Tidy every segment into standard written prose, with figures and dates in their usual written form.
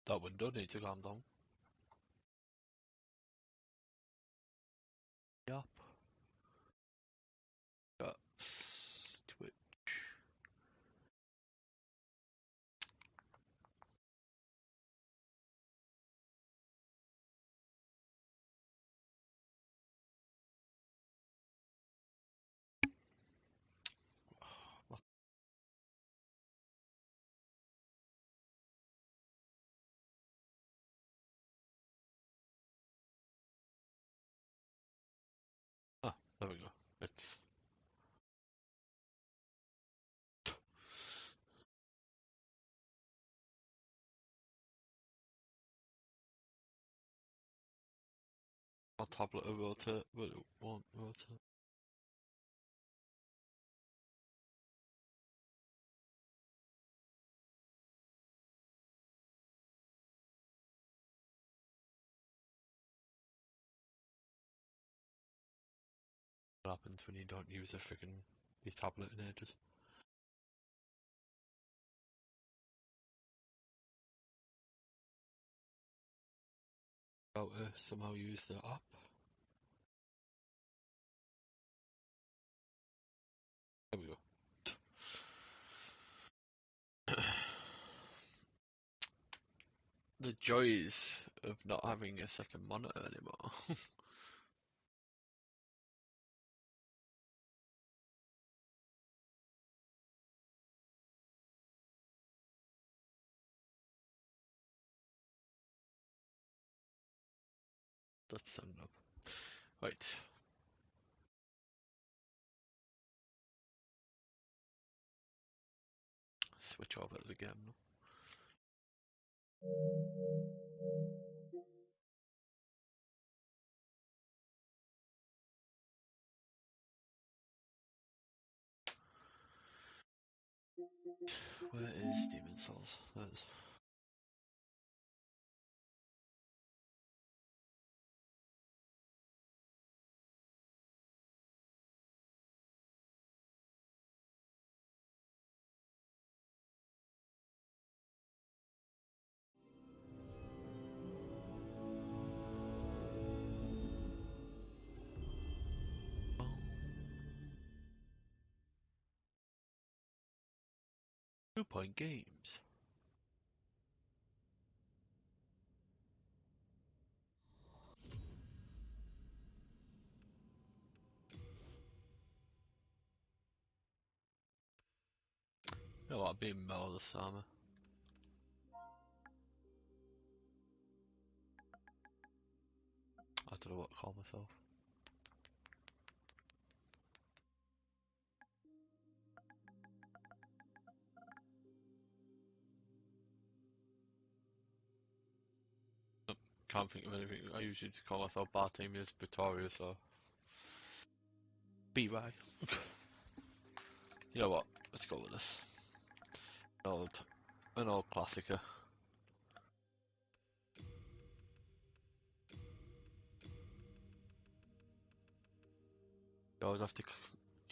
That window needs to calm down. Yep. Got Twitch. Ah, there we go. It's my tablet will rotate, but it won't rotate. What happens when you don't use a freaking your tablet in ages? How to somehow use the app. There we go. The joys of not having a second monitor anymore. That's setting up. Right. Switch over to the game now. Where is Demon Souls? There's oh, 2 Point Games. You know what, being Mel this summer. I don't know what to call myself. Can't think of anything. I usually just call myself Bartemius Victorious or BY. You know what? Let's go with this. An old classicer. You always have to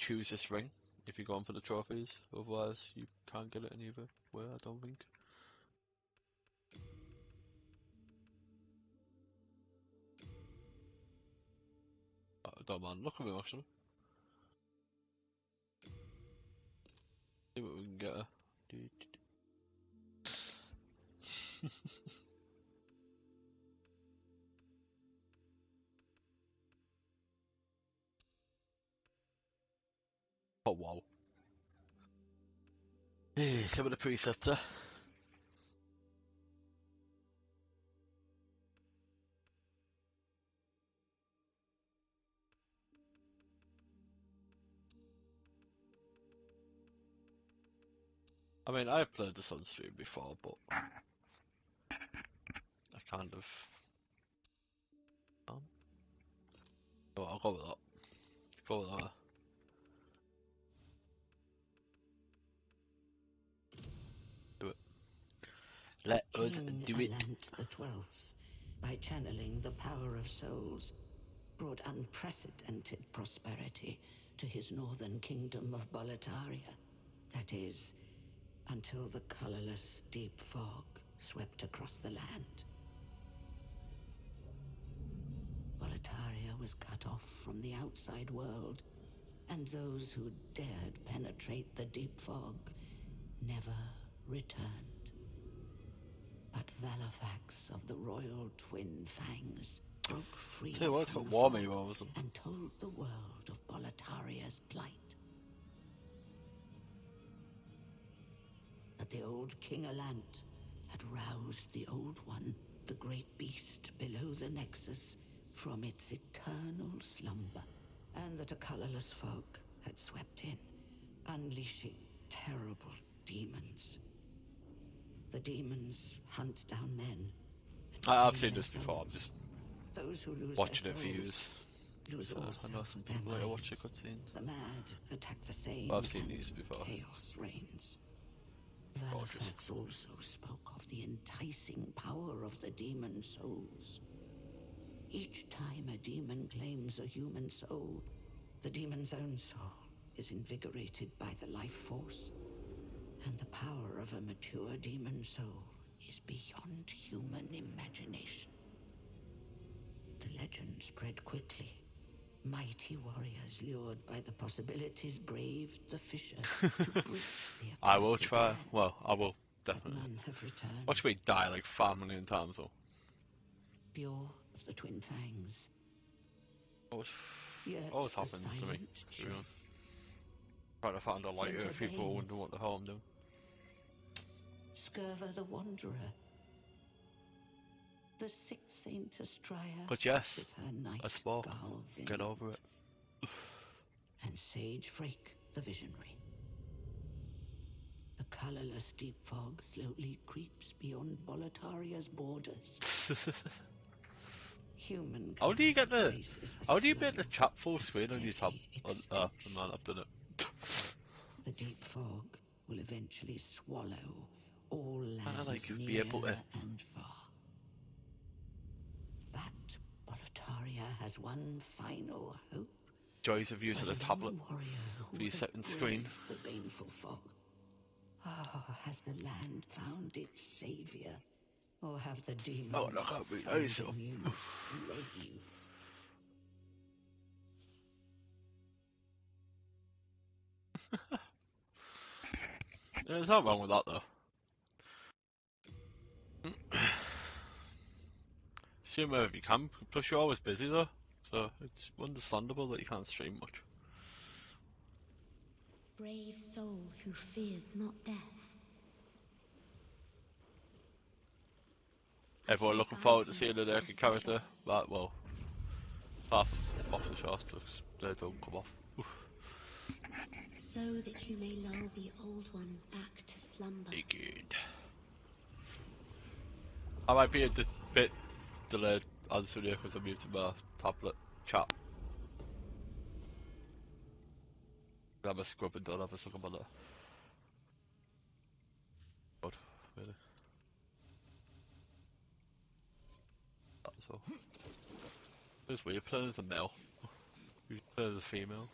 choose this ring if you're going for the trophies. Otherwise, you can't get it any other way. I don't think. I don't mind. Look at me actually. See what we can get her. Oh wow. Some of the presets are. I mean, I've played this on stream before, but I kind of. Oh, I'll go with that. Go with that. Do it. Let us do it. King the 12th, by channeling the power of souls, brought unprecedented prosperity to his northern kingdom of Boletaria. That is, until the colorless deep fog swept across the land. Boletaria was cut off from the outside world, and those who dared penetrate the deep fog never returned. But Valifax of the royal twin fangs broke free Tell you what, it's from got the warm fog emails. and told the world of Boletaria's plight. But the old King Alant had roused the Old One, the great beast below the Nexus, from its eternal slumber, and that a colorless fog had swept in, unleashing terrible demons. The demons hunt down men. I've seen this before, I'm just Those who lose watching their it for souls you. lose I know also some their people like to watch minds. the cutscenes. The mad attack the sane, But I've seen and these before. chaos reigns. Gorgeous. Valifax also spoke of the enticing power of the demon souls. Each time a demon claims a human soul, the demon's own soul is invigorated by the life force, and the power of a mature demon soul is beyond human imagination. The legend spread quickly. Mighty warriors lured by the possibilities braved the fissure to breach the I will accursed try. land. Well, I will But definitely. none have returned. Watch me die like 5 million times though. Pure of the twin fangs. Always, Yet always the happens to me. silent To be chief honest. Trying to find a fled lighter to if people vain. wonder what the hell I'm doing. Scurva the wanderer. The sixth Saint Astraea But yes, with her night I spoke. gull Get over it. and Sage Frake the visionary. The colorless deep fog slowly creeps beyond Boletaria's borders. Humankind How do you get the? faces a How do you slow, make the chat full screen on your tab? deadly Oh, extinction. man, I've done it. The deep fog will eventually swallow all Kinda lands like be near able to and far. But Boletaria has one final hope. joys of For using a the tablet lone warrior who for your has second screen. braved the baneful fog. Has the land found its savior? Or have the Oh, demons look at me, found so. a new slave? There's nothing wrong with that though. Stream wherever you can, plus you're always busy though, so it's understandable that you can't stream much. Brave soul who fears not death. Everyone looking forward to seeing the naked character. Right, well, apart from boxer shorts, because they don't come off. Oof. So that you may lull the old one back to slumber. Naked. I might be a bit delayed answering you because I'm using my tablet chat. I'm a scrub and don't have a suck on that. God, really. That's all. It's weird playing as a male. You play as a female.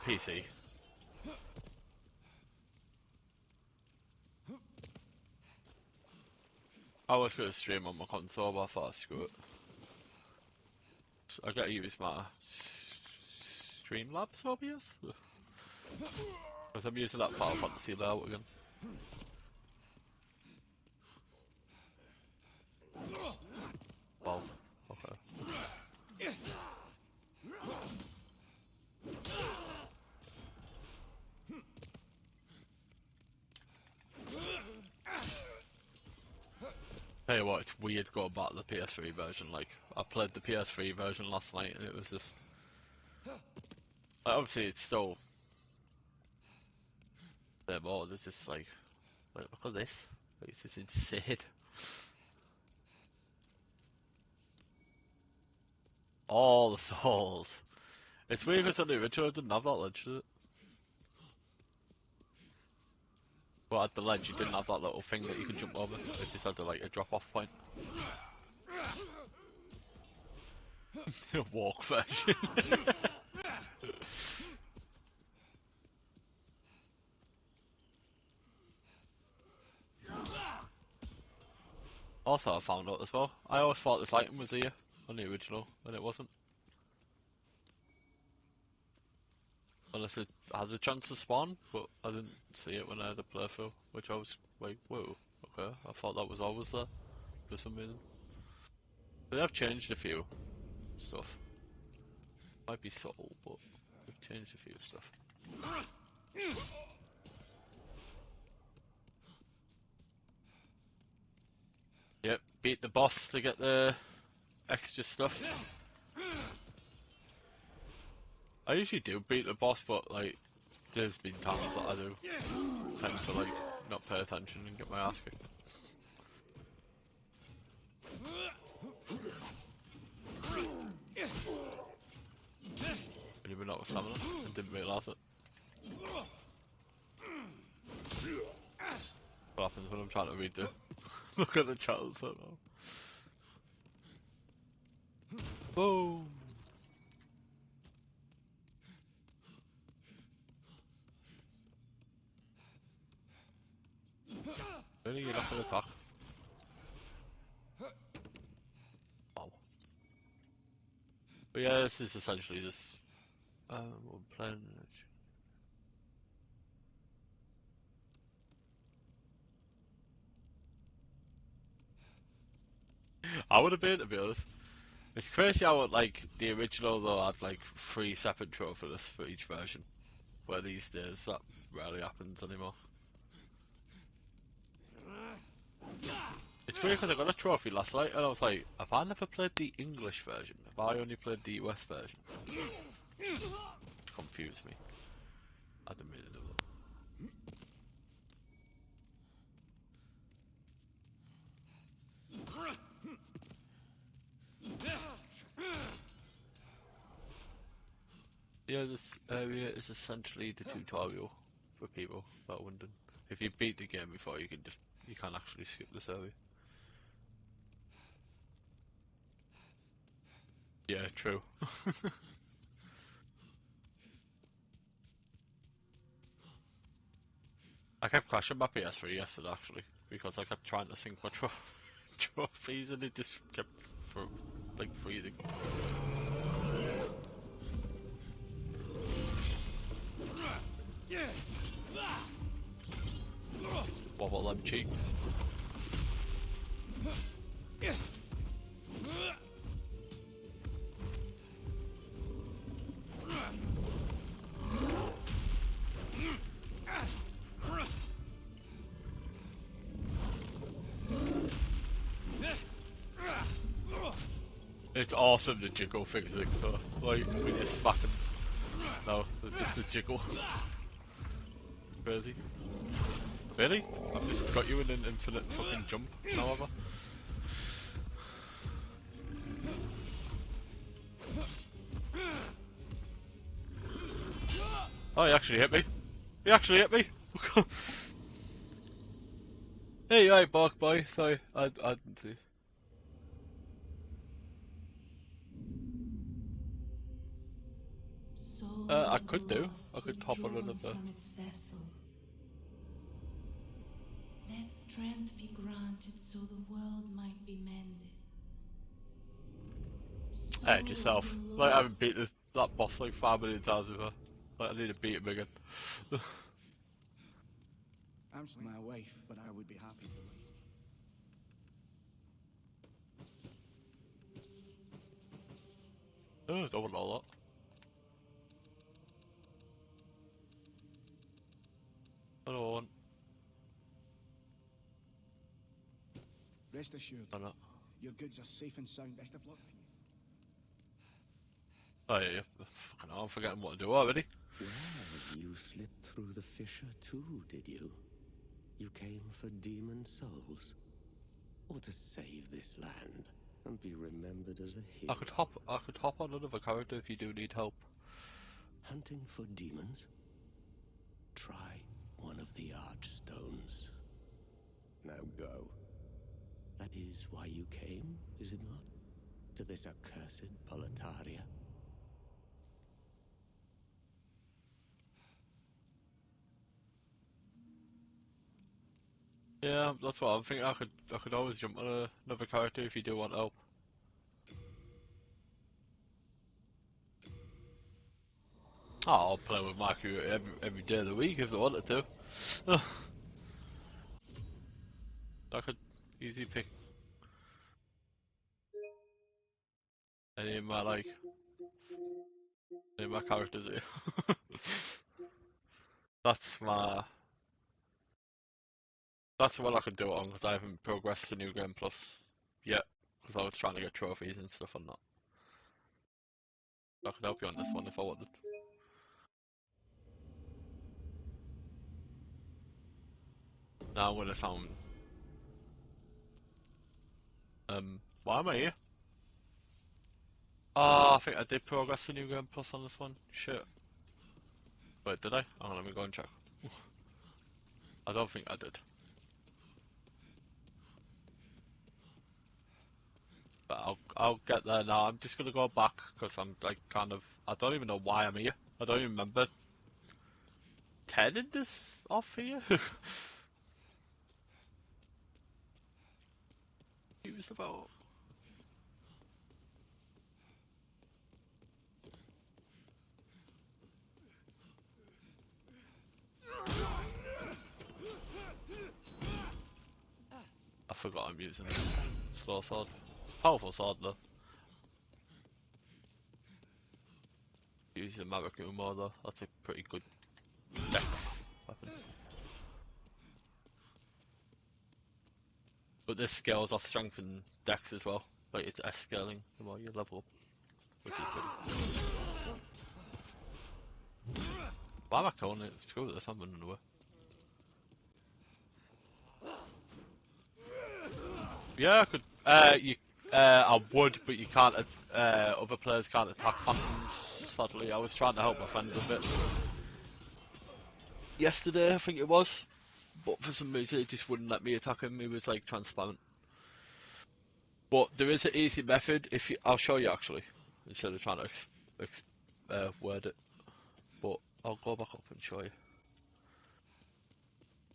PC. I was going to stream on my console, but I thought, screw it. I gotta use my Streamlabs OBS? Because I'm using that Final Fantasy layout again. Well, okay. Tell you what, it's weird going back to the PS3 version. Like, I played the PS3 version last night and it was just... Like, obviously it's still... There more, there's just like look at this. Like, it's just insane. All the souls. It's weird because on the original it didn't have that ledge, did it? But at the ledge you didn't have that little thing that you could jump over. It just had like a drop off point. Walk version. Also, I found out as well. I always thought this item was here on the original, and it wasn't. Unless it has a chance to spawn, but I didn't see it when I had a playthrough, which I was like, whoa, okay, I thought that was always there for some reason. They have changed a few stuff. Might be subtle, but they've changed a few stuff. Yep, beat the boss to get the extra stuff. I usually do beat the boss, but like, there's been times that I do tend to like not pay attention and get my ass kicked. And even not with stamina, I didn't realise it. What happens when I'm trying to read the look at the chat so now. Boom! Really, you're not gonna attack? Wow. But yeah, this is essentially this. What I'm playing. I would have been, to be honest. It's crazy how like the original though had like 3 separate trophies for each version, where these days that rarely happens anymore. It's weird because I got a trophy last night and I was like, have I never played the English version? Have I only played the US version? It confused me. I didn't really know that. Yeah, this area is essentially the tutorial for people that are wondering. If you beat the game before, you can actually skip this area. Yeah, true. I kept crashing my PS3 yesterday actually because I kept trying to sync my trophies and it just kept like freezing. Wobble them cheeks. It's awesome the jiggle fixing though. Like when you're smacking. No, just the jiggle. Crazy. Really? I've just got you in an infinite fucking jump, however. Oh, he actually hit me. He actually hit me. Hey, hi, bark boy. Sorry, I didn't see. I could do. I could hop on another. From its vessel. Let strength be granted so the world might be mended. Hey, yourself. Like, I haven't beat that boss like 5 million times before. Like, I need to beat him again. I'm my wife, but I would be happy to leave. Oh, don't want all that. I don't want. Rest assured, I don't. your goods are safe and sound. Best of luck to you. Oh yeah, yeah. Fucking hell, I'm forgetting what to do already. Well, you slipped through the fissure too, did you? You came for demon souls? Or to save this land and be remembered as a hero? I could hop on another character if you do need help. Hunting for demons? Try one of the archstones. Now go. That is why you came, is it not? To this accursed Poletaria? Yeah, that's what I'm thinking. I could always jump on another character if you do want help. Oh, I'll play with Marky every day of the week if I wanted to. I could easily pick any of my any of my characters here. That's my that's what I could do it on because I haven't progressed to New Game Plus yet because I was trying to get trophies and stuff on that. I could help you on this one if I wanted. Now I'm gonna sound why am I here? Oh, I think I did progress to New Game Plus on this one. Shit. Wait, did I? Hang on, let me go and check. I don't think I did. But I'll get there now. I'm just gonna go back because I'm like kind of I don't even know why I'm here. I don't even remember turning this off here. He was about. I forgot I'm using this slow sword. Powerful sword though. Using Marakumo though. That's a pretty good dex weapon. But this scales off strength and dex as well. Like it's S scaling the more you level up, which is good. Why am I calling it? Screw this, I'm running away. Yeah, I could. I would, but you can't. Other players can't attack phantoms. Sadly, I was trying to help my friend a bit yesterday, I think it was, but for some reason it just wouldn't let me attack him. He was like transparent. But there is an easy method. If you, I'll show you actually, instead of trying to word it. But I'll go back up and show you.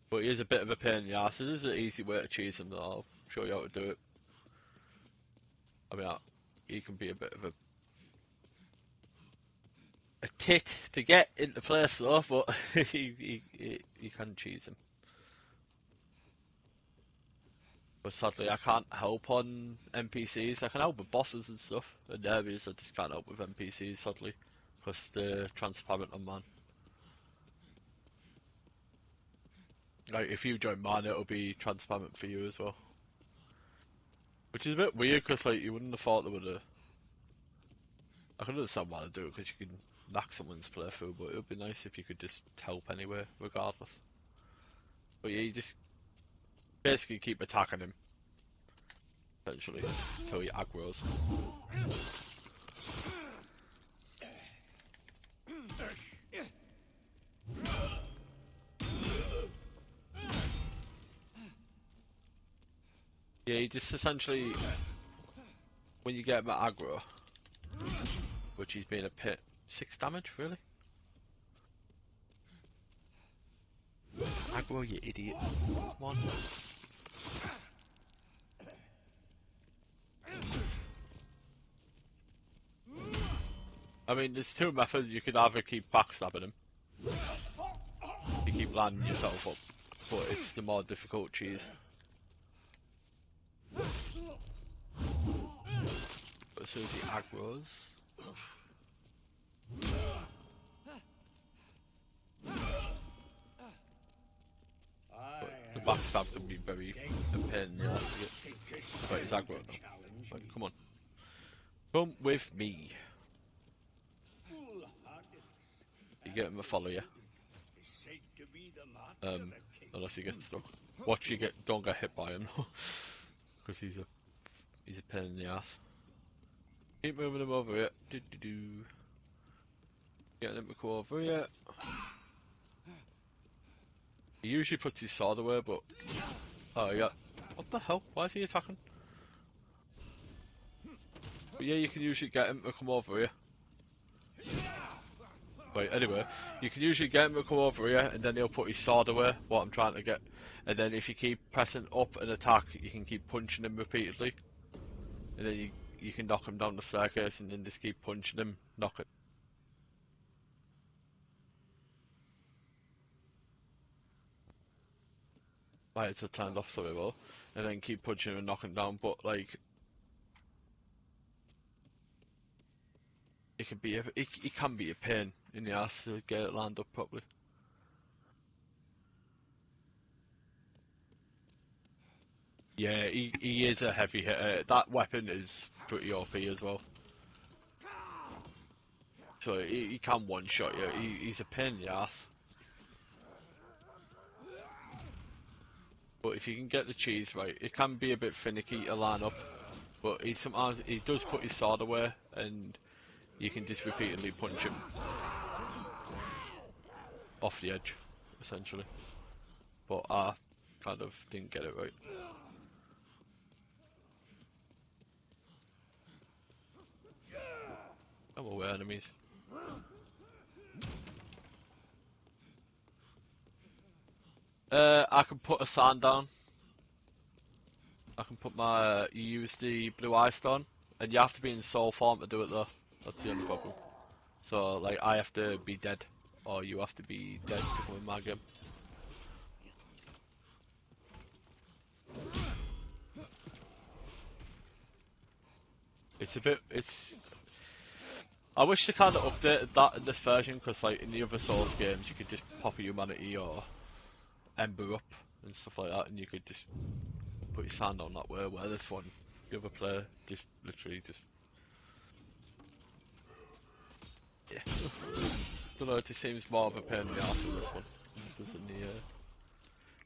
But he is a bit of a pain in the ass. There is an easy way to cheese him. Though. I'll show you how to do it. I mean, he can be a bit of a tit to get into place though, but you can cheese him. But sadly, I can't help on NPCs. I can help with bosses and stuff and areas. I just can't help with NPCs, sadly, because they're transparent on mine. Like if you join mine, it'll be transparent for you as well, which is a bit weird because like you wouldn't have thought they would have. I can understand why they do it because you can knock someone's playthrough, but it would be nice if you could just help anyway, regardless. But yeah, you just basically keep attacking him, essentially, until he aggroes. Yeah, you just essentially, when you get him at aggro, which he's been a pit, 6 damage, really? Aggro, you idiot. Come on. I mean, there's two methods. You could either keep backstabbing him, you keep landing yourself up, but it's the more difficult cheese. But as soon as he aggros, but the backstab can be very a pain in the ass to get. But he's aggro now. Right, come on. Come with me. You get him to follow you. Unless you get stuck. Watch you don't get hit by him because he's a pain in the ass. Keep moving him over here. Do do do. Getting him to go over here. He usually puts his sword away, but oh yeah. What the hell? Why is he attacking? But yeah, you can usually get him to come over here. Right, anyway, You can usually get him to come over here, and then he'll put his sword away, what I'm trying to get. And then if you keep pressing up and attack, you can keep punching him repeatedly. And then you can knock him down the staircase, and then just keep punching him, knock it. Right, it's turned off, sorry, well. And then keep punching him and knocking him down, but like... It can be a pain in the ass to get it lined up properly. Yeah, he is a heavy hitter. That weapon is pretty OP as well. So he can one-shot you. He's a pain in the ass. But if you can get the cheese right, it can be a bit finicky to line up. But sometimes he does put his sword away, and you can just repeatedly punch him off the edge, essentially. But I kind of didn't get it right. I'm aware enemies. I can put a sign down. I can put my, you use the blue eye stone, and you have to be in soul form to do it though. That's the only problem. So, like, I have to be dead, or you have to be dead to come in my game. I wish they kind of updated that in this version, because, like, in the other Souls games, you could just pop a humanity or ember up and stuff like that, and you could just put your sand on that way, where this one, the other player, just literally just... Yeah. Don't know, it just seems more of a pain in the arse in this one. Doesn't the,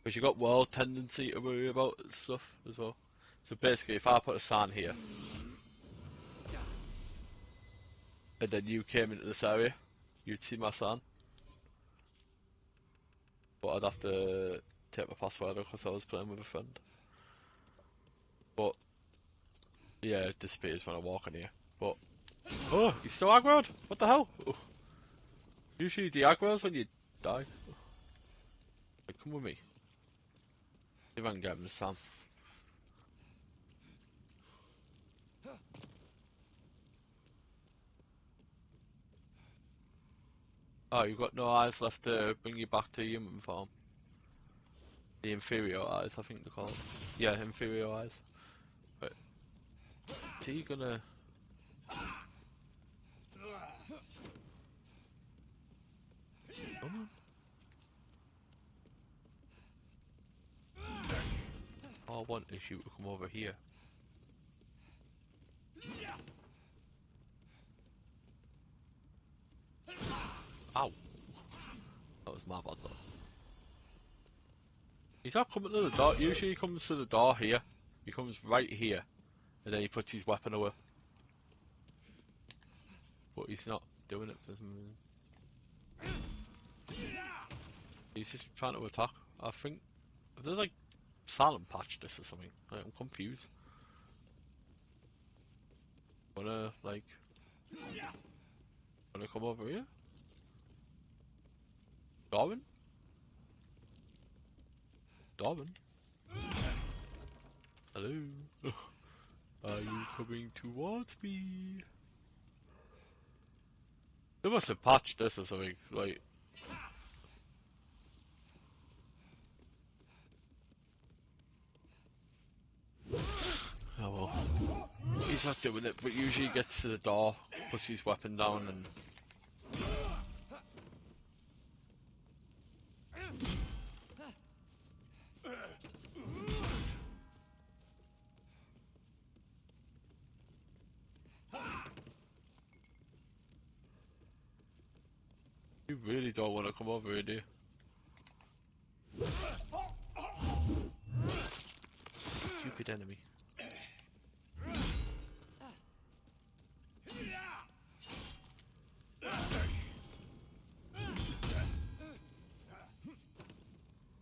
because you got world tendency to worry about and stuff as well. So basically, if I put a sign here, and then you came into this area, you'd see my sign. But I'd have to take my password off because I was playing with a friend. But yeah, it disappears when I walk in here. But oh, he's still aggroed. What the hell? Oh. Usually the aggro's when you die. Like, come with me. See if I can get him this time. Oh, you've got no eyes left to bring you back to human form. The inferior eyes, I think they're called. Yeah, inferior eyes. Right. Is he gonna... Come on. All I want is you to come over here. Ow. That was my bad though. He's not coming to the door. Usually he comes to the door here. He comes right here. And then he puts his weapon away. But he's not doing it for some reason. He's just trying to attack. I think... There's like... Silent patch this or something. Like, I'm confused. Wanna, like... Wanna come over here? Darwin? Darwin? Hello? Are you coming towards me? They must have patched this or something, like... Oh well. He's not doing it, but usually he gets to the door, puts his weapon down and... You really don't want to come over here, do you? Stupid enemy.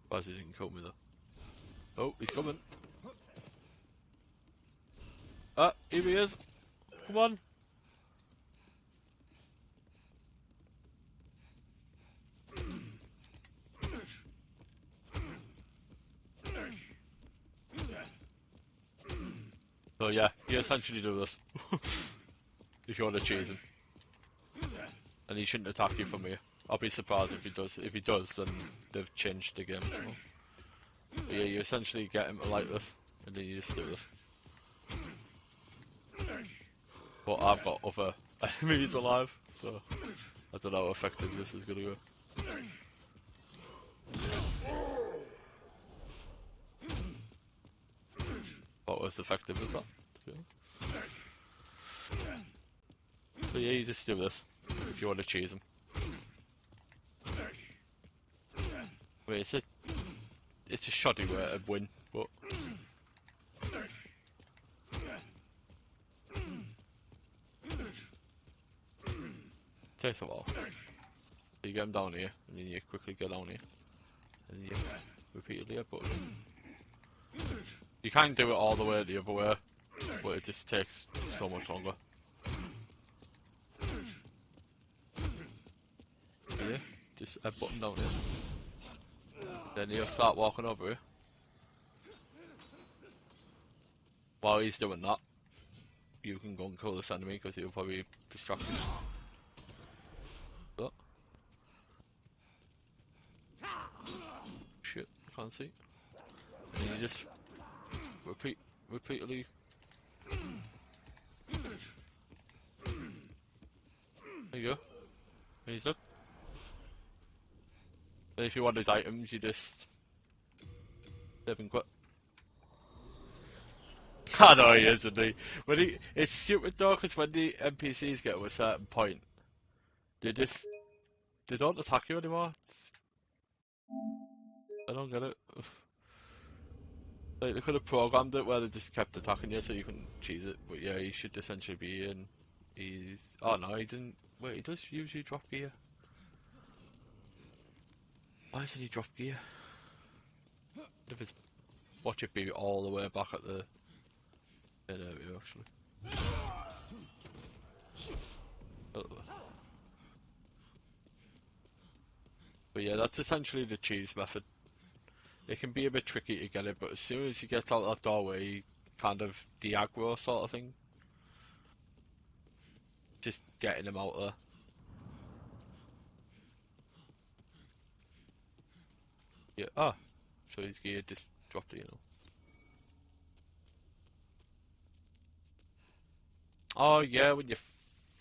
Why he didn't kill me though? Oh, he's coming. Ah, here he is. Come on. So yeah, you essentially do this. If you want to choose him. And he shouldn't attack you from here. I'll be surprised if he does. If he does, then they've changed the game. But yeah, you essentially get him to like this, and then you just do this. But I've got other enemies alive, so I don't know how effective this is gonna go. What was effective as that? To be honest. So yeah, you just do this if you want to choose him. I mean, it's a shoddy way to win, but it takes a while. So you get him down here, and then you quickly get down here, and you repeatedly headbutt him. You can do it all the way the other way, but it just takes so much longer. Yeah, just headbutt him down here. Then he'll start walking over here. While he's doing that, you can go and kill this enemy because he'll probably distract you. Oh. Shit, I can't see. And you just repeatedly. There you go. And he's up. And if you want his items, you just save and quit. I know he is, isn't he? It's stupid though, because when the NPCs get to a certain point, they don't attack you anymore. I don't get it. Like, they could have programmed it where they just kept attacking you so you couldn't cheese it, but yeah, he should essentially be in. He's... Oh no, he didn't... Wait, he does usually drop gear. Why doesn't he drop gear? If it's... Watch it be all the way back at the... Yeah, there we go, actually. Oh. But yeah, that's essentially the cheese method. It can be a bit tricky to get it, but as soon as you get out that doorway, kind of the aggro sort of thing, just getting him out there. Yeah, so his gear just dropped it, you know. Oh yeah, when you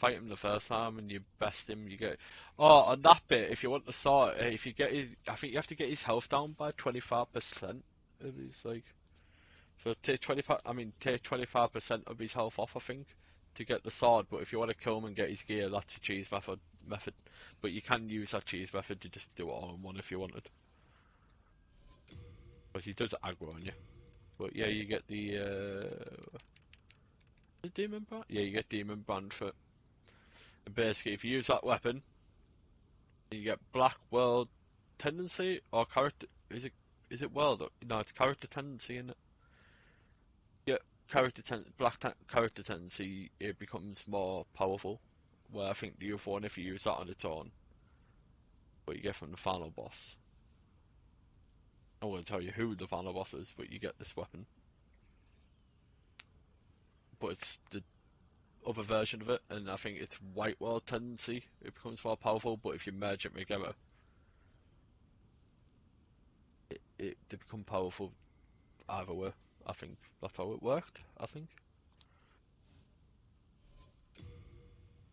fight him the first time and you best him, you get... Oh, on that bit, if you want to sort, if you get his... I think you have to get his health down by 25%. It's like... So take 25... I mean, take 25% of his health off, I think, to get the sword, but if you want to kill him and get his gear, that's a cheese method. But you can use that cheese method to just do it all in one if you wanted. Because he does aggro on you. But yeah, you get the demon brand? Yeah, you get demon brand for it. And basically, if you use that weapon, you get black world tendency or character. Is it world? No, it's character tendency in it. Yeah, character tendency. It becomes more powerful. Where I think the other one, if you use that on its own, what you get from the final boss. I won't tell you who the final boss is, but you get this weapon. But it's the other version of it, and I think it's white world tendency. It becomes more powerful, but if you merge it together, they become powerful either way. I think that's how it worked. I think.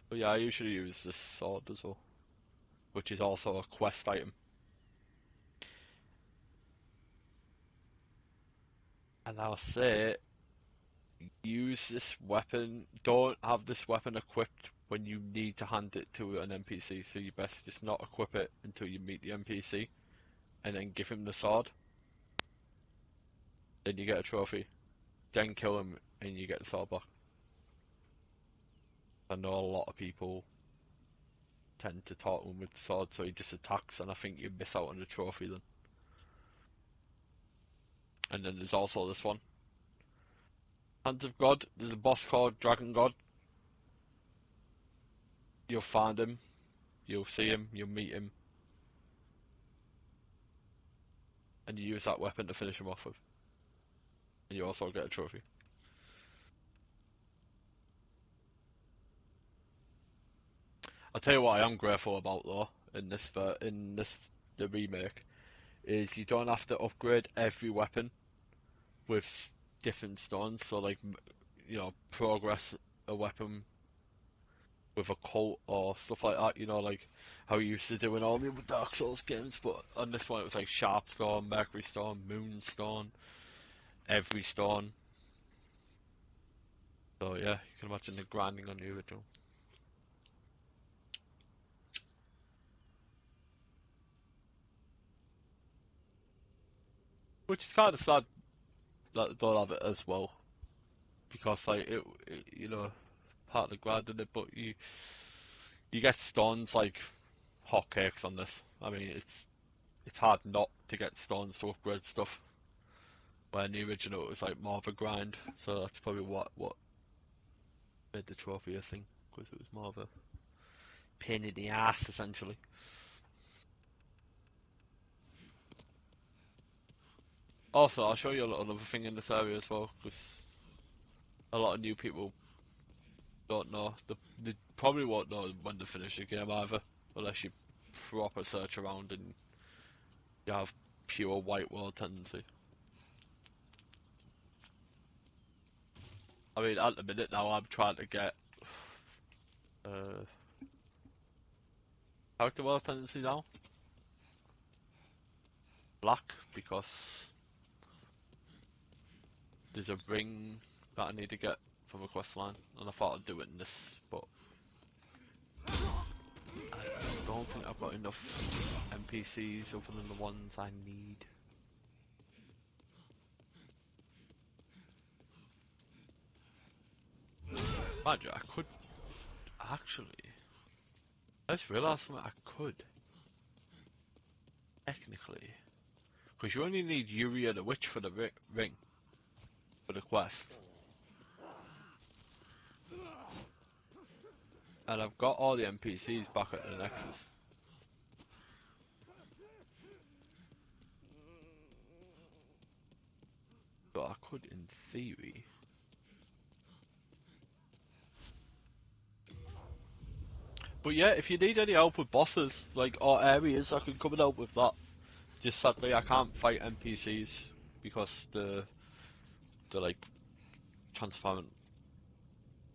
But yeah, I usually use this sword as well, which is also a quest item. And I'll say, use this weapon. Don't have this weapon equipped when you need to hand it to an NPC. So you best just not equip it until you meet the NPC, and then give him the sword. Then you get a trophy. Then kill him, and you get the sword back. I know a lot of people tend to talk him with the sword, so he just attacks, and I think you miss out on the trophy then. And then there's also this one. Hands of God, there's a boss called Dragon God. You'll find him, you'll see him, you'll meet him, and you use that weapon to finish him off with. And you also get a trophy. tell you what I am grateful about though in the remake is you don't have to upgrade every weapon with different stones. So like you know, progress a weapon with a cult or stuff like that. You know, like how you used to do in all the other Dark Souls games. But on this one, it was like Sharp Stone, Mercury Stone, Moon Stone, every stone. So yeah, you can imagine the grinding on the original. Which is kind of sad that they don't have it as well, because like it you know, part of the grinding it, but you get stones like hotcakes on this. I mean, it's hard not to get stones to upgrade stuff. Where in the original it was like more of a grind, so that's probably what made the trophy a thing, because it was more of a pain in the ass essentially. Also, I'll show you a little other thing in this area as well, because a lot of new people don't know. They probably won't know when to finish the game either, unless you proper search around and you have pure white world tendency. I mean, at the minute now, I'm trying to get character world tendency now, black, because there's a ring that I need to get from a quest line, and I thought I'd do it in this, but I don't think I've got enough NPCs other than the ones I need. Mind you, I could actually. I just realised something. I could technically, because you only need Yuria the Witch for the ring for the quest, and I've got all the NPCs back at the Nexus. So I could, in theory. But yeah, if you need any help with bosses, like, or areas, I can come and help with that. Just sadly, I can't fight NPCs because they're like transparent,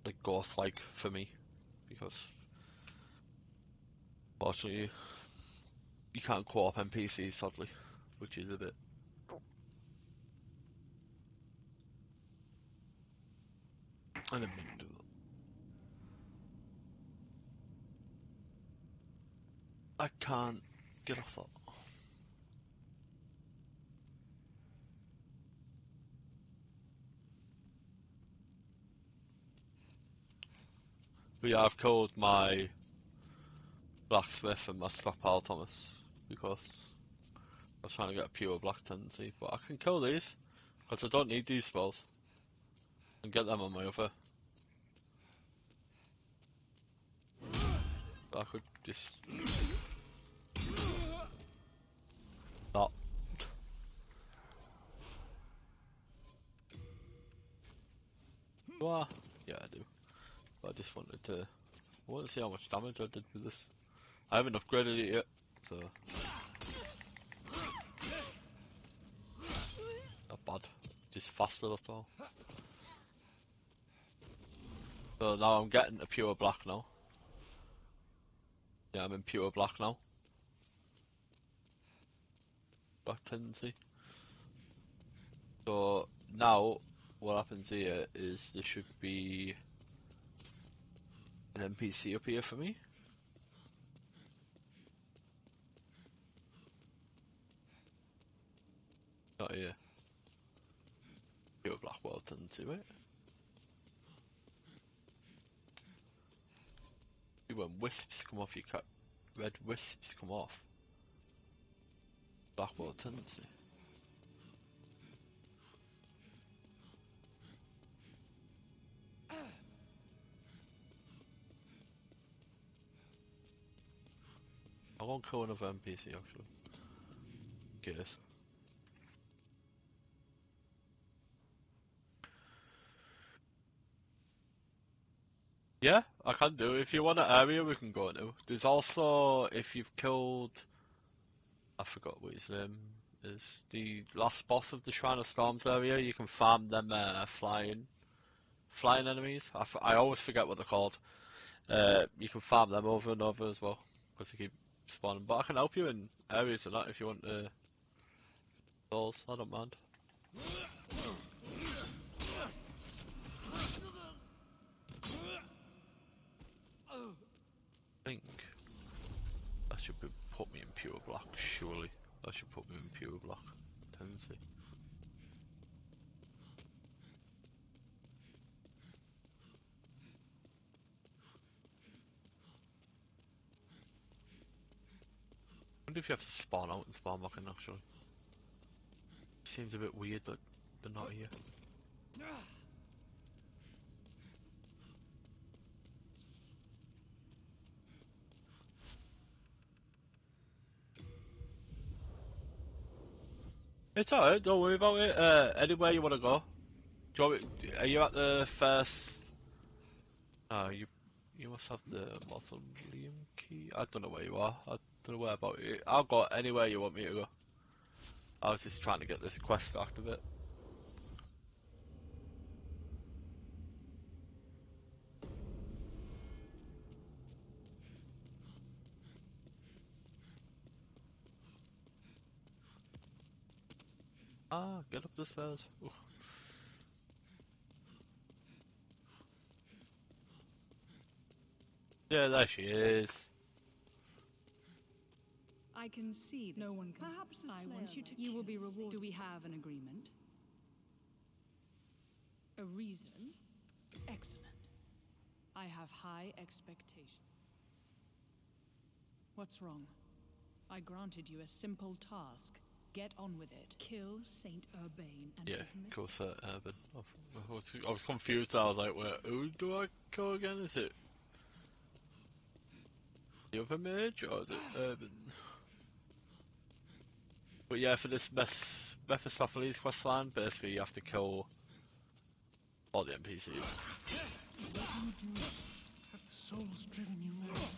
like ghost-like for me. Because fortunately, you can't co-op NPCs, sadly, which is a bit. I didn't mean to do that. I can't get off that. But yeah, I've killed my blacksmith and my stockpile Thomas because I was trying to get a pure black tendency. But I can kill these because I don't need these spells and get them on my other. But I could just not. Do I? Yeah, I do. But I just wanted to. I want to see how much damage I did with this. I haven't upgraded it yet, so not bad. Just faster, that's all. So now I'm getting a pure black now. Yeah, I'm in pure black now. Black tendency. So now what happens here is there should be an NPC up here for me. Not here. Pure black world tendency, right? See when wisps come off your cat, red wisps come off. Black world tendency. I won't kill another NPC actually. Guess. Yeah, I can do. If you want an area, we can go to. There's also, if you've killed, I forgot what his name is, the last boss of the Shrine of Storms area, you can farm them flying enemies. I always forget what they're called. You can farm them over and over as well, because they keep spawning. But I can help you in areas of that if you want souls. I don't mind. I think that should put me in pure black, surely. That should put me in pure black. Tendency. I wonder if you have to spawn out and spawn back in actually. Seems a bit weird that they're not here. It's alright, don't worry about it. Anywhere you want to go. Do you want me, are you at the first... you must have the mausoleum key. I don't know where you are. I don't know where about it. I'll go anywhere you want me to go. I was just trying to get this quest activate. Ah, get up the stairs. Oof. Yeah, there she is. I can see that no one can. Perhaps I want you to. You will be rewarded. Do we have an agreement? A reason? Excellent. I have high expectations. What's wrong? I granted you a simple task. Get on with it. Kill Saint Urbain and Yeah, admit. cool set Urban. I was confused. I was like, wait, who do I kill again? Is it the other mage or the Urban? But yeah, for this Mephistopheles questline, basically you have to kill all the NPCs. What do you do? Have the souls driven you mad?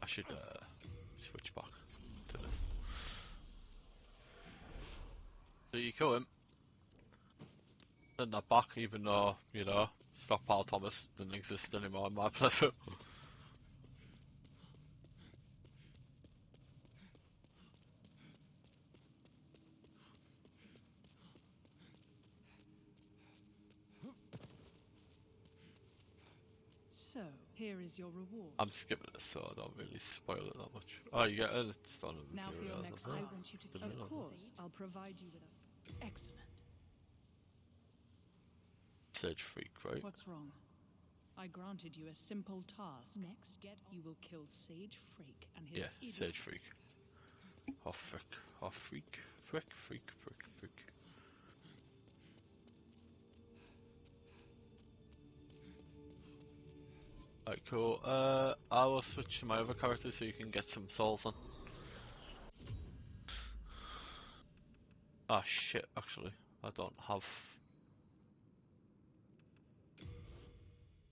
I should switch back to this. So you kill him, send that back, even though, you know, Stockpile Thomas doesn't exist anymore in my playthrough. So, here is your reward. I'm skipping this so I don't really spoil it that much. Oh, you get it, it's done in Now for your materials, next I I think. want you to. Didn't know Of that. course, I'll provide you with a. Excellent. Sage Freak, right? What's wrong? I granted you a simple task. Next, you will kill Sage Freak and his Yeah, idiot. Sage Freak. Oh frick. Oh freak. Frick, freak, frick, frick. Alright, cool. I will switch to my other character so you can get some souls on. Ah shit, actually. I don't have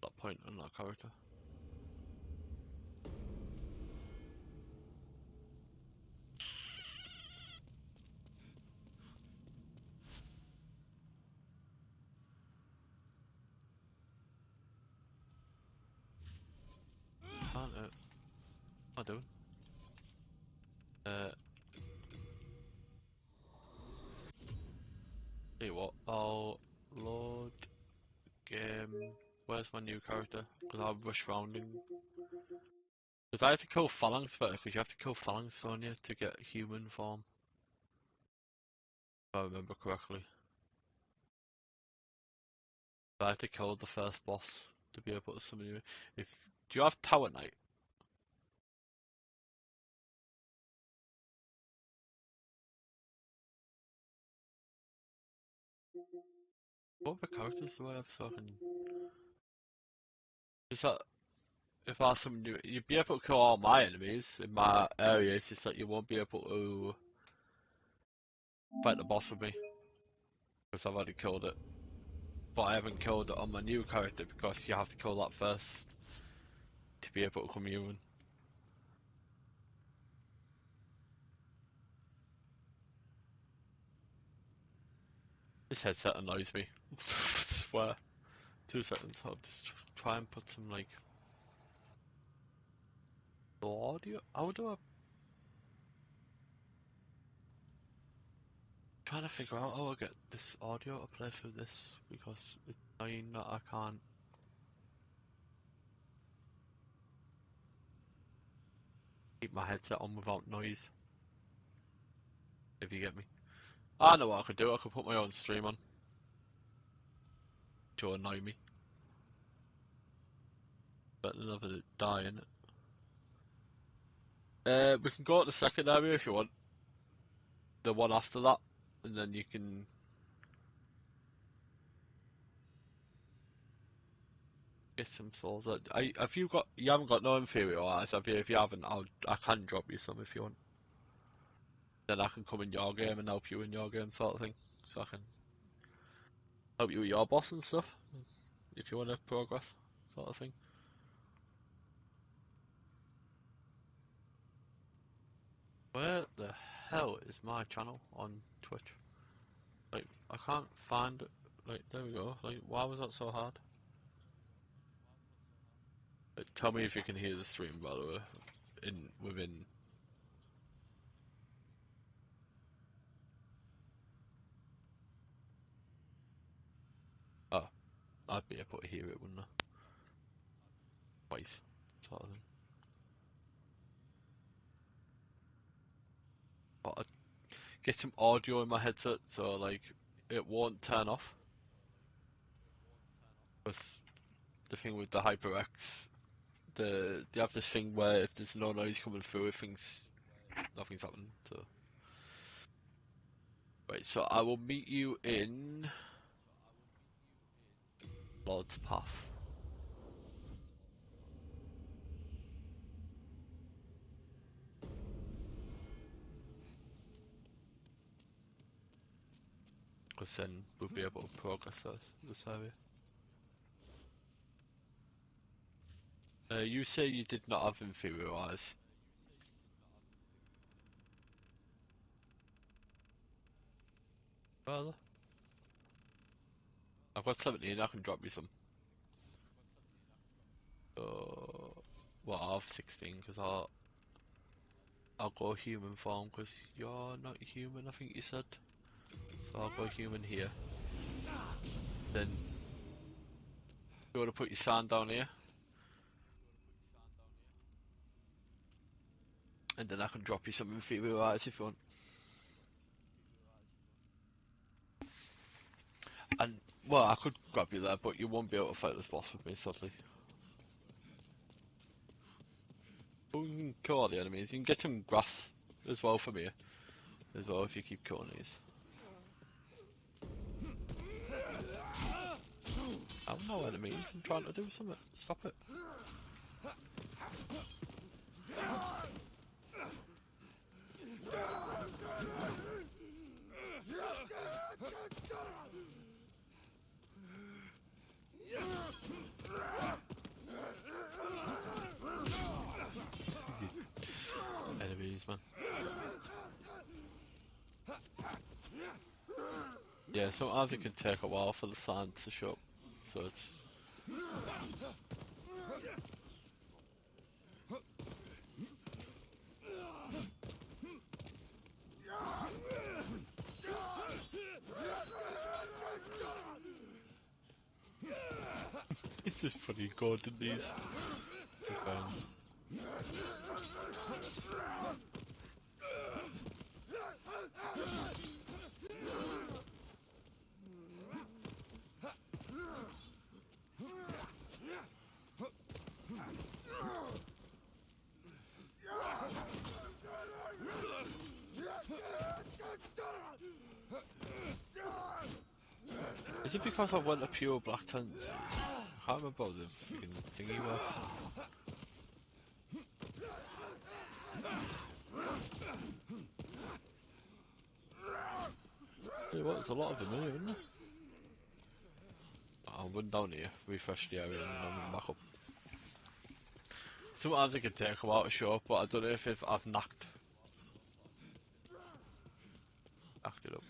that point on that character. Can't it? I do. Uh, tell you what, I'll load game. Where's my new character? Because I'll rush rounding. Because I have to kill Phalanx better, because you have to kill Phalanx on you to get human form. If I remember correctly. I have to kill the first boss to be able to summon you. If do you have Tower Knight? What other characters do I have so I can... Is that if I summon you, you'd be able to kill all my enemies in my area. It's just that you won't be able to fight the boss with me because I've already killed it. but I haven't killed it on my new character because you have to kill that first to be able to become human. This headset annoys me. I swear. 2 seconds, I'll just try and put some like audio. How do I? Trying to figure out how I get this audio to play through this because it's annoying that I can't keep my headset on without noise. If you get me. I know what I could do. I could put my own stream on to annoy me. But another die in it. We can go to the second area if you want. The one after that, and then you can get some souls. Have you got? You haven't got no inferior eyes, have you? If you haven't, I can drop you some if you want. Then I can come in your game and help you in your game, sort of thing. So I can help you with your boss and stuff, if you want to progress, sort of thing. Where the hell is my channel on Twitch? Like, I can't find it. Like, there we go. Like, why was that so hard? Like, tell me if you can hear the stream, by the way. Within. Oh, I'd be able to hear it, wouldn't I? Twice, sort of thing. But I'd get some audio in my headset, so like it won't turn off. Because the thing with the HyperX, they have this thing where if there's no noise coming through, nothing's happening. So right, so I will meet you in Lord's Path. Because then we'll be able to progress this area. You say you did not have inferior eyes. Well, I've got 17, I can drop you some. Well, I have 16 because I'll go human form because you're not human, I think you said. So I'll go human here. Then you want to put your sand down here, and then I can drop you some inferior eyes if you want. And well, I could grab you there, but you won't be able to fight this boss with me, sadly. But we can kill all the enemies. You can get some grass as well from here, as well if you keep killing these. I'm no enemies. I'm trying to do something. Stop it. Enemies, man. Yeah, sometimes it can take a while for the sand to show up, so it's... It's just funny going to these. Is it because I went a pure black tent? I can't remember how the freaking thingy was. Yeah, well, there's a lot of them here, isn't there? I'll run down here, refresh the area, and then I'll run back up. Sometimes it can take a while to show up, but I don't know if I've knocked it up.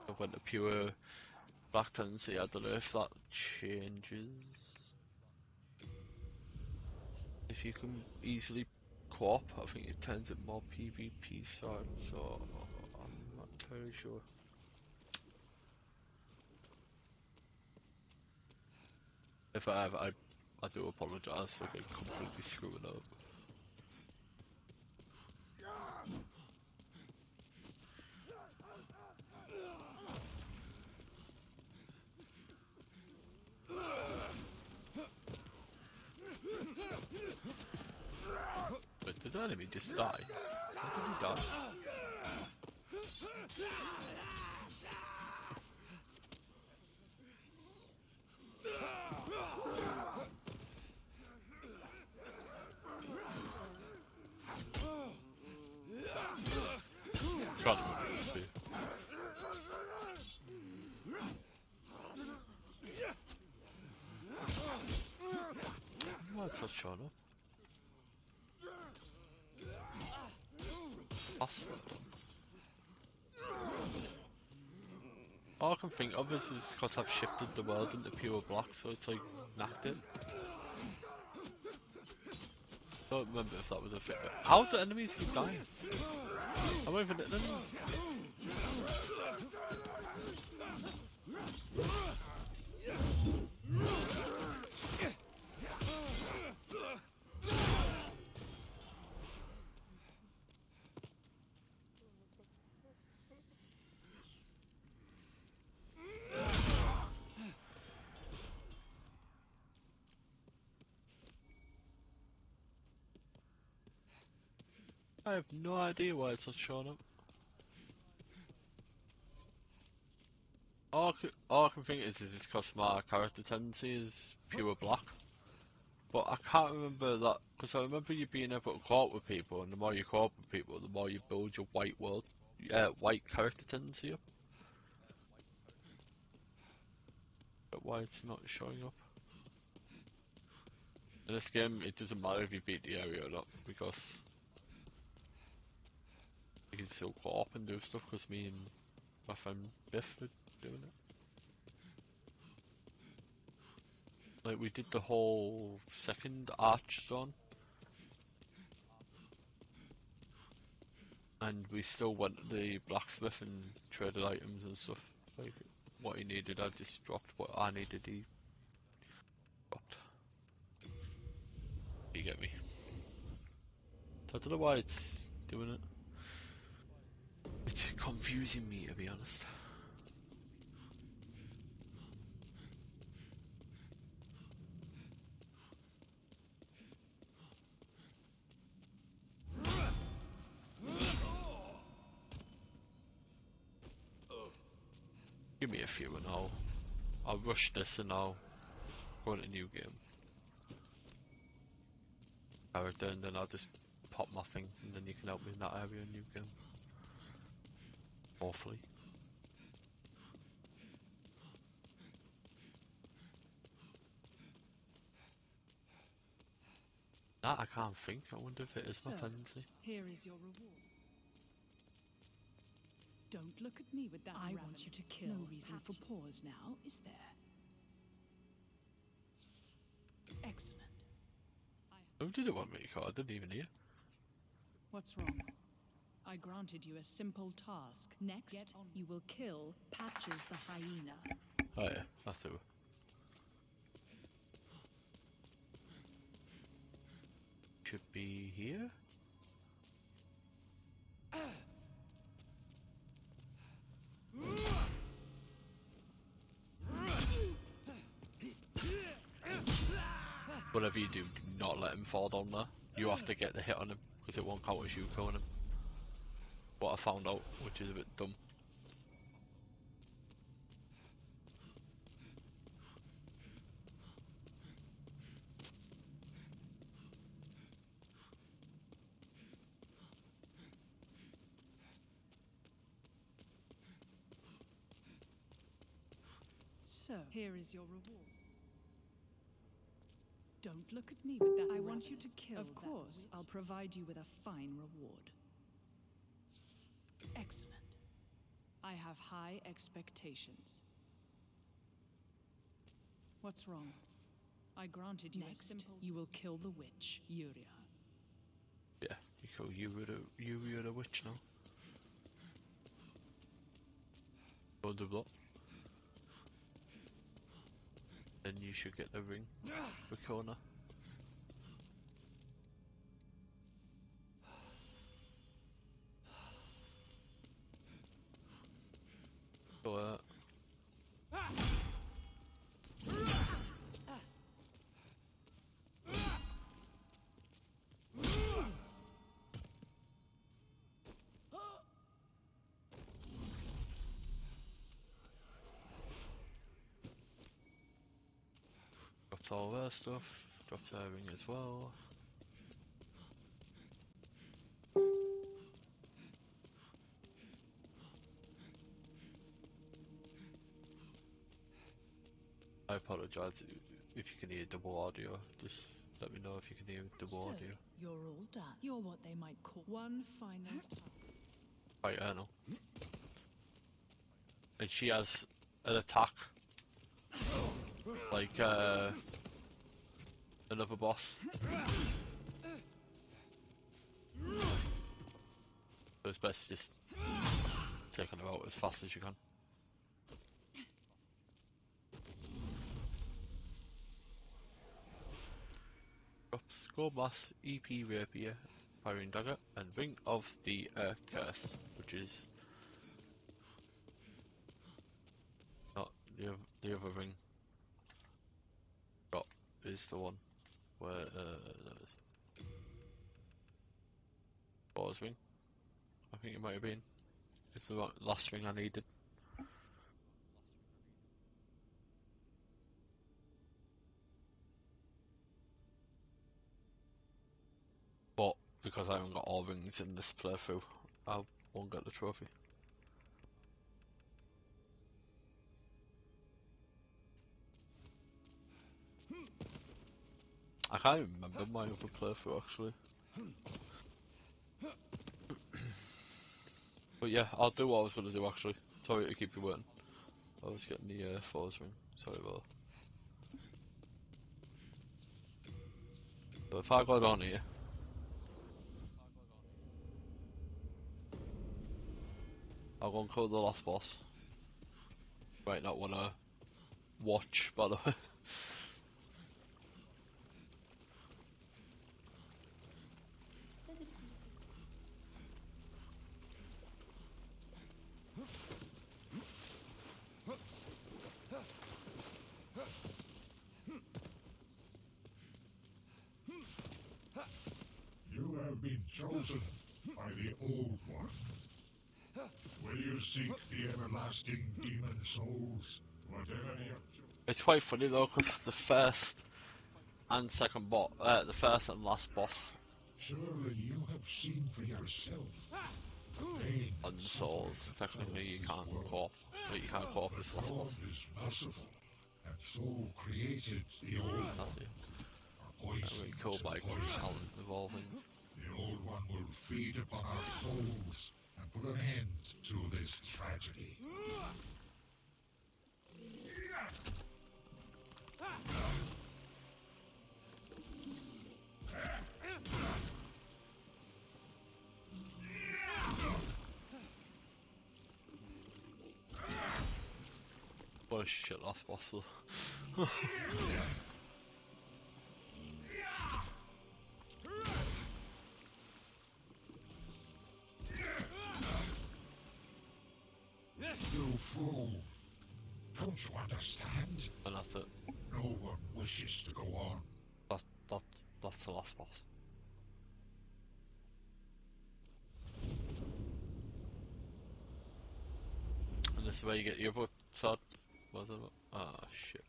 I went to pure black tendency, I don't know if that changes. If you can easily co-op, I think it turns it more PvP side, so I'm not entirely sure. If I have, I do apologise for getting completely screwed up. But did the enemy just die? How did he die? Trying to remember this too. Why is that showing up? Password. All I can think of is because I've shifted the world into pure black, so it's like knocked it. Don't remember if that was a thing. How's the enemies keep dying? I'm not even hitting them. I have no idea why it's not showing up. All I can think is it's because my character tendency is pure black. But I can't remember that, because I remember you being able to co-op with people, and the more you co-op with people, the more you build your white character tendency up. But why it's not showing up? In this game, it doesn't matter if you beat the area or not, because you can still co-op and do stuff, because me and my friend Biff were doing it. Like, we did the whole second arch zone, and we still went to the blacksmith and traded items and stuff. Like, what he needed I just dropped, what I needed he dropped. You get me? I don't know why it's doing it. It's confusing me, to be honest. Give me a few and I'll rush this and I'll go into a new game. Character, and then I'll just pop my thing, and then you can help me in that area in new game. Hopefully. That I can't think. I wonder if it is my tendency. Here is your reward. Don't look at me with that. I want you to kill. No reason for pause now, is there? Excellent. Who did it want me? I didn't even hear. What's wrong? I granted you a simple task. Next, you will kill Patches the hyena. Oh yeah, that's it. Should be here? Whatever you do, do not let him fall down there. You have to get the hit on him, because it won't count as you killing him. What I found out, which is a bit dumb. So, So, here is your reward. Don't look at me with that. I want you to kill. Of course, I'll provide you with a fine reward. Excellent. I have high expectations. What's wrong? I granted you a simple... You will kill the witch, Yuria. Yeah, you kill Yuria the witch now. Go the block. Then you should get the ring for corner. So, dropped all their stuff, dropped their ring as well. I apologise if you can hear double audio, just let me know if you can hear double audio. You're all done. You're what they might call one final task. Right, I know. And she has an attack, like another boss. So it's best just taking her out as fast as you can. Drops Skull Mass, EP Rapier, Firing Dagger, and Ring of the Curse, which is not the other ring. Drop is the one where there's Boar's ring. I think it might have been. It's the last ring I needed. But because I haven't got all rings in this playthrough, I won't get the trophy. I can't remember my other playthrough actually. But yeah, I'll do what I was going to do actually. Sorry to keep you waiting. I was getting the Force ring. Sorry about that. So if I go down here, I'll go and kill the last boss. Might not want to watch, by the way. You have been chosen by the Old One. Will you seek the everlasting demon souls? Whatever you choose. It's quite funny though, because the first and second boss, the first and last boss Surely you have seen for yourself. Pain on and Souls, suffering that technically fills you this can't world. co-op. But you can't co-op this But last boss. God is merciful, and so created the Old That's One. it. Our And we poisons kill and by poisons. talent evolving. The Old One will feed upon our souls and put an end to this tragedy. What a shit last boss though. You fool! Don't you understand? And that's it. No one wishes to go on. That, that, that's the last boss. And this is where you get your other sword. Was it? Ah, shit.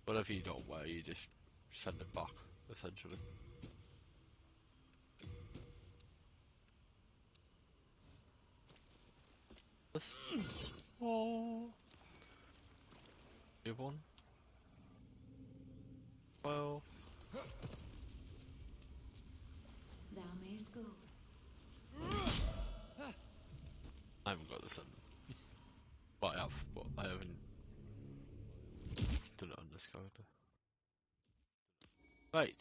Whatever you don't wear, you just send it back, essentially. Oh, you have one. Well, Thou mayest go. I haven't got this in. But I have, but I haven't done it on this character. Right.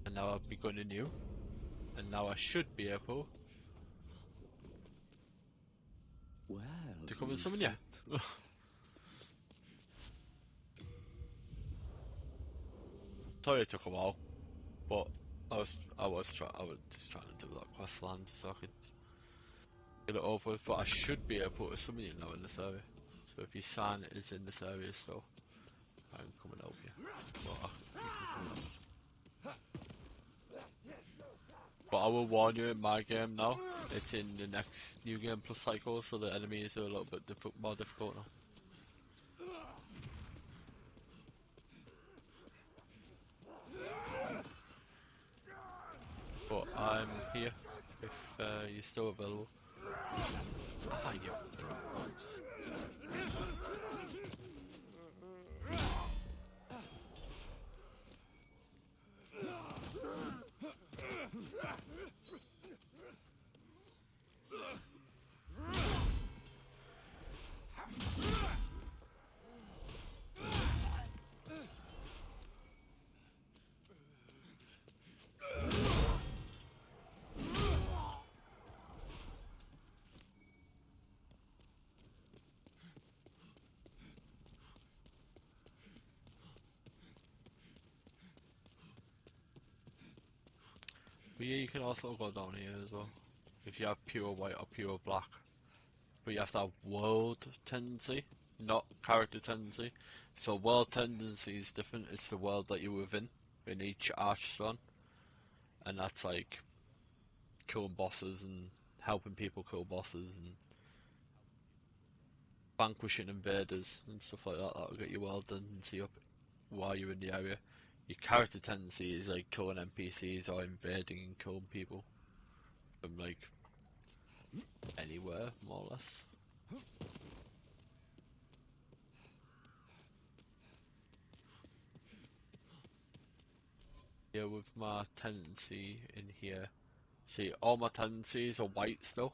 And now I've begun anew. And now I should be able Well, to come and you summon you. Sorry it took a while, but I was just trying to do that quest land so I could get it over with, but I should be able to summon you now in this area. So if your sign is in this area still, I can come and help you. But you can come and help us. But I will warn you, in my game now, it's in the next new game plus cycle, so the enemies are a little bit more difficult now. But I'm here if you're still available. Ah, you. But yeah, you can also go down here as well. If you have pure white or pure black. But you have to have world tendency, not character tendency. So world tendency is different, it's the world that you're within, in each archstone. And that's like killing bosses and helping people kill bosses and vanquishing invaders and stuff like that. That'll get your world tendency up while you're in the area. Your character tendency is like killing NPCs or invading and killing people from like anywhere, more or less. Yeah, with my tendency in here, see, all my tendencies are white still,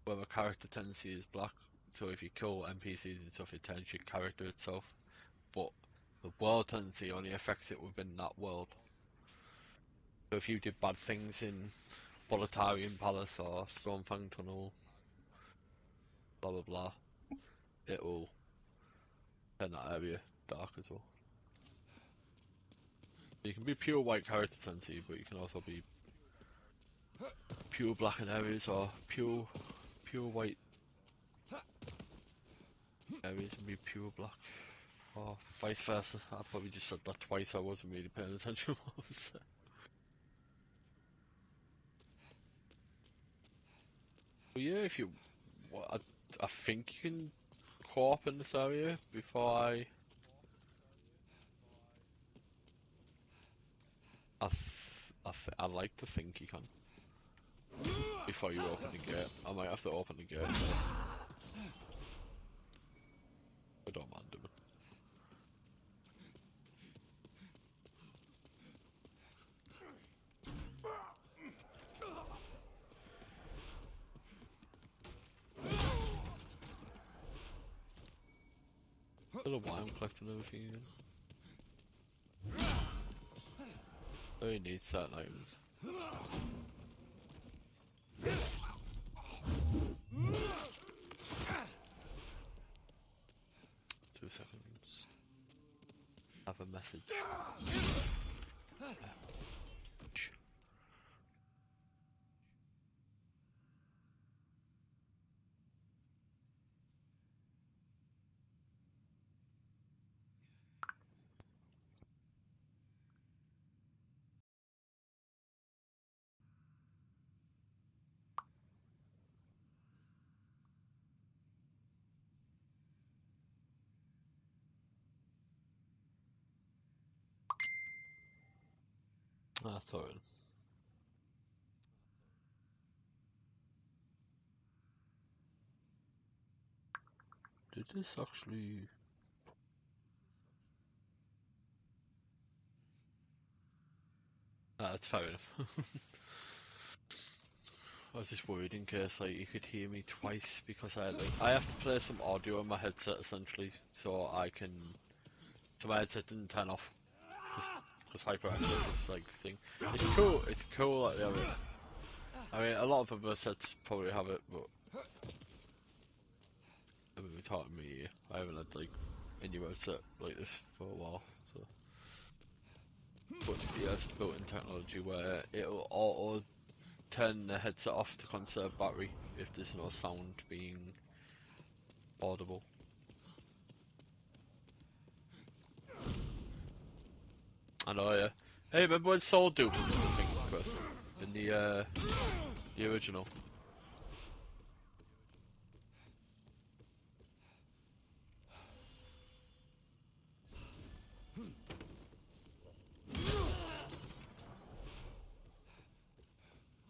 where my character tendency is black. So if you kill NPCs and stuff, it turns your character itself. But the world tendency only affects it within that world. So if you did bad things in Boletarian Palace or Stormfang Tunnel, blah blah blah, it will turn that area dark as well. You can be pure white character tendency, but you can also be pure black in areas or pure white areas and be pure black. Or vice versa. I probably just said that twice, I wasn't really paying attention to what I was saying. But yeah, if you... I think you can co-op in this area before I like to think you can. Before you open the gate. I might have to open the gate, so I don't mind doing it. I don't know why I'm collecting everything again. I only need certain items. 2 seconds. Have a message. Ah, sorry. Did this actually... Ah, that's fair enough. I was just worried in case like you could hear me twice because I have to play some audio in my headset essentially so I can so my headset didn't turn off because hyperactive this like thing. It's cool that they have it. I mean a lot of other sets probably have it, but I mean we're talking me. I haven't had like any headset like this for a while. So but yeah, it's built-in technology where it'll auto turn the headset off to conserve battery if there's no sound being audible. I know, yeah. Hey, remember when Soul Duke was a thing first in the original?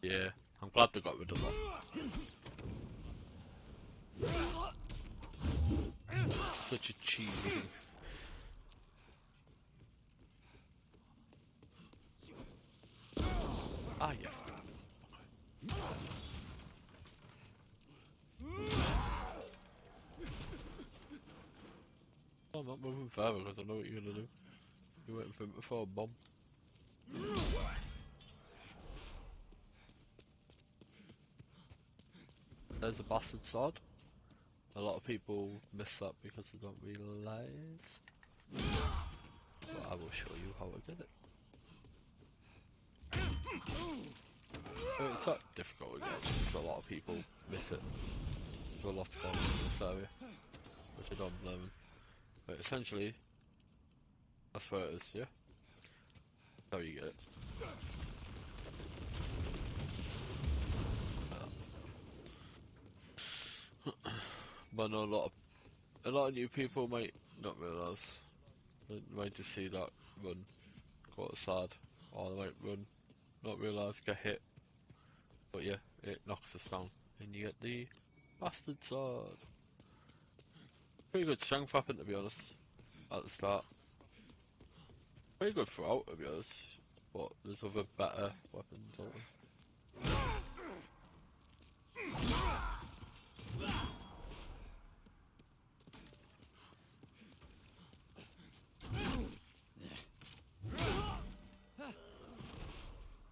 Yeah, I'm glad they got rid of that. Such a cheesy thing. Ah, yeah. I'm not moving further because I know what you're gonna do. You're waiting for him to throw a bomb. There's a bastard sword. A lot of people miss that because they don't realise. But I will show you how I get it. I mean, it's not difficult to get, but a lot of people miss it. There's a lot going on in this area, which I don't blame them. But essentially, that's where it is, yeah? That's how you get it. But no, a lot of new people might not realise. They might just see that run, quite sad, or they might run, not realise, get hit. But yeah, it knocks us down, and you get the bastard sword. Pretty good strength weapon to be honest, at the start. Pretty good throughout to be honest, but there's other better weapons out there.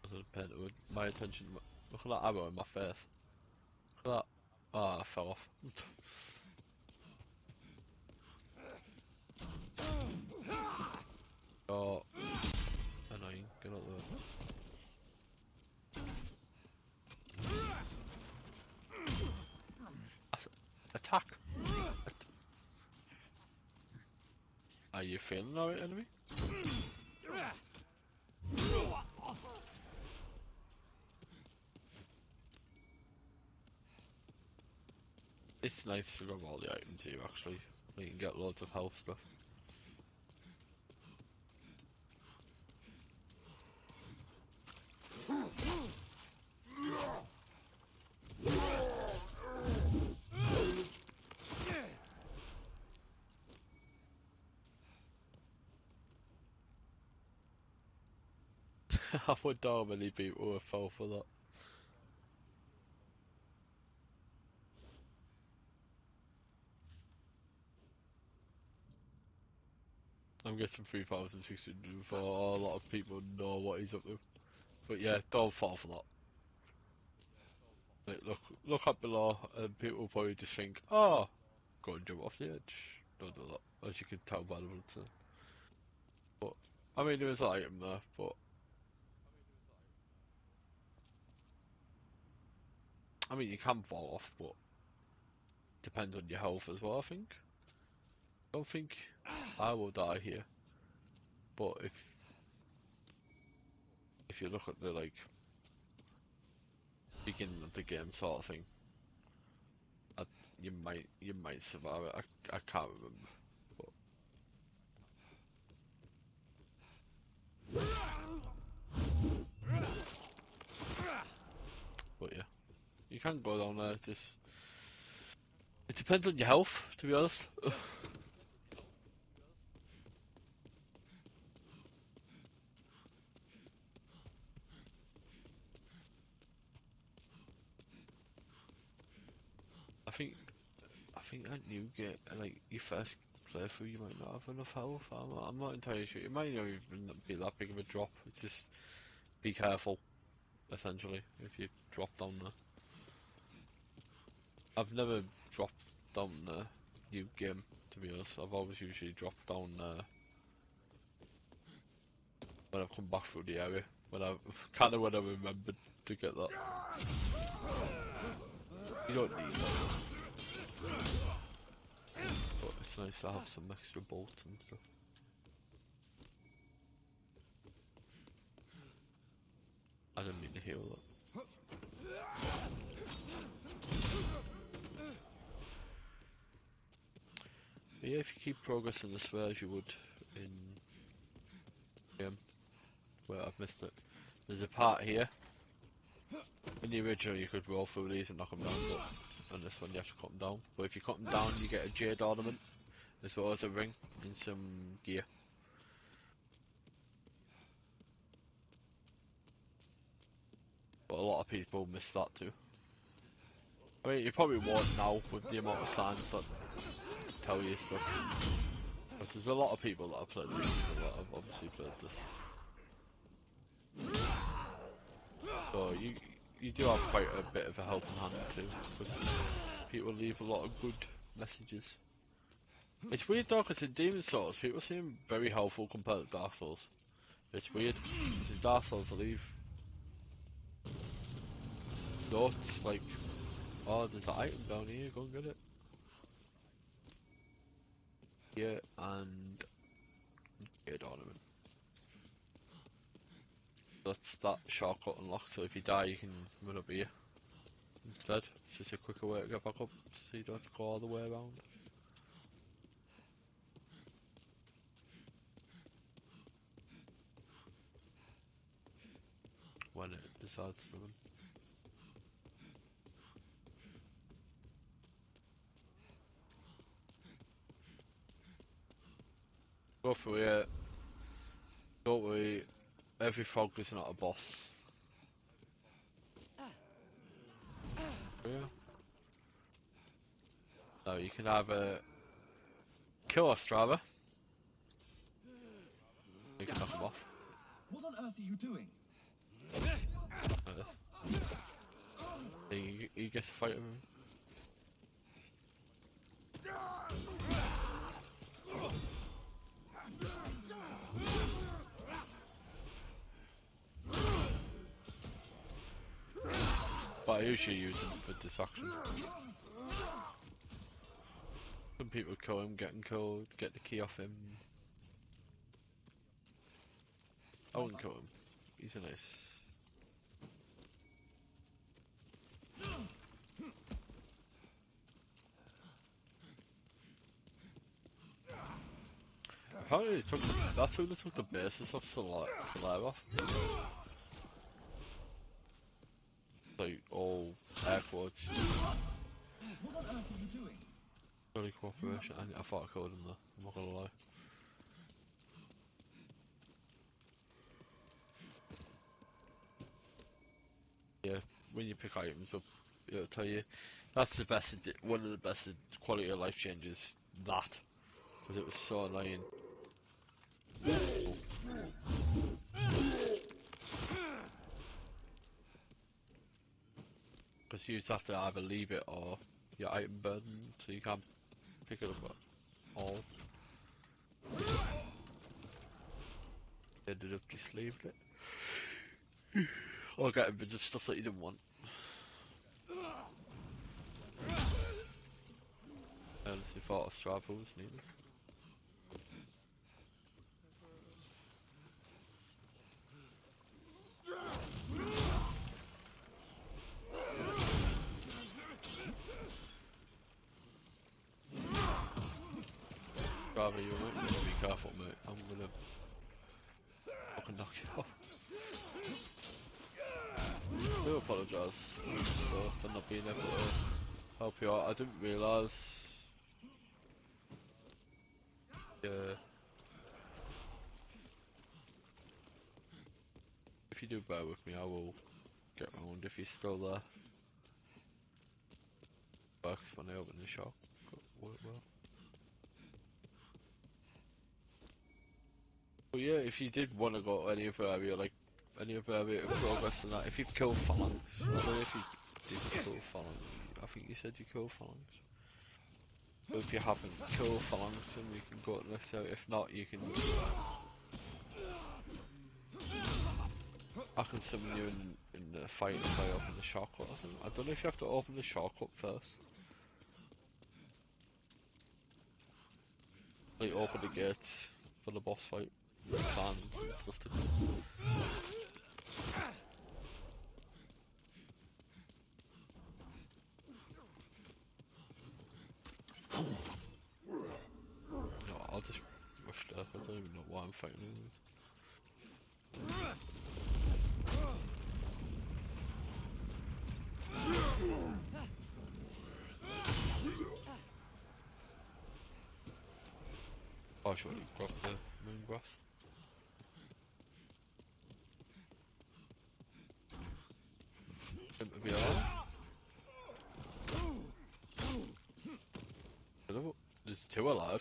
Wasn't paying my attention. Look at that arrow in my face. Look at that. Ah, I fell off. Oh, annoying. Get out there. Attack! Are you feeling alright, enemy? It's nice to grab all the items here actually. You can get loads of health stuff. I wonder how many people have fell for that. I'm guessing 3,604. A lot of people know what he's up to. But yeah, don't fall for that. Like, look up below, and people will probably just think, oh, go and jump off the edge. Don't do that, as you can tell by the routine. But I mean, there is an item there, but I mean, you can fall off, but depends on your health as well. I think. I don't think I will die here, but if you look at the like beginning of the game sort of thing, I, you might survive it. I can't remember. But But yeah, you can go down there. Just it depends on your health, to be honest. I think that you get like your first playthrough, you might not have enough health. I'm not entirely sure. It might not even be that big of a drop. It's just be careful, essentially, if you drop down there. I've never dropped down the new game, to be honest. I've always usually dropped down when I've come back through the area. When I kind of when I remembered to get that. You don't need that, but it's nice to have some extra bolts and stuff. I didn't mean to heal that. But yeah, if you keep progressing this way as you would in game where I've missed it. There's a part here. In the original you could roll through these and knock them down, but on this one you have to cut them down. But if you cut them down you get a jade ornament, as well as a ring and some gear. But a lot of people miss that too. I mean, you probably won't now with the amount of signs that tell you stuff. Because there's a lot of people that have played this, and that have obviously played this. So you do have quite a bit of a helping hand too, because people leave a lot of good messages. It's weird though, because in Demon Souls, people seem very helpful compared to Dark Souls. It's weird, because in Dark Souls they leave notes like, oh, there's an item down here, go and get it. Yeah, and jade ornament. That's that shortcut unlocked, so if you die you can run up here instead. It's just a quicker way to get back up, so you don't have to go all the way around. When it decides to run. Go through it. Don't worry, every frog is not a boss. Yeah. No, you can either kill Ostrava, you can knock him off. What on earth are you doing? You get to fight him. But I usually use him for distraction. Some people kill him, get him killed, get the key off him. I wouldn't kill him. He's a nice. Apparently they took that's who they took the basis of Solar off. Like all air quotes. What on earth are you doing? Early cooperation. I thought I killed him though, I'm not gonna lie. Yeah, when you pick items up, it'll tell you that's the best, one of the best quality of life changes. That, because it was so annoying. Because you just have to either leave it or your item burden, so you can't pick it up at all. Ended up just leaving it. Or getting rid of stuff that you didn't want. Unless you thought Strava was needed. Strava, you might need to be careful, mate. I'm gonna fucking knock you off. do apologise for not being able to help you out. I didn't realise. Yeah. If you do bear with me, I will get round if he's still there. Works when I open the shop. Work well. But yeah, if you did want to go to any other area, like any other area of progress and that, if you've killed Phalanx, I don't know if you did kill Phalanx. I think you said you killed Phalanx. But if you haven't killed Phalanx, then you can go to the next area. If not, you can. I can summon you in the fight if I open the shortcut. I don't know if you have to open the shortcut first. Like open the gates for the boss fight. You can and stuff to do. No, I'll just rush there. I don't even know why I'm fighting anyways. Oh, I should have grabbed the moon grass. Seem to be alive. Hello? There's two alive.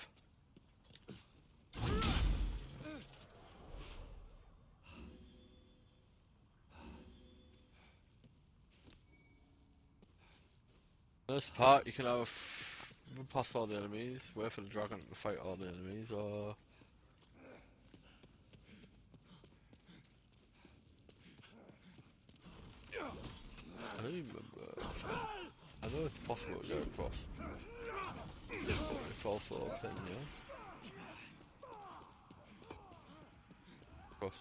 This part, you can have run past all the enemies, wait for the dragon to fight all the enemies, or I don't even remember. I know it's possible to get across, but it's also a thing, yeah. Across.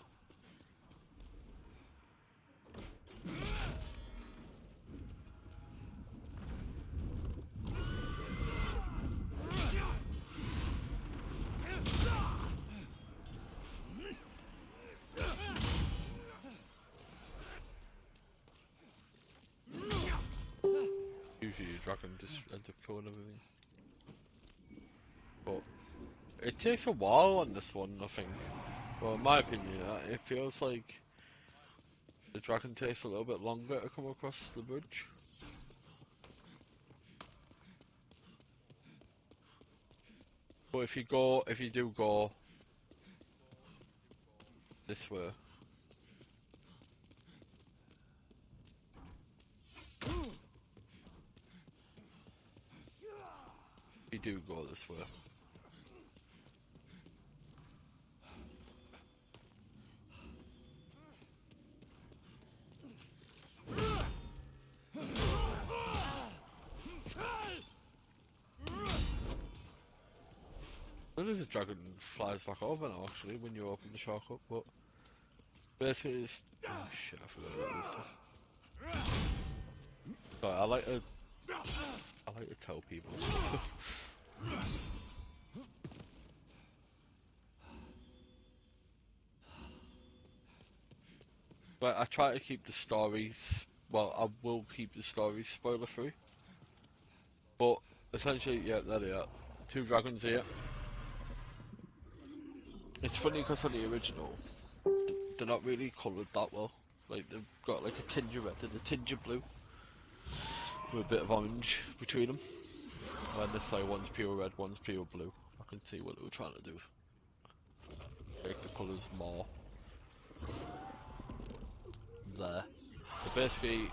Usually the dragon just ends up killing everything. But it takes a while on this one, I think. Well, in my opinion, it feels like the dragon takes a little bit longer to come across the bridge. But if you do go this way, you do go this way. There is a dragon flies back over now actually when you open the shortcut, but basically it's... Oh shit, I forgot what it was. Sorry, I like to tell people stuff. But I try to keep the stories, well I will keep the stories spoiler free. But essentially, yeah, there they are. Two dragons here. It's funny because on the original, they're not really coloured that well. Like they've got like a tinge of red and a tinge of blue, with a bit of orange between them. And this side one's pure red, one's pure blue. I can see what they were trying to do. Make the colours more there. So basically,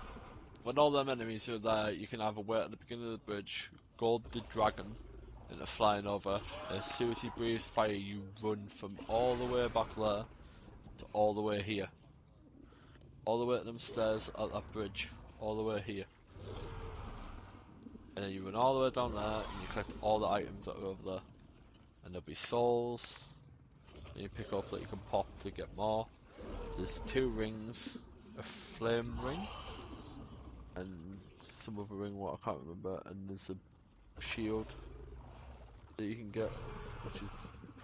when all them enemies are there, you can either wait at the beginning of the bridge, gold the dragon, and they're flying over. And as soon as he breathes fire, you run from all the way back there to all the way here. All the way up them stairs at that bridge, all the way here. And then you run all the way down there, and you collect all the items that are over there. And there'll be souls, and you pick up that you can pop to get more. There's two rings, a flame ring, and some other ring what I can't remember, and there's a shield that you can get, which is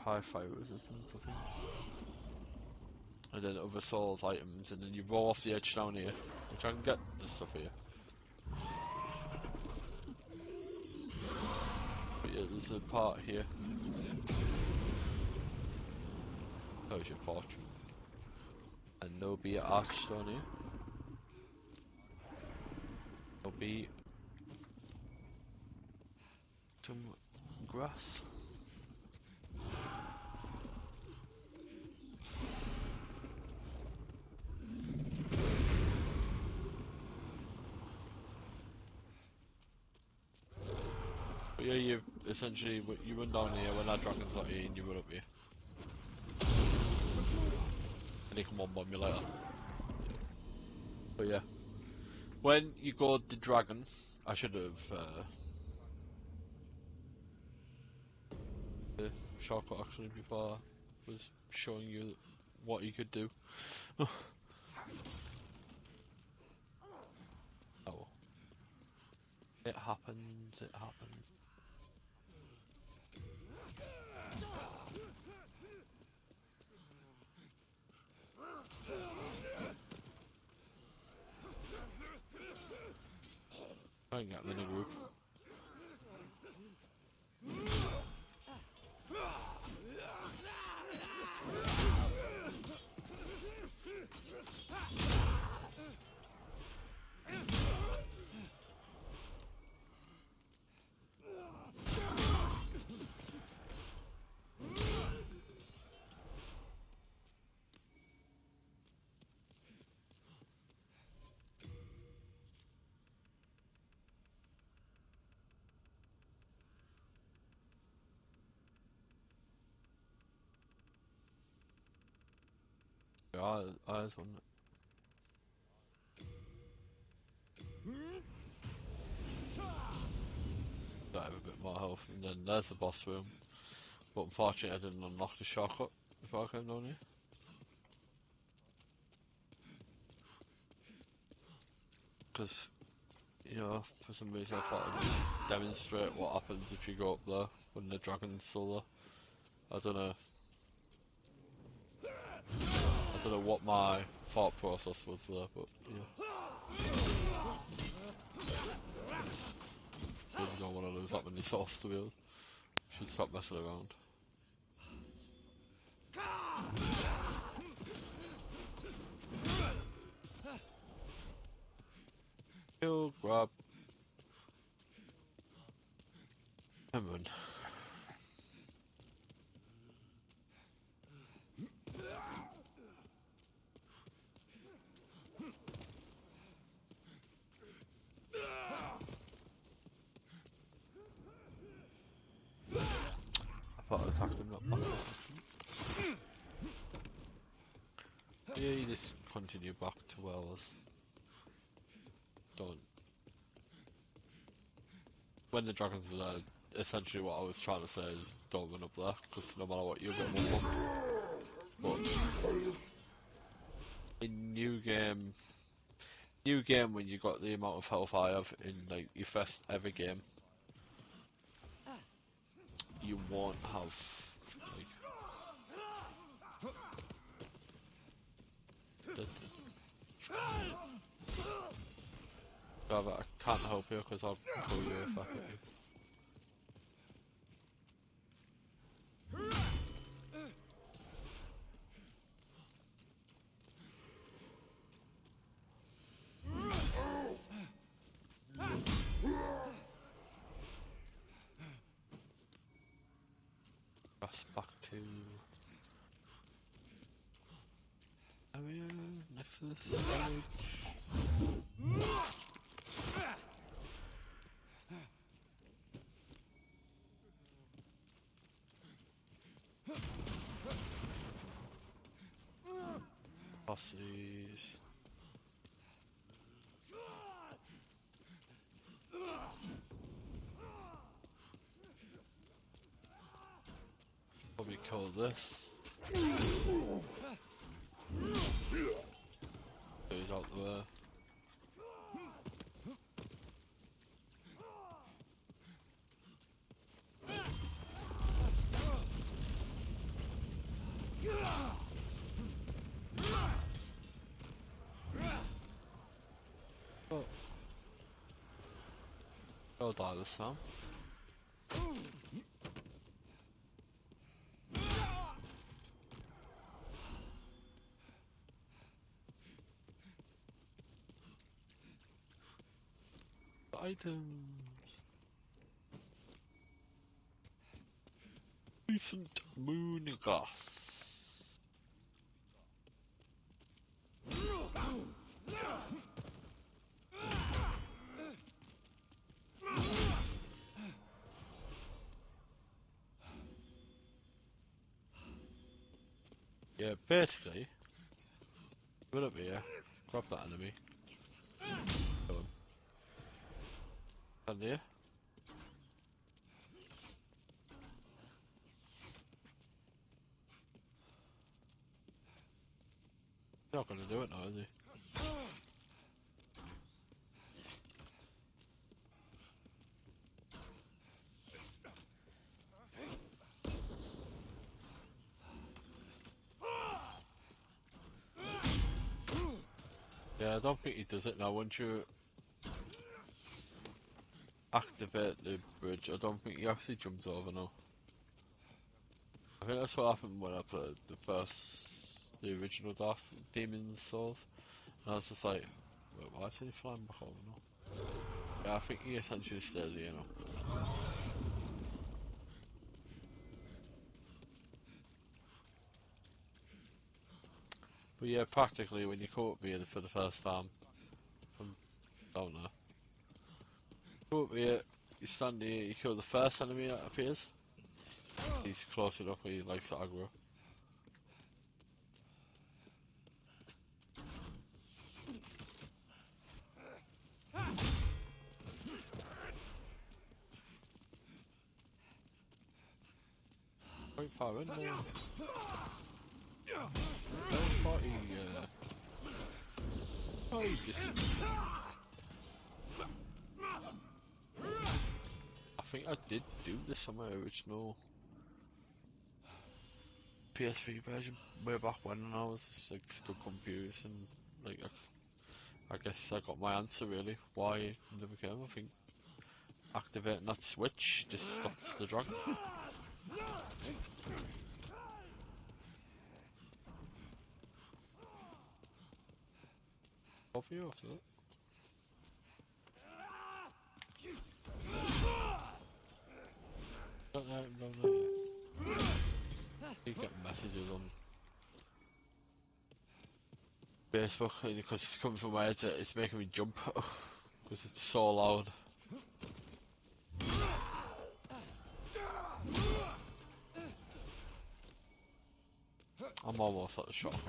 high fire resistance, I think. and then other souls items, and then you roll off the edge down here, which I can get the stuff here. But yeah, there's a part here. There's your porch. And there'll be an archstone here. There'll be some grass. But yeah, you essentially you run down here when that dragon's not here, and you run up here. And they come on bomb you later. But yeah, when you go the dragon, I should have the shortcut actually before I was showing you what you could do. Oh, it happens. It happens. Try and get them in a group. Yeah, eyes on it. I have a bit more health, and then there's the boss room. But unfortunately, I didn't unlock the shortcut before I came down here. Because, you know, for some reason I thought I'd demonstrate what happens if you go up there when the dragon's still there. I don't know. I don't know what my thought process was there, but yeah. You don't want to lose that many souls to be honest. Should stop messing around. Kill, grab. And run. I thought I attacked him, not back. Yeah, you just continue back to where I was. Don't. When the dragons are there, essentially what I was trying to say is don't run up there, because no matter what, you'll get one bump. But in new game when you got the amount of health I have in like your first ever game, you won't have like I can't help you because I'll pull you if I hit you. Press back to area next to the stage. Bosses. Probably kill this. He's out there. I'll die this time. Items. Recent moon glass. Yeah, basically, put up here, grab that enemy, kill him. And here. He's not gonna do it now, is he? Yeah, I don't think he does it now. Once you activate the bridge, I don't think he actually jumps over now. I think that's what happened when I played the original Dark Demon's Souls. And I was just like, wait, why is he flying back over now? Yeah, I think he essentially stays here now. But yeah, practically when you come up here for the first time from down there, come up here, you stand here, you kill the first enemy that appears. He's close enough where he likes to aggro. 0.5 in there. 40, oh, he's just... I think I did do this on my original PS3 version way back when I was like still confused and like I guess I got my answer really why it never came. I think activating that switch just stops the dragon. Off you after that. Don't let him go there yet. He's getting messages on Facebook because it's coming from my headset. It's making me jump because it's so loud. I'm almost at the shot.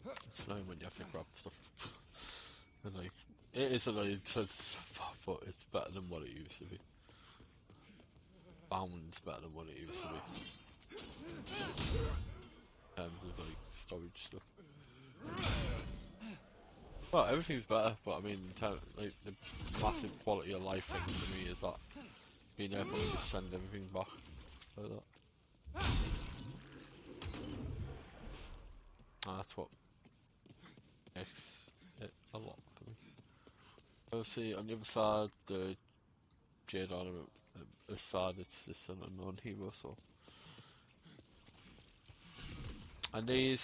It's annoying when you have to grab stuff. And like, it is annoying to but it's better than what it used to be. Bound's better than what it used to be. In terms of like storage stuff. Well, everything's better, but I mean, like the massive quality of life thing to me is that being able to just send everything back like that. And that's what makes it a lot for me. Obviously, on the other side, the Jade Ornament, this side, it's just an unknown hero, so. And these,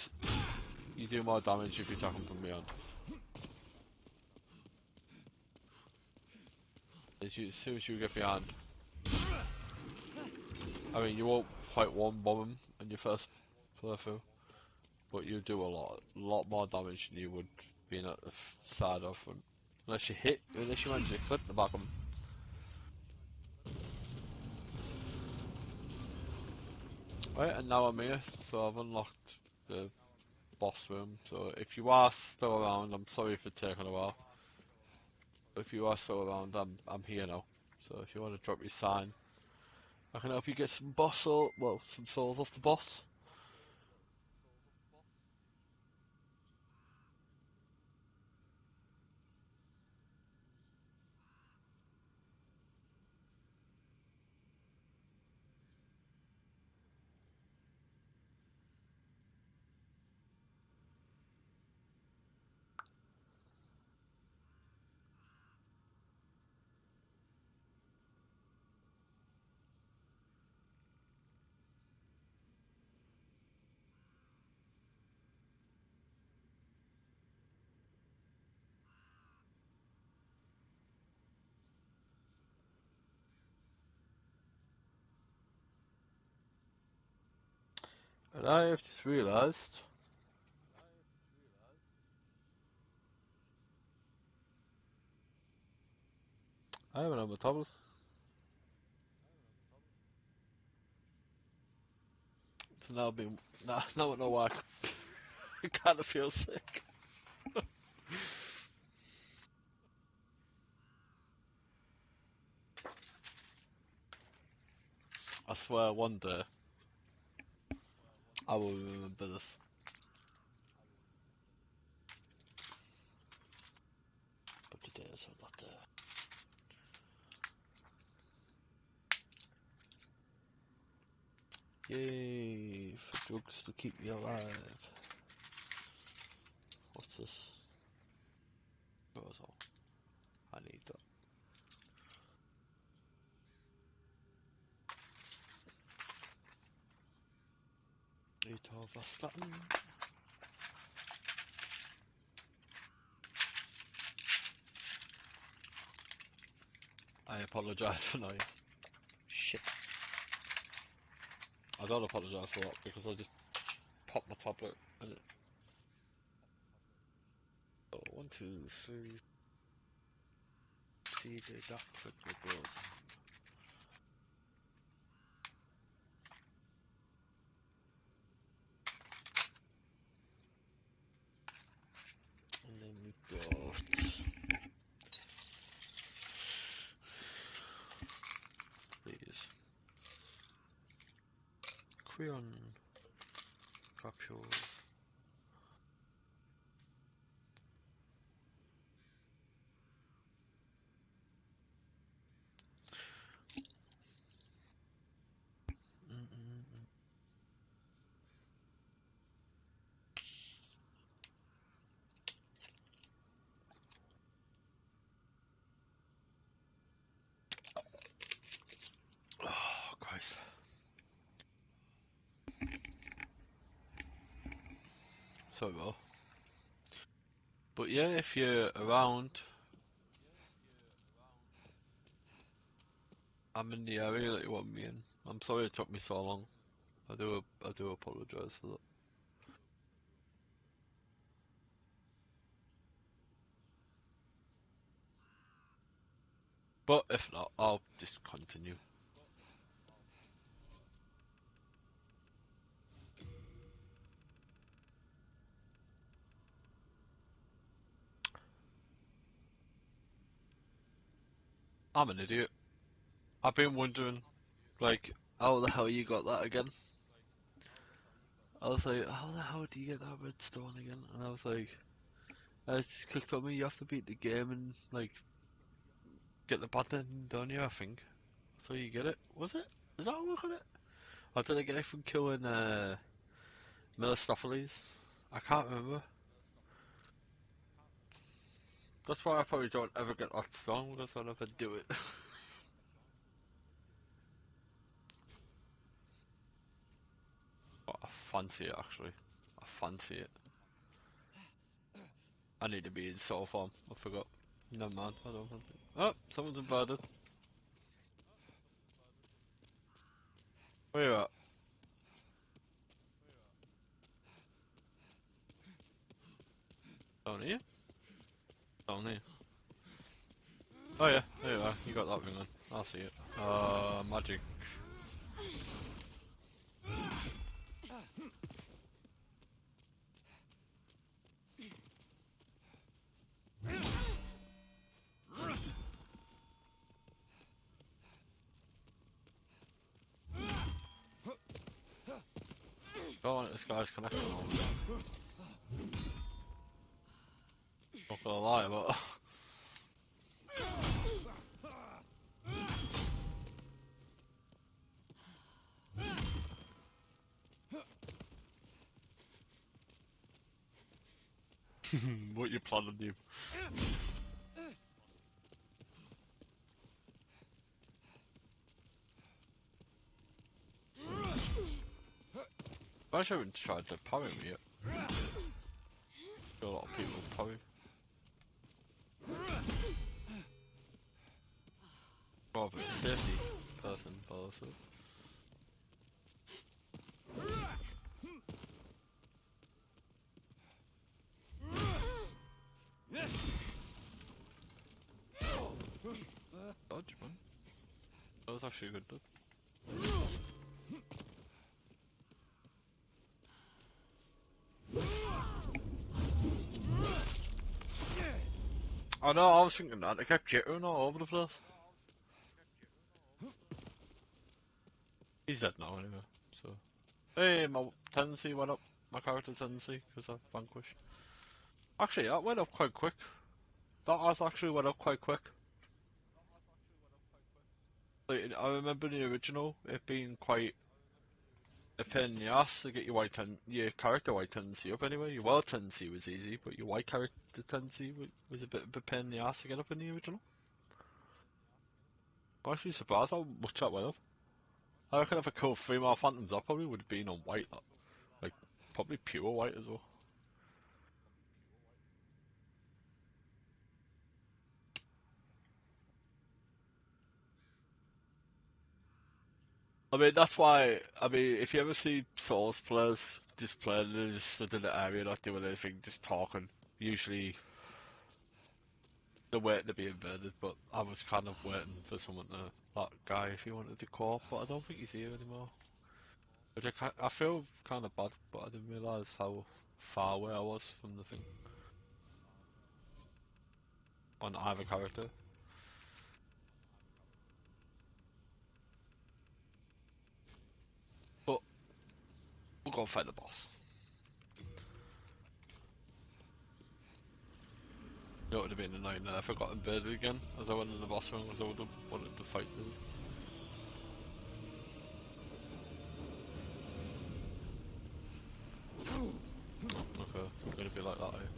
you do more damage if you attack them from beyond. As soon as you get behind, I mean, you won't quite one bomb them in your first playthrough, but you do a lot more damage than you would being at the side of them. Unless you manage to clip the back of them. Right, and now I'm here, so I've unlocked the boss room. So if you are still around, I'm sorry for taking a while. If you are still around, I'm here now. So if you want to drop your sign, I can help you get some boss or well, some souls off the boss. And I have just realised I haven't had my tablets. So now being now I know why I kind of feel sick. I swear one day I will remember this. But today is not that day. Yay, for drugs to keep me alive. What's this? Goes on. I need that. Need Vastatin. I apologise for noise. Shit. I don't apologise for that because I just popped my tablet and it. Oh, 1, 2, 3. CJ that quickly goes. And then we got these. Creon capsules. Oh, Christ. Sorry, bro. But yeah, if you're around, I'm in the area that you want me in. I'm sorry it took me so long. I do apologise for that. But if not, I'll just continue. I'm an idiot. I've been wondering, like, how the hell you got that again? I was like, how the hell do you get that redstone again? And I was like, I just clicked on me, you have to beat the game and, like, get the bad ending, don't you, I think? So you get it? Was it? Is that how I got it? Or did I get it from killing, Mephistopheles? I can't remember. That's why I probably don't ever get that song, because I never do it. But I fancy it, actually. I fancy it. I need to be in soul form. I forgot. Never mind, I don't fancy it. Oh, someone's invited. Where you at? Down here? Down here. Oh yeah, there you are. You got that ring on. I'll see it. Magic. don't like this guy's connection all the time. Not gonna lie, but what you planning to do? I actually haven't tried to parry me yet. Got a lot of people parry. More of a safety person, but also. Dodge, man. That was actually a good dodge. I know, I was thinking that. I kept jittering all over the place. He's dead now anyway, so. Hey, my tendency went up. My character tendency, because I vanquished. Actually, that went up quite quick. That has actually went up quite quick. Like, I remember in the original, it being quite a pain in the ass to get your your character white tendency up anyway. Your wild tendency was easy, but your white character tendency was a bit of a pain in the ass to get up in the original. I'm actually surprised how much that went up. I reckon if I killed 3 more phantoms, that probably would have been on white. Like, probably pure white as well. I mean, that's why, I mean, if you ever see Souls players just playing, they're just stood in the area not doing anything, just talking, usually they're waiting to be invaded, but I was kind of waiting for someone to, that guy, if he wanted to co-op, but I don't think he's here anymore. Which I feel kind of bad, but I didn't realise how far away I was from the thing, on either character. But, we'll go fight the boss. It would have been annoying if I got invaded again, as I went in the boss room, as I would have wanted to fight them. Okay, it's gonna be like that, eh?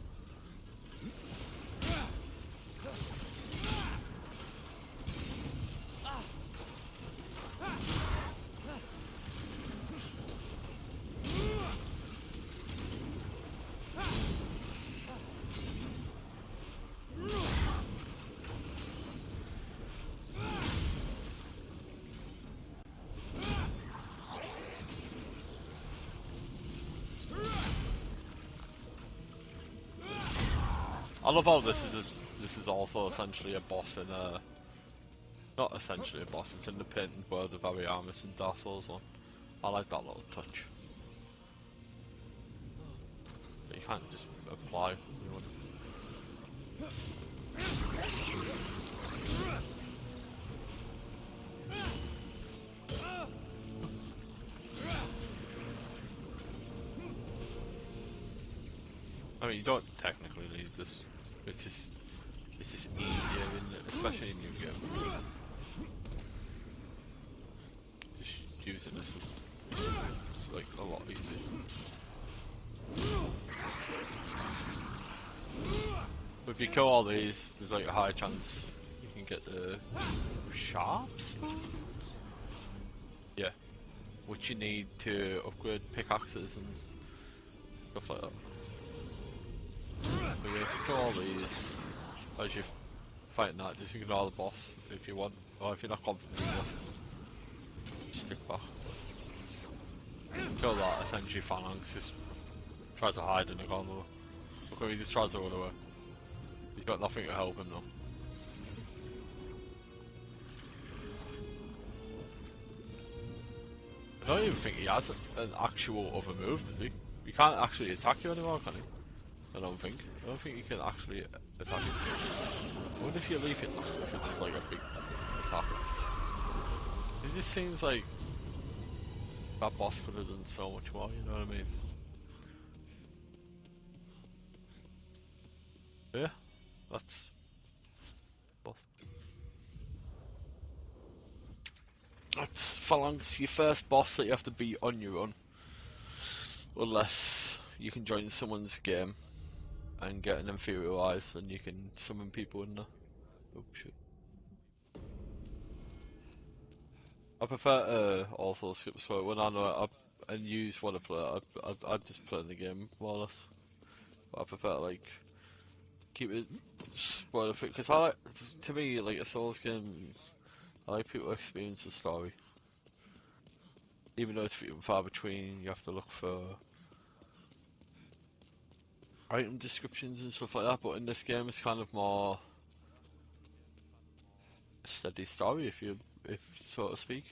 I love how this is also essentially a boss in a, not essentially a boss, it's in the painted world of Ariamis and Dark Souls 1. I like that little touch. But you can't just apply, you know. I mean, you don't technically need this. It's just easier, especially in new game. Just using this is like a lot easier. But if you kill all these, there's like a high chance you can get the sharp stones? Yeah, which you need to upgrade pickaxes and stuff like that. So yeah, if you kill all these, as you're fighting that, just ignore the boss if you want, or if you're not confident in it, stick back. Kill that, essentially Phalanx just tries to hide in the corner. Look at him, he just tries to run away. He's got nothing to help him though. I don't even think he has an actual other move, does he? He can't actually attack you anymore, can he? I don't think. I don't think you can actually attack him. I wonder if you leave it though, if it's like a big attack. It just seems like that boss could have done so much more, you know what I mean? Yeah, that's boss. That's Phalanx, your first boss that you have to beat on your own, unless you can join someone's game and get an inferior life, and you can summon people in there. Oh shit. I prefer to also skip so when I know and use want to play. I just play the game more or less. But I prefer to, like, keep it spoiler free because I like, to me, like, a Souls game. I like people to experience the story, even though it's few and far between. You have to look for item descriptions and stuff like that. But in this game, it's kind of more a steady story, if so to speak.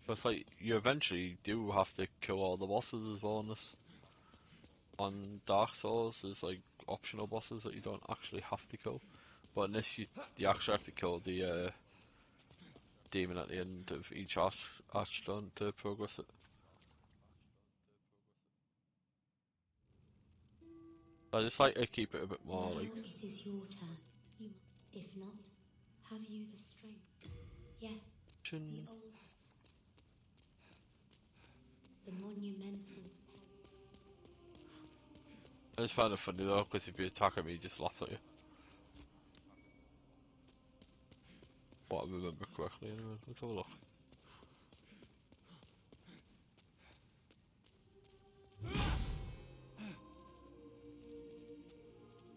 But it's like you eventually do have to kill all the bosses as well in this. On Dark Souls, there's like optional bosses that you don't actually have to kill, but in this you actually have to kill the demon at the end of each archstone to progress it. I just like to keep it a bit more Now like. it is your turn. You, if not, have you the strength? Yes, the old, the monumental. It's kind of funny though, because if you attack him, he just laughs at you. What I remember correctly, anyway. Let's have a look.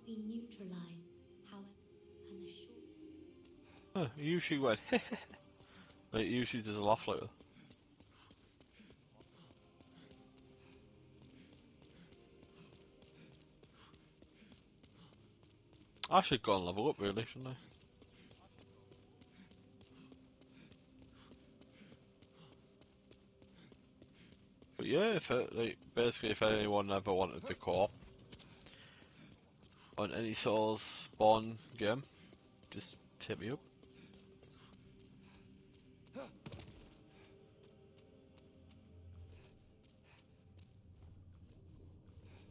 Be neutralized, however, and the short. Huh, he usually went. Like, he usually does a laugh like that. I should go and level up, really, shouldn't I? But yeah, like, basically, if anyone ever wanted to co-op on any Souls Spawn game, just hit me up.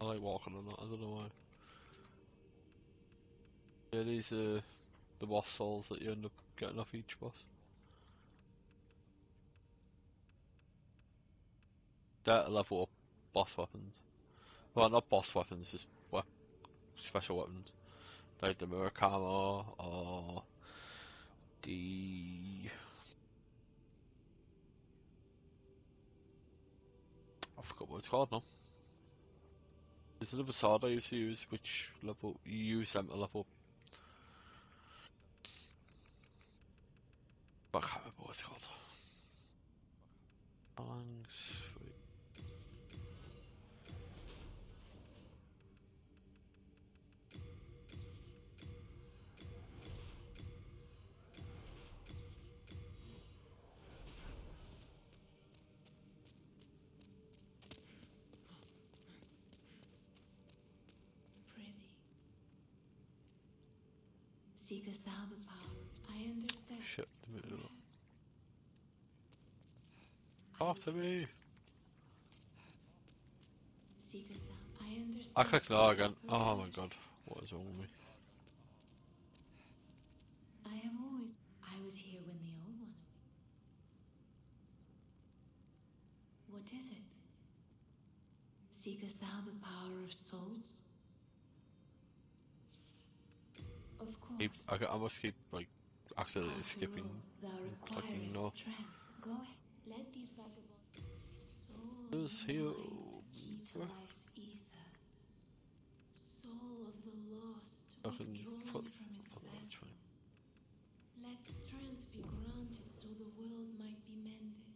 I like walking on that, I don't know why. Yeah, these are the boss souls that you end up getting off each boss. They're to level up boss weapons. Well, not boss weapons, just special weapons. Like the Murakama or the... I forgot what it's called now. There's another sword I used to use, which level you use them to level up. But I can't remember what it's called. Phalanx. Wait. Pretty. Seek us out the power. I understand. Shit, the middle. I After me! seek us out. I understand. I clicked no again. Oh my god, what is wrong with me? I have always. I was here when the old one. What is it? Seekest thou the power of souls? Of course. I must keep, like, accidentally After skipping all, thou and clicking requirest no. strength. Go ahead. Let these vagabonds. Soul of There's the heal. mind, key to life's ether. Soul of the lost, I can withdrawn put. from its Oh, no, it's vessel. fine. Let strength be granted so the world might be mended.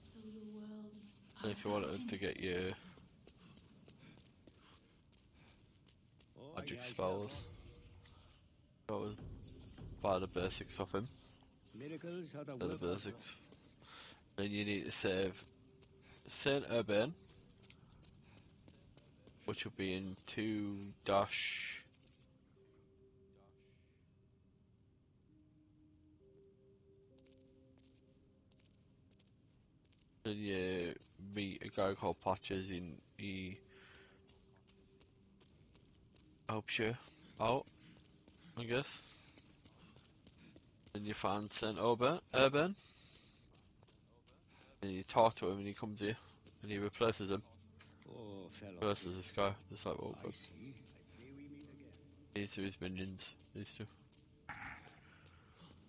So the world. And Art if you thou wanted to finished? get your magic spells, that was part of the basics of him. Miracles are the They're the work of basics. God. Then you need to save Saint Urbain, which will be in 2 dash. Then you meet a guy called Patches and he helps you out, I guess. Then you find Saint Urban, and you talk to him and he comes here and he replaces him. Poor fellow. Versus this guy, this like oh I god. see. I fear we meet again. These are his minions, these two.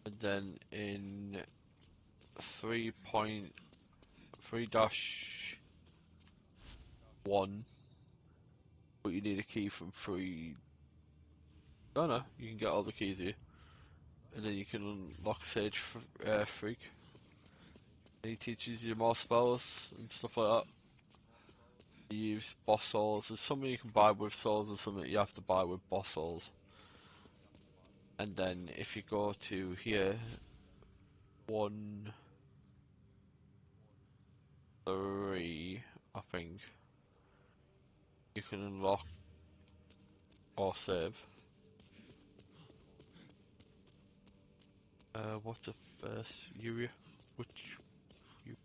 And then in 3.3-1, but you need a key from 3. Oh no, you can get all the keys here. And then you can unlock Sage Freak. And he teaches you more spells and stuff like that. You use boss souls. There's some you can buy with souls and some that you have to buy with boss souls. And then if you go to here, 1.3, I think, you can unlock or save. What's the first area? Which you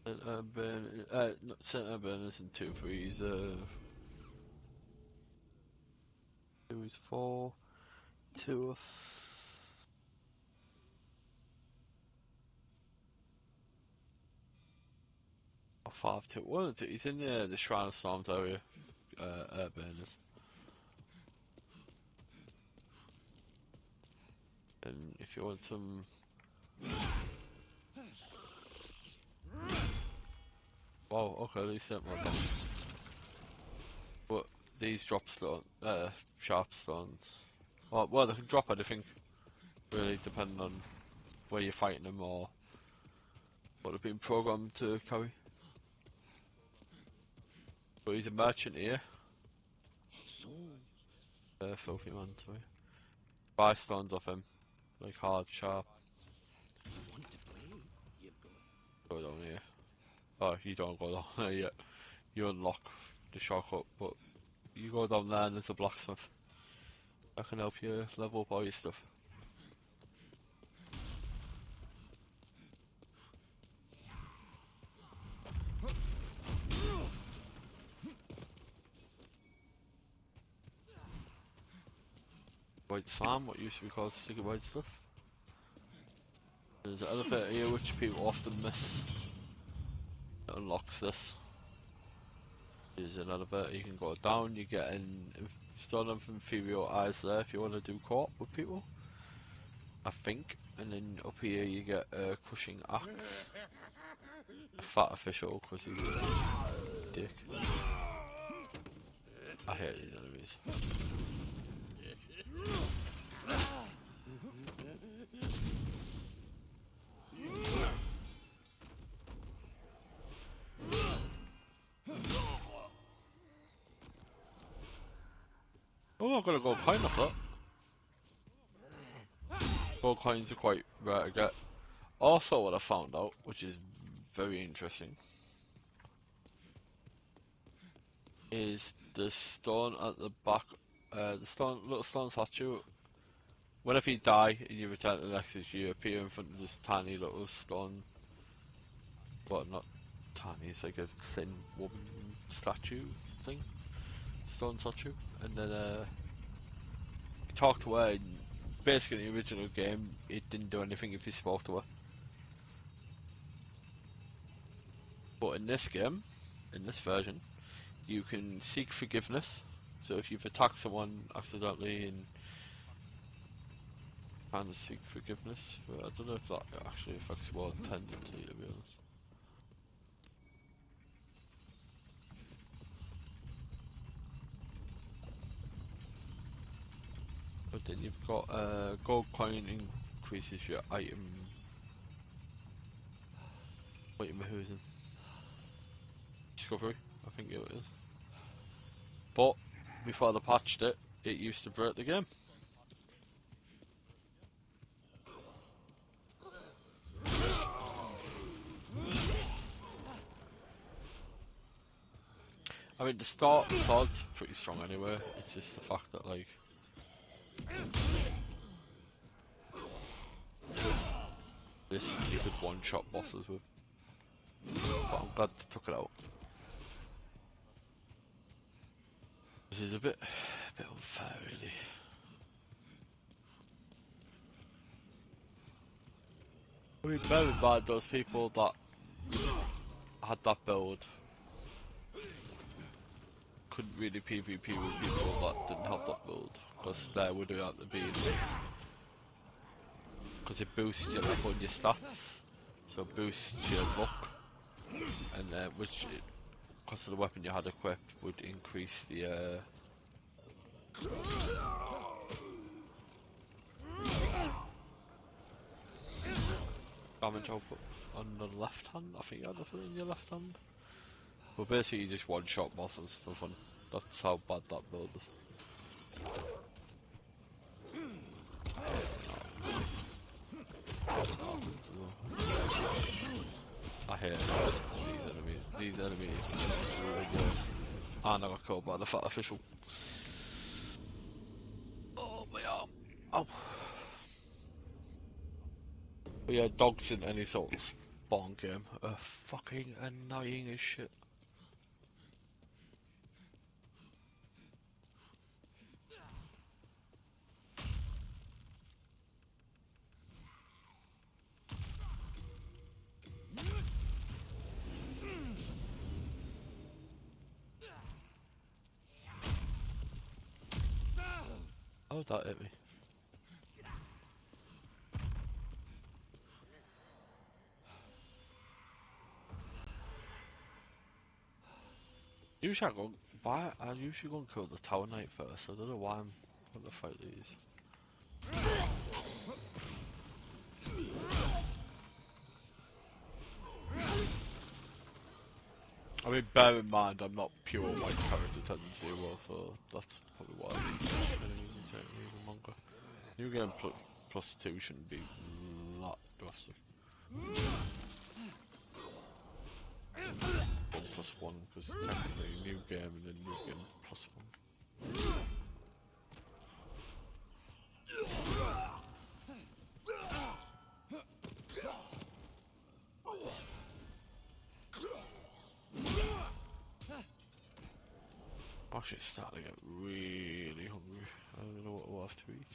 Saint Urban? Not Saint Urban isn't 2 3s. 2 is 4. 2 of 5 2. One of the two. He's in the Shrine of Storms area. Urban is. And if you want some. Oh, okay, these sent my down. But these drop sharp stones. Well, they can drop anything, really, depending on where you're fighting them or what they've been programmed to carry. But he's a merchant here. Filthy man, sorry. Buy stones off him, like hard, sharp. Want to play? You go. Go down here. Oh, you don't go down there yet. You unlock the shortcut, but you go down there and there's a blacksmith. I can help you level up all your stuff. White Sam, what used to be called sticky white stuff. There's an elevator here which people often miss. It unlocks this. There's an elevator, you can go down, you get an stone of inferior eyes there if you want to do co-op with people. I think. And then up here you get a crushing axe. Fat official, because he's a dick. I hate these enemies. Oh, I've got a gold coin off that. Gold coins are quite rare to get. Also, what I found out, which is very interesting, is the stone at the back, little stone statue. Whenever you die and you return to the Nexus, you appear in front of this tiny little stone. Well, not tiny, it's like a thin woman statue thing. Stone statue. And then, you talk to her, and basically in the original game, it didn't do anything if you spoke to her. But in this game, in this version, you can seek forgiveness. So if you've attacked someone accidentally and kind of seek forgiveness, but I don't know if that actually affects what I intended to be honest. But then you've got gold coin increases your item who's discovery, I think it is. But before they patched it, it used to break the game. I mean, the start of the sword's pretty strong anyway. It's just the fact that like This you could one-shot bosses with. But I'm glad they took it out. This is a bit unfair, really. I mean, bear in mind those people that had that build couldn't really PvP with people that didn't have that build, because they would have to be, because it boosts your level and your stats, so it boosts your luck, and which, because of the weapon you had equipped, would increase the damage output on the left hand. I think you had it in your left hand. But basically you just one-shot bosses for fun. That's how bad that build is. I hate these enemies. These enemies are the worst. And I got killed by the fat official. Oh my arm. Ow. But yeah, dogs in any sort of spawn game are fucking annoying as shit. How did that hit me? Usually I usually go and kill the Tower Knight first. I don't know why I'm going to fight these. I mean, bear in mind I'm not pure white character 10-0, so that's probably why enemies are taking even longer. New game plus 2 shouldn't be that drastic. 1+1, because technically new game and then new game +1. I'm actually starting to get really hungry. I don't know what we'll have to eat.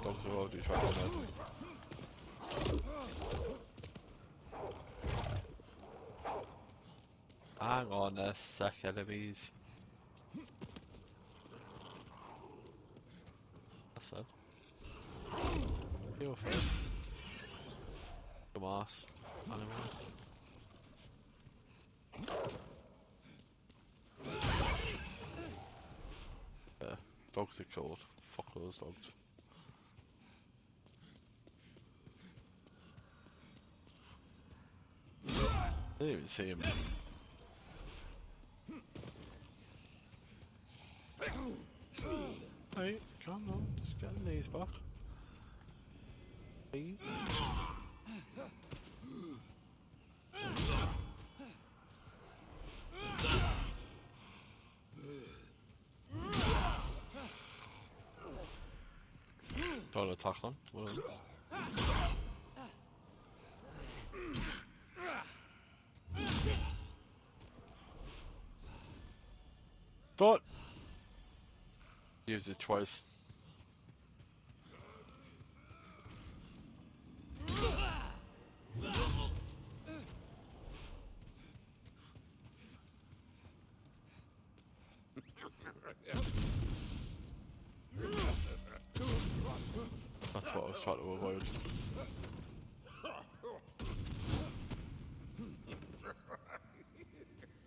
Dogs are already trying to murder me. Hang on a sec, enemies. That's it. Heal first. Come on, animals. Yeah, dogs are cold. Fuck those dogs. I didn't even see him. Hey, calm down. Just get the knees back. Please. Don't attack on. Well, don't use it twice. That's what I was trying to avoid.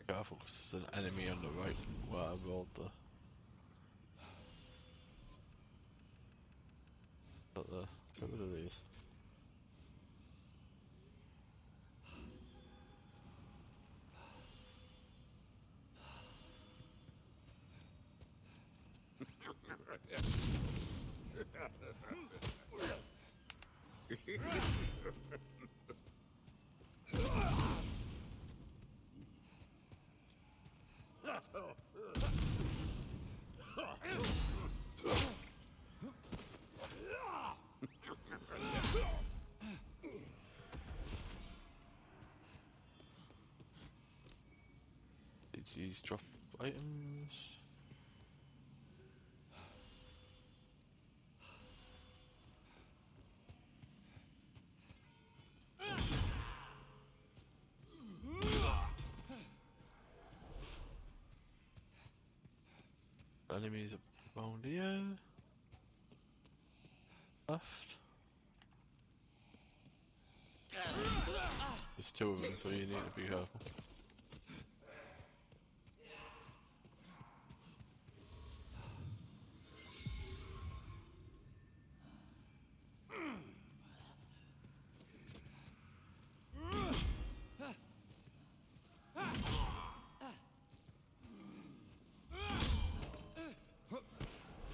Careful, because there's an enemy on the right where I rolled the. Get rid of these. items. Enemies around here. Left. There's two of them, so you need to be careful.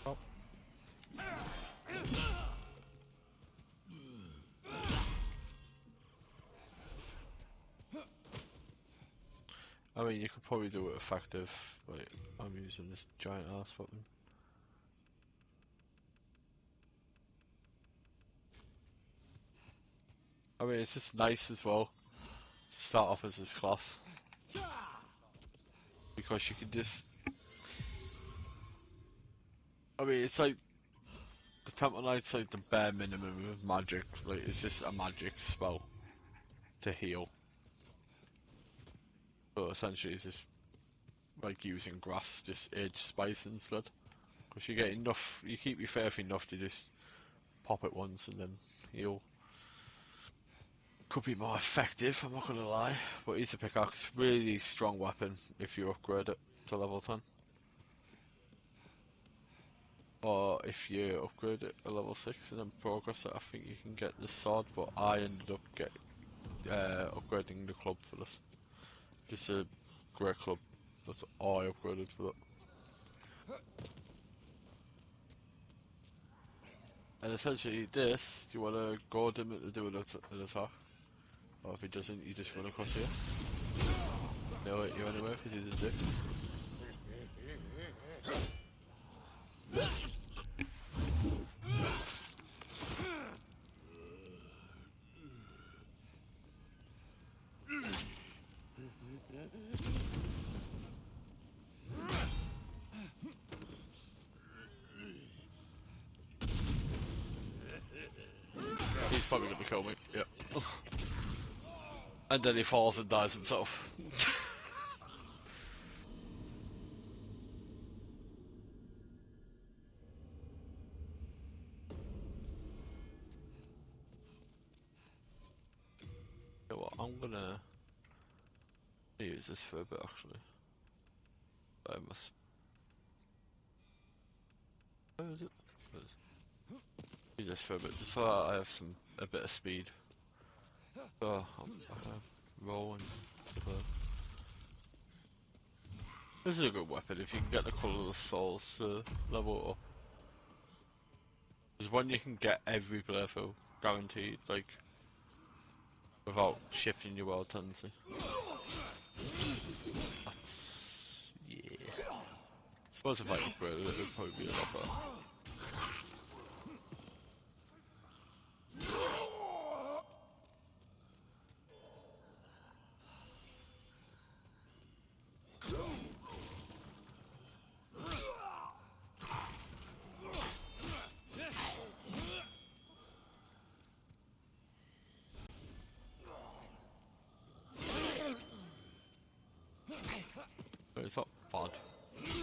Oh. I mean, you could probably do it effective. Like, I'm using this giant ass weapon. I mean, it's just nice as well to start off as this class. Because you can just... I mean, it's like... The Temple Knight's like the bare minimum of magic. Like, it's just a magic spell to heal. So essentially it's just like using grass, just aged spice instead. Because you get enough, you keep your faith enough to just pop it once and then heal. Could be more effective, I'm not gonna lie. But it's a pickaxe, really strong weapon if you upgrade it to level 10. Or if you upgrade it to level 6 and then progress it, I think you can get the sword, but I ended up upgrading the club for this. Just a great club, that's all I upgraded for that. And essentially this, do you want to goad him to do an attack? Or if he doesn't, you just run across here. They'll hit you anyway because he's a dick. He's probably going to kill me, yep. And then he falls and dies himself. You know what, I'm gonna use this for a bit actually. I must... Where is it? Where is it? Use this for a bit, just so I have a bit of speed. So I can roll and stuff. This is a good weapon if you can get the colourless souls to level it up. There's one you can get every playthrough, guaranteed, like, without shifting your world tendency. That's, yeah. Suppose if I upgraded it, it would probably be a lot better. But it's not bad. It'd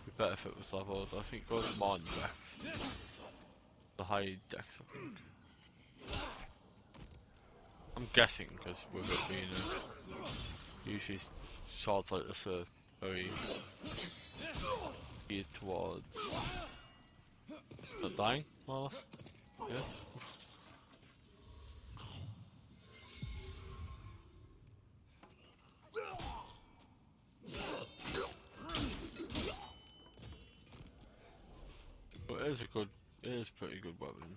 be better if it was leveled. I think it goes more in dex. The high dex, I think. I'm guessing, because with it being usually swords like this are very geared towards not dying, more or less. Yeah. But it is a good, it is a pretty good weapon.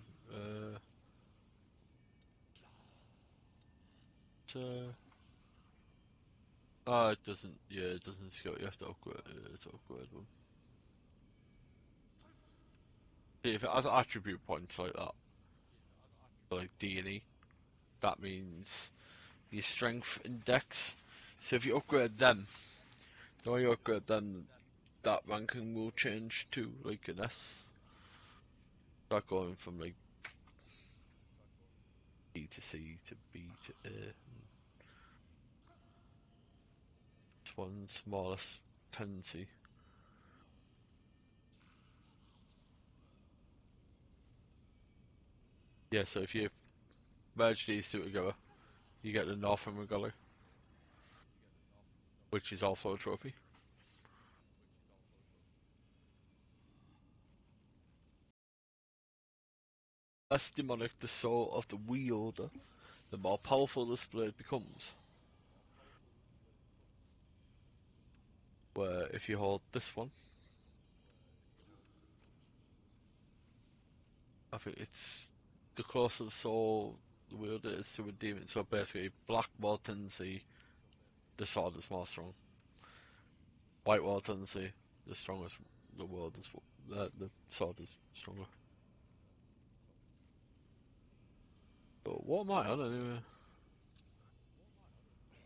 Oh, it doesn't, yeah, it doesn't skill, you have to upgrade it to upgrade one. See, if it has attribute points like that, like D and E, that means your strength and dex. So if you upgrade them, So when you upgrade, then that ranking will change to like an S. Start going from like B to C to B to A. This one's smallest tendency. Yeah, so if you merge these two together, you get the Northern Regalia, which is also a trophy. Less demonic the soul of the wielder, the more powerful this blade becomes. Where if you hold this one, I think it's the closer the soul the wielder is to a demon. So basically, black more tendency, the sword is more strong. White more tendency, the strongest the world is. The sword is stronger. But what am I on anyway?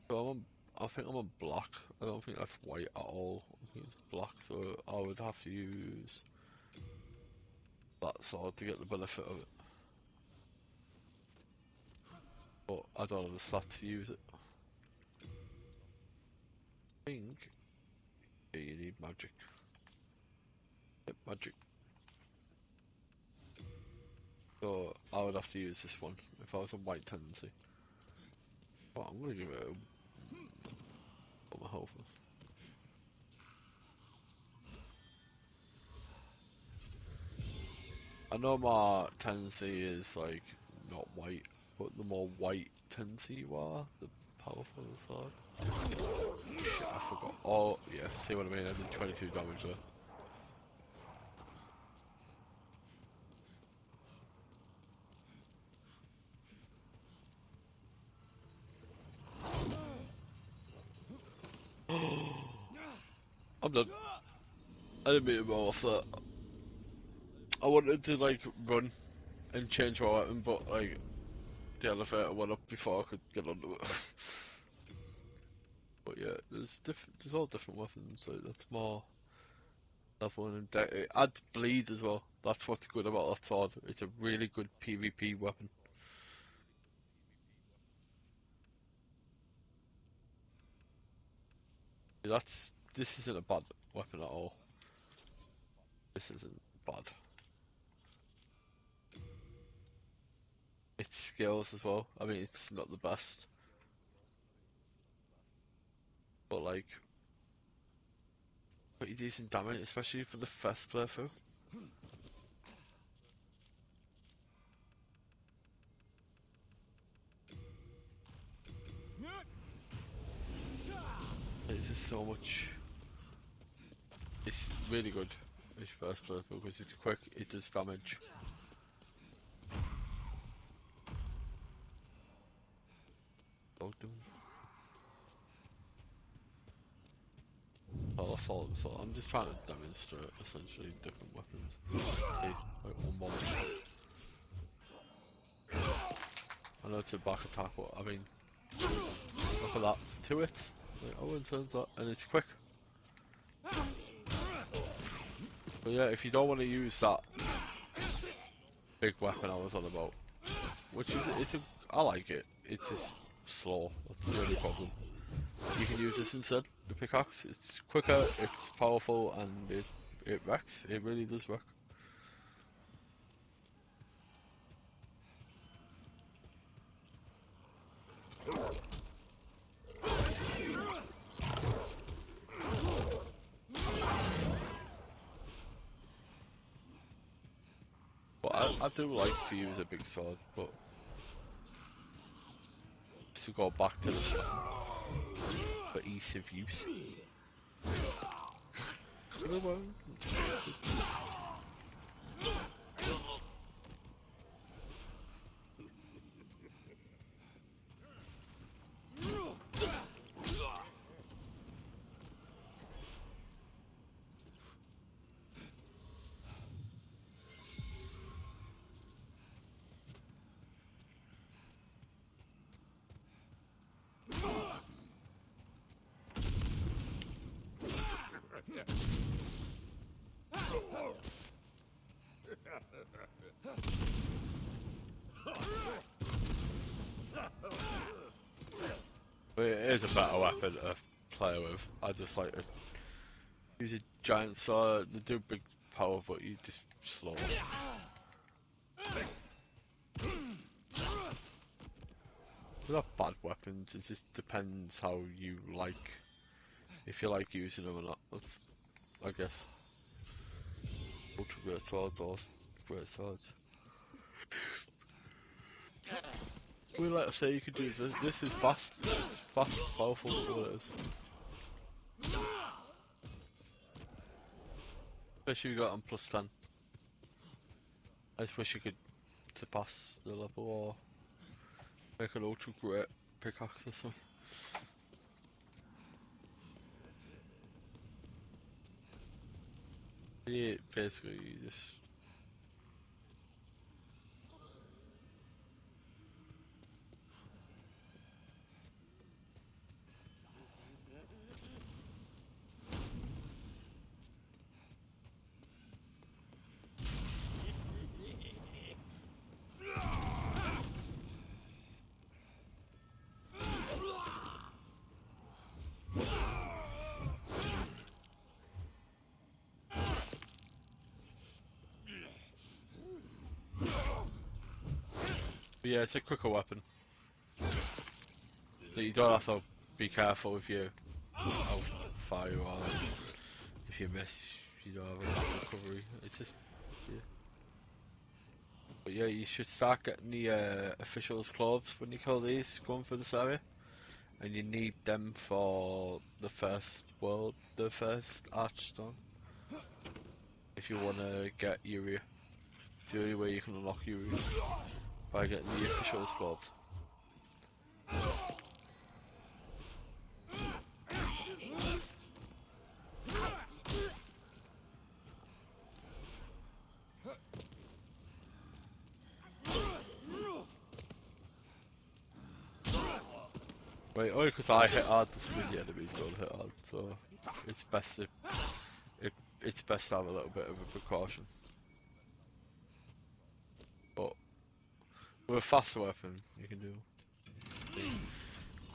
So I think I'm on black. I don't think that's white at all. I think it's black, so I would have to use that sword to get the benefit of it. But I don't have the stat to use it. I think yeah, you need magic. Yep, magic. So I would have to use this one if I was on white tendency. But I'm gonna give it a my health. I know my tendency is like not white, but the more white tendency you are, the powerful the sword. Shit, I forgot. Oh yeah, see what I mean? I did 22 damage there. I'm done. I didn't mean to go off that. I wanted to like run and change my weapon, but like the elevator went up before I could get onto it. But yeah, there's all different weapons, so that's more level and it adds bleed as well. That's what's good about that sword. It's a really good PvP weapon. That's this isn't a bad weapon at all. This isn't bad. Its skills as well. I mean, it's not the best, but like pretty decent damage, especially for the first playthrough. It's just so much. It's really good. This first playthrough because it's quick. It does damage. Bogdan. Oh, so I'm just trying to demonstrate essentially different weapons. See, like one more. I know it's a back attack, but I mean, look at that. To it. Like, oh, in terms of that, and it's quick. But yeah, if you don't want to use that big weapon I was on about, which is, I like it. It's just slow. That's the only problem. You can use this instead, the pickaxe. It's quicker, it's powerful, and it wrecks. It really does work. But I do like to use a big sword, but to go back to this for ease of use. is a better weapon to play with. I just like to use a giant sword. They do big power, but you just slow. They're not bad weapons. It just depends how you like. If you like using them or not. That's, I guess. Ultra great swords or great swords. We like to say you could use this. This is fast, powerful. What it is. Especially if you got on +10. I just wish you could surpass the level or make an ultra great pickaxe or something. Yeah, basically you just. But yeah, it's a quicker weapon. So you don't have to be careful if you how far you are. If you miss, you don't have a back recovery. It's just yeah. But yeah, you should start getting the officials clothes when you kill these going for this area, and you need them for the first world, the first archstone. If you want to get Uria, it's the only way you can unlock Uria by getting the officials clothes. Right, only because I hit hard, doesn't mean the enemies don't hit hard, so it's best to, it's best to have a little bit of a precaution. But with a faster weapon, you can do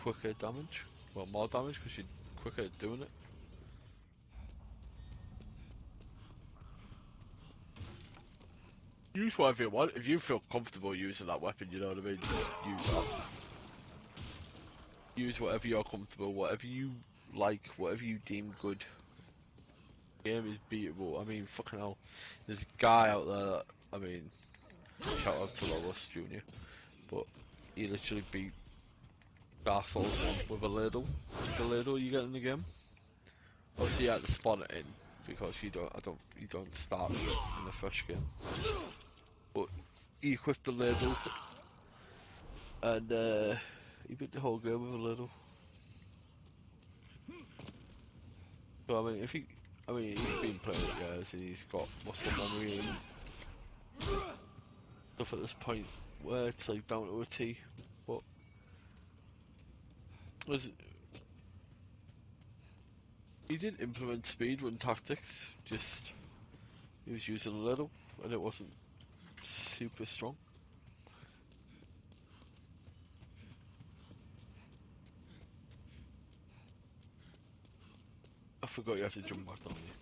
quicker damage, well more damage because you're quicker at doing it. Use whatever you want. If you feel comfortable using that weapon, you know what I mean, just use that. Use whatever you're comfortable, whatever you like, whatever you deem good. The game is beatable. I mean, fucking hell. There's a guy out there that, I mean, shout out to Lois Jr., but he literally beat Dark Souls 1 with a ladle. The ladle you get in the game. Obviously you have to spawn it in, because you don't start with it in the first game. But he equipped the ladle, and he beat the whole game with a ladle. So I mean, if he, I mean, he's been playing it, guys, and he's got muscle memory and stuff at this point where it's like down to a T. But was he did implement speedrun tactics. Just he was using a ladle, and it wasn't super strong. I forgot you have to jump back down there.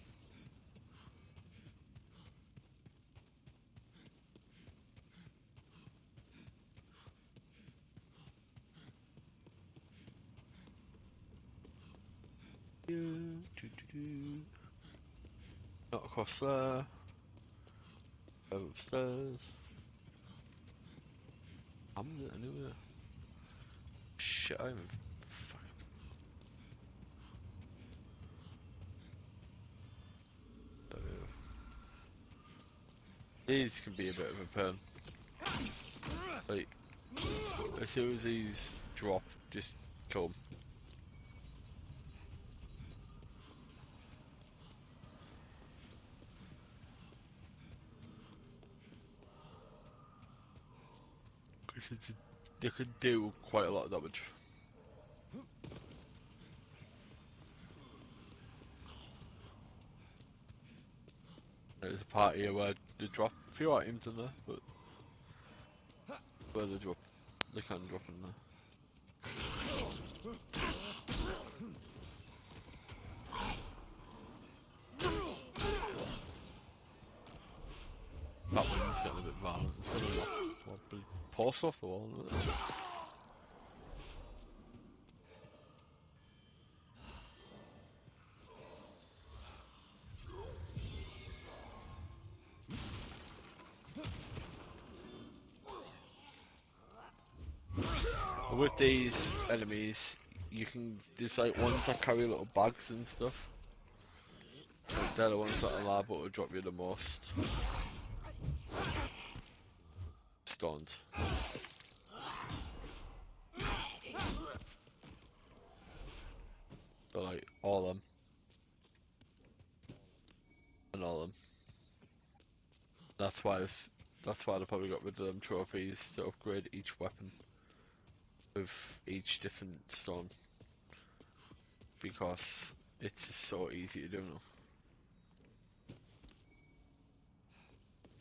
Not across there. Upstairs. I'm anywhere. Shit, I'm fucking. These can be a bit of a pain. Like, as soon as these drop, just kill 'em. They can do quite a lot of damage. There's a part here where they drop a few items in there, but where they drop, they can drop in there. violent. It's gonna what post off the wall. Isn't it? With these enemies, you can there's like ones that carry little bags and stuff. Like they're the ones that are liable to drop you the most stones. So like all them and all them. That's why they probably got rid of them trophies to upgrade each weapon with each different stone because it's just so easy to do now.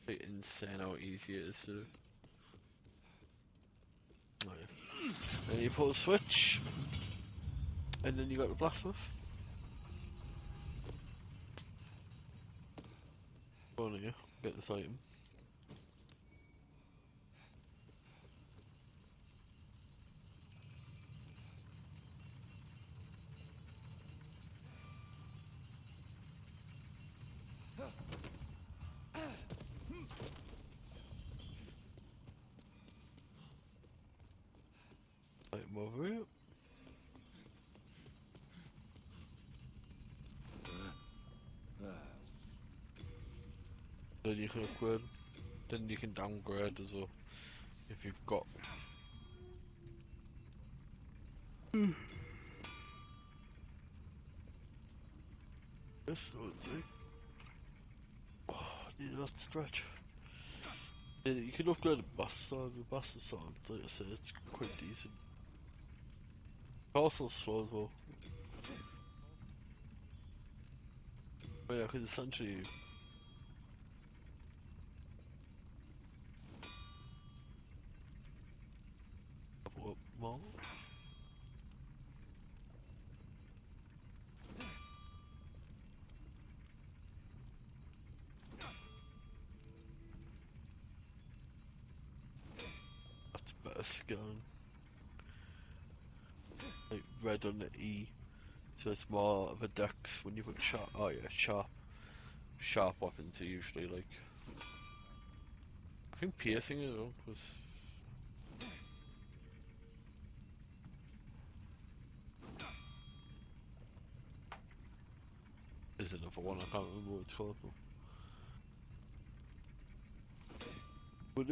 It's insane how easy it is to do. Oh, yeah. Then you pull the switch, and then you got the blacksmith. Go on here, get this item. Item over here. Then you can upgrade. Then you can downgrade as well if you've got. This let's see. Oh, need that stretch. Yeah, you can upgrade the bastard sword, like I say, it's quite decent. Also slow as well. But yeah, because essentially level up more. That's better scaling. Like red on the E, so it's more of a dex when you put sharp. Oh yeah, sharp weapons are usually like. I think piercing as well, because there's another one I can't remember what it's called. But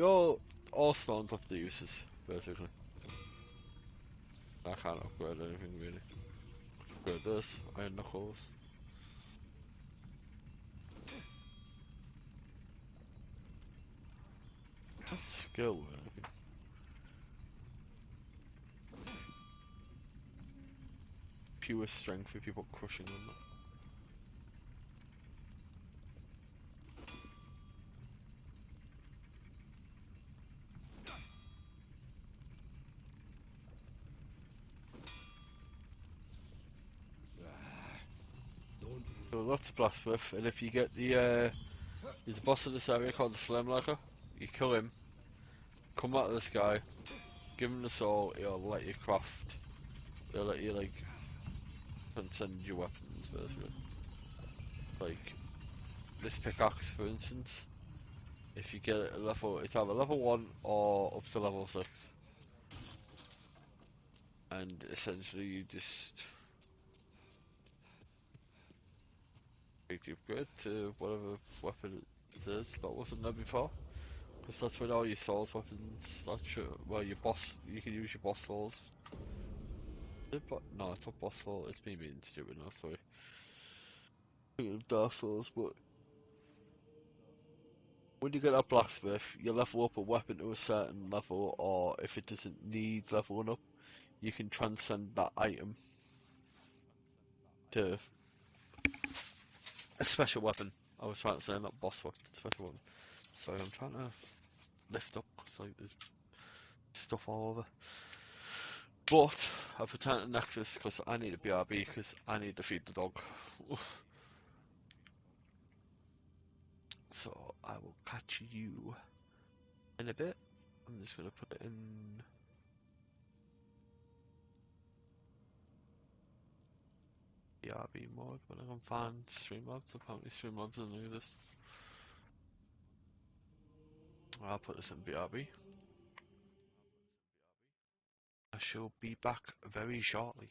all stones have the uses basically. I can't upgrade anything really. Upgrade this, iron knuckles. That's skill or anything. Pure strength if you put crushing on that. So that's the blacksmith, and if you get the there's a boss in this area called the Flame Lurker. You kill him, come out of this guy, give him the soul, he'll let you craft. He'll let you like transcend your weapons basically. Like this pickaxe for instance. If you get it at level, it's either level 1 or up to level 6. And essentially you just make the upgrade to whatever weapon it is that wasn't there before. Because that's when all your souls weapons, that's well your boss, you can use your boss souls. No, it's not boss soul, it's me being stupid now, sorry. Thinking of Dark Souls, but when you get a blacksmith, you level up a weapon to a certain level, or if it doesn't need leveling up, you can transcend that item to a special weapon. I was trying to say not boss weapon, special weapon. Sorry, I'm trying to lift up because like, there's stuff all over. But I've returned to Nexus because I need a BRB because I need to feed the dog. So I will catch you in a bit. I'm just gonna put it in BRB mode when I can find Streamlabs. Apparently Streamlabs doesn't exist. I'll put this in BRB. I shall be back very shortly.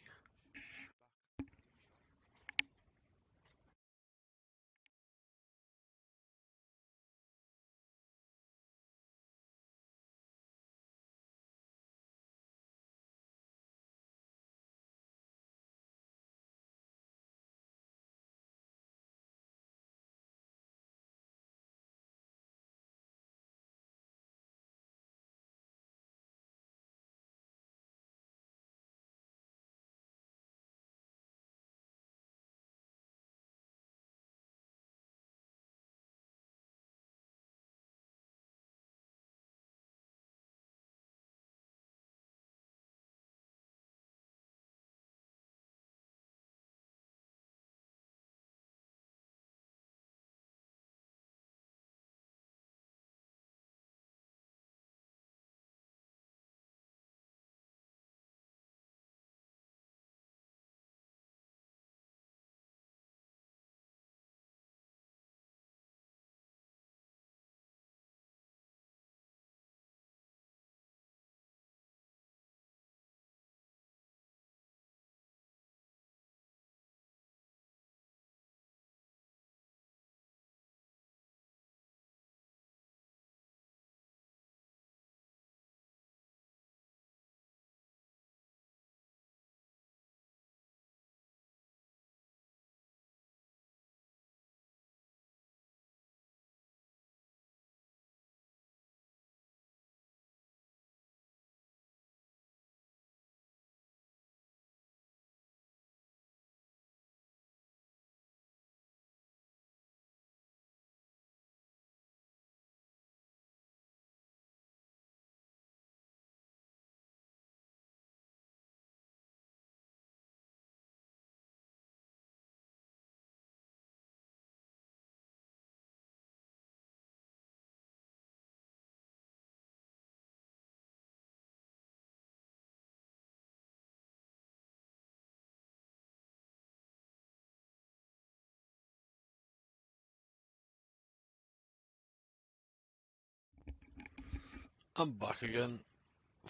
I'm back again.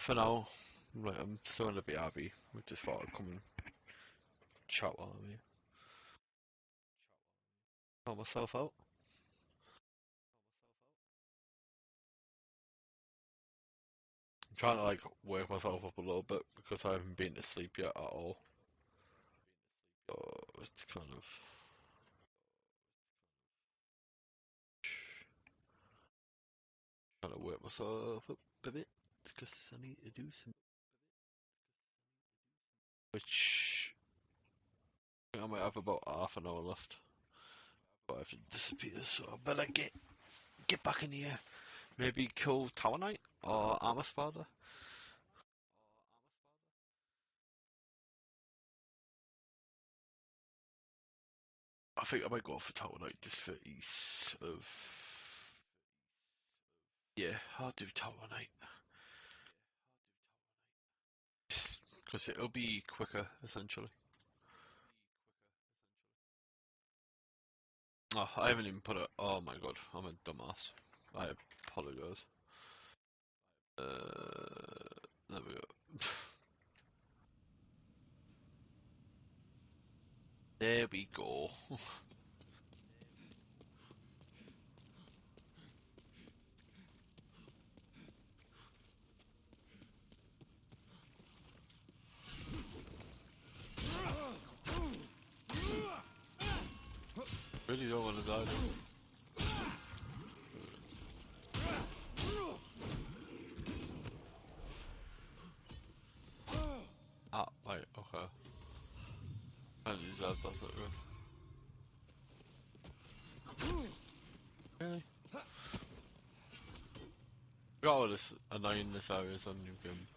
For now, right, I'm still in the BRB. I just thought I'd come and chat while I'm here. Help myself out. I'm trying to like wake myself up a little bit because I haven't been to sleep yet at all. So it's kind of trying to wake myself up a bit because I need to do some. Which I might have about half an hour left. But I have to disappear, so I better get back in here. Maybe kill Tower Knight or Armor Spider. I think I might go for Tower Knight just for ease of. Yeah, I'll do Tower Knight. Because it'll be quicker, essentially. Oh, I haven't even put it. Oh my god, I'm a dumbass. I apologize. There we go. There we go. Really don't want to die. Ah, right, okay. I deserve that, but really? Got all this annoyingness areas on your game.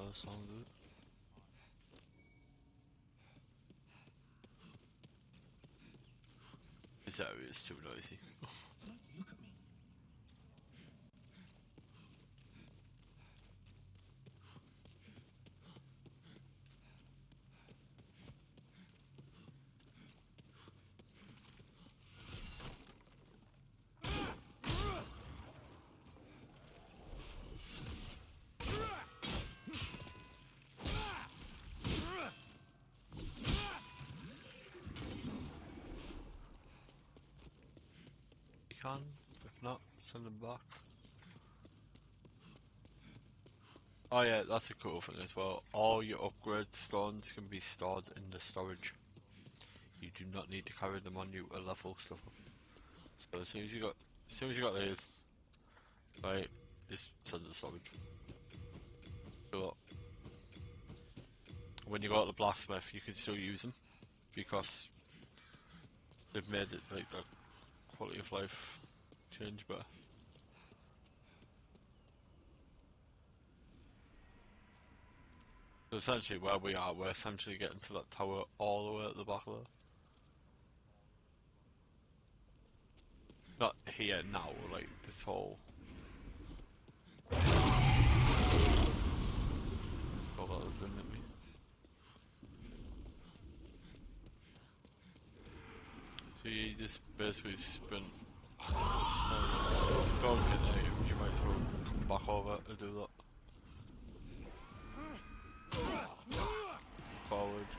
that sounds good. This area is too noisy. Don't look at me. You can, if not, send them back. Oh yeah, that's a cool thing as well. All your upgrade stones can be stored in the storage. You do not need to carry them on you to level stuff up. So as soon as you got these, right, just send the storage. So when you go to the blacksmith, you can still use them because they've made it like the quality of life change better. So essentially where we are, we're essentially getting to that tower all the way at the back of there. Not here now, like this whole... Oh, that was in at me. So you just basically sprint. Don't get there, you might as well come back over to do that. Forward.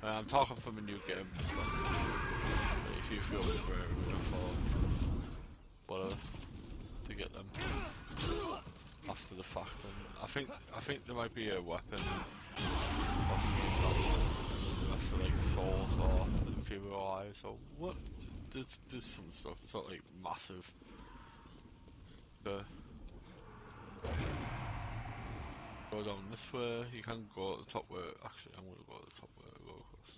I'm talking from a new game perspective. But if you feel brave enough or whatever to get them after the fact, then I think there might be a weapon that you need after like souls or people eyes or what. There's some stuff. It's not like massive. Go down this way. You can go to the top way. Actually, I'm gonna go to the top way. Go across.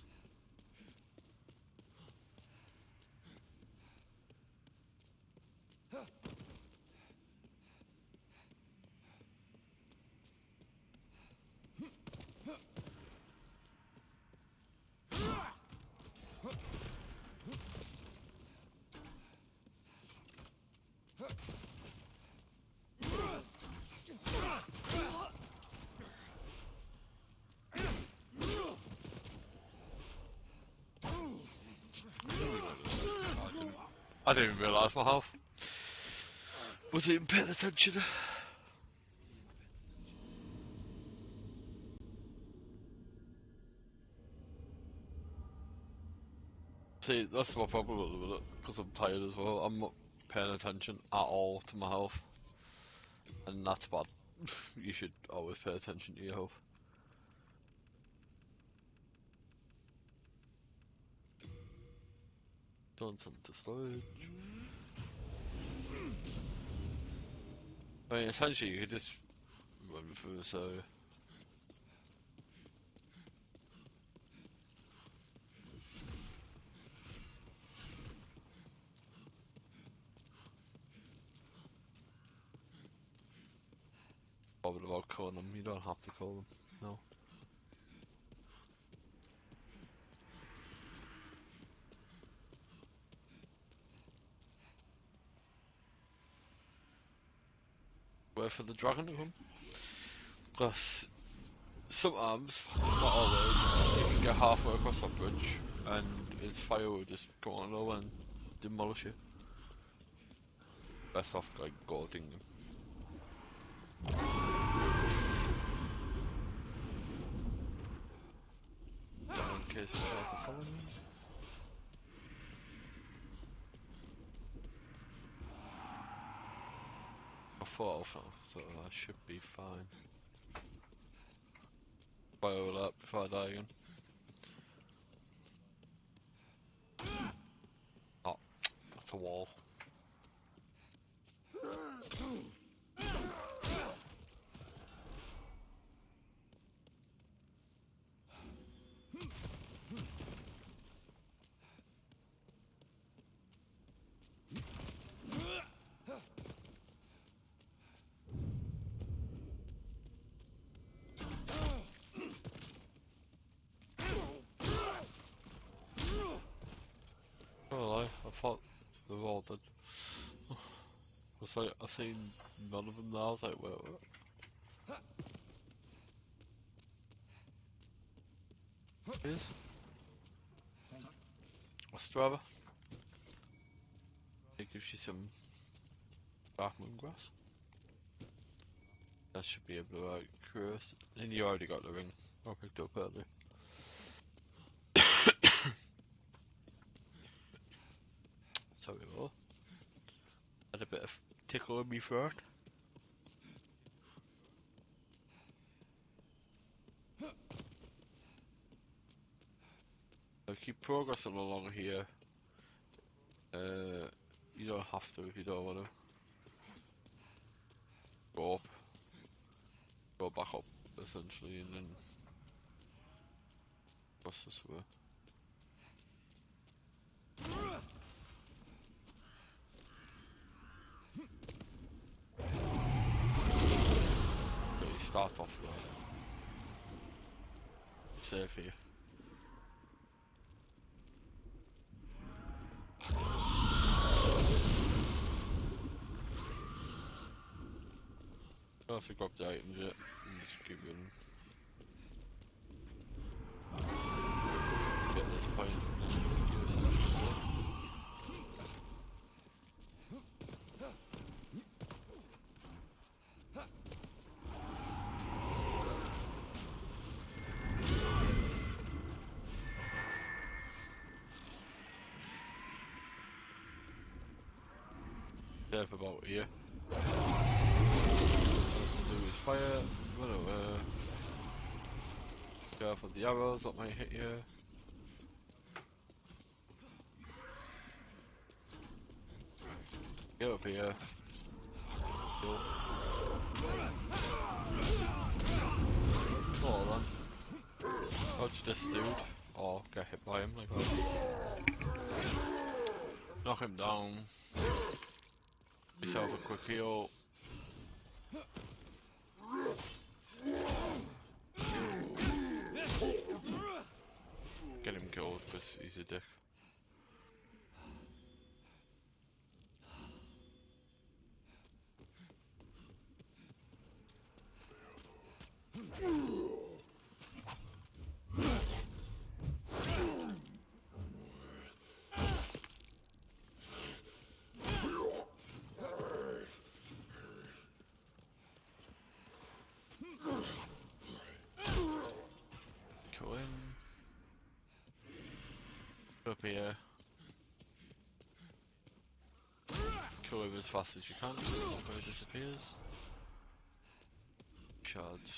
I didn't even realise my health. Was even paying attention? See, that's my problem with it, because I'm tired as well. I'm not paying attention at all to my health. And that's bad. You should always pay attention to your health. Don't send to storage. I mean, essentially you could just run through this area. Bothered about calling them, you don't have to call them, no. Wait for the dragon to come. Because sometimes, not always, you can get halfway across that bridge and its fire will just go on low and demolish you. Best off like guarding them. In case you try to follow me. I thought I found, so I should be fine. Fire that before I die again. Oh, that's a wall. thought they were all dead. I was like, I seen none of them there. I was like, wait. Yes. What's the driver? It gives you some dark moon grass. That should be able to cruise. And you already got the ring. I picked up earlier. Sorry, well. Had a bit of tickle in my throat. So keep progressing along here. You don't have to if you don't want to. Go up. Go back up, essentially, and then cross this way. So you start off there. Safe here. I don't have to grab the items yet, and just keep running. Get this point, and then you essentially safe about here. All to do is fire, run away. Careful of the arrows, that might hit you. Get up here. Go. Hold on. Dodge this dude, or get hit by him like that. Knock him down. Yourself a quick heal. Get him killed because he's a dick. Kill him. Up here. Kill him as fast as you can before he disappears. Charge.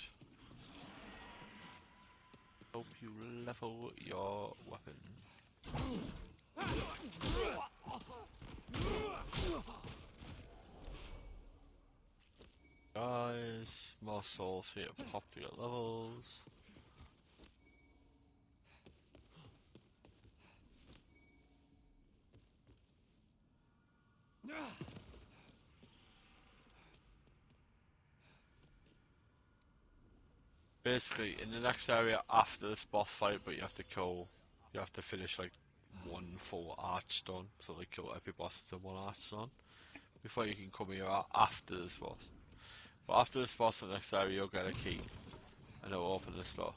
Hope you level your weapon. Guys, more souls here to pop to get levels. Basically, in the next area after this boss fight, but you have to finish like one full archstone, so like kill every boss to one archstone before you can come here after this boss. But after this boss, in the next area, you'll get a key, and it'll open this door,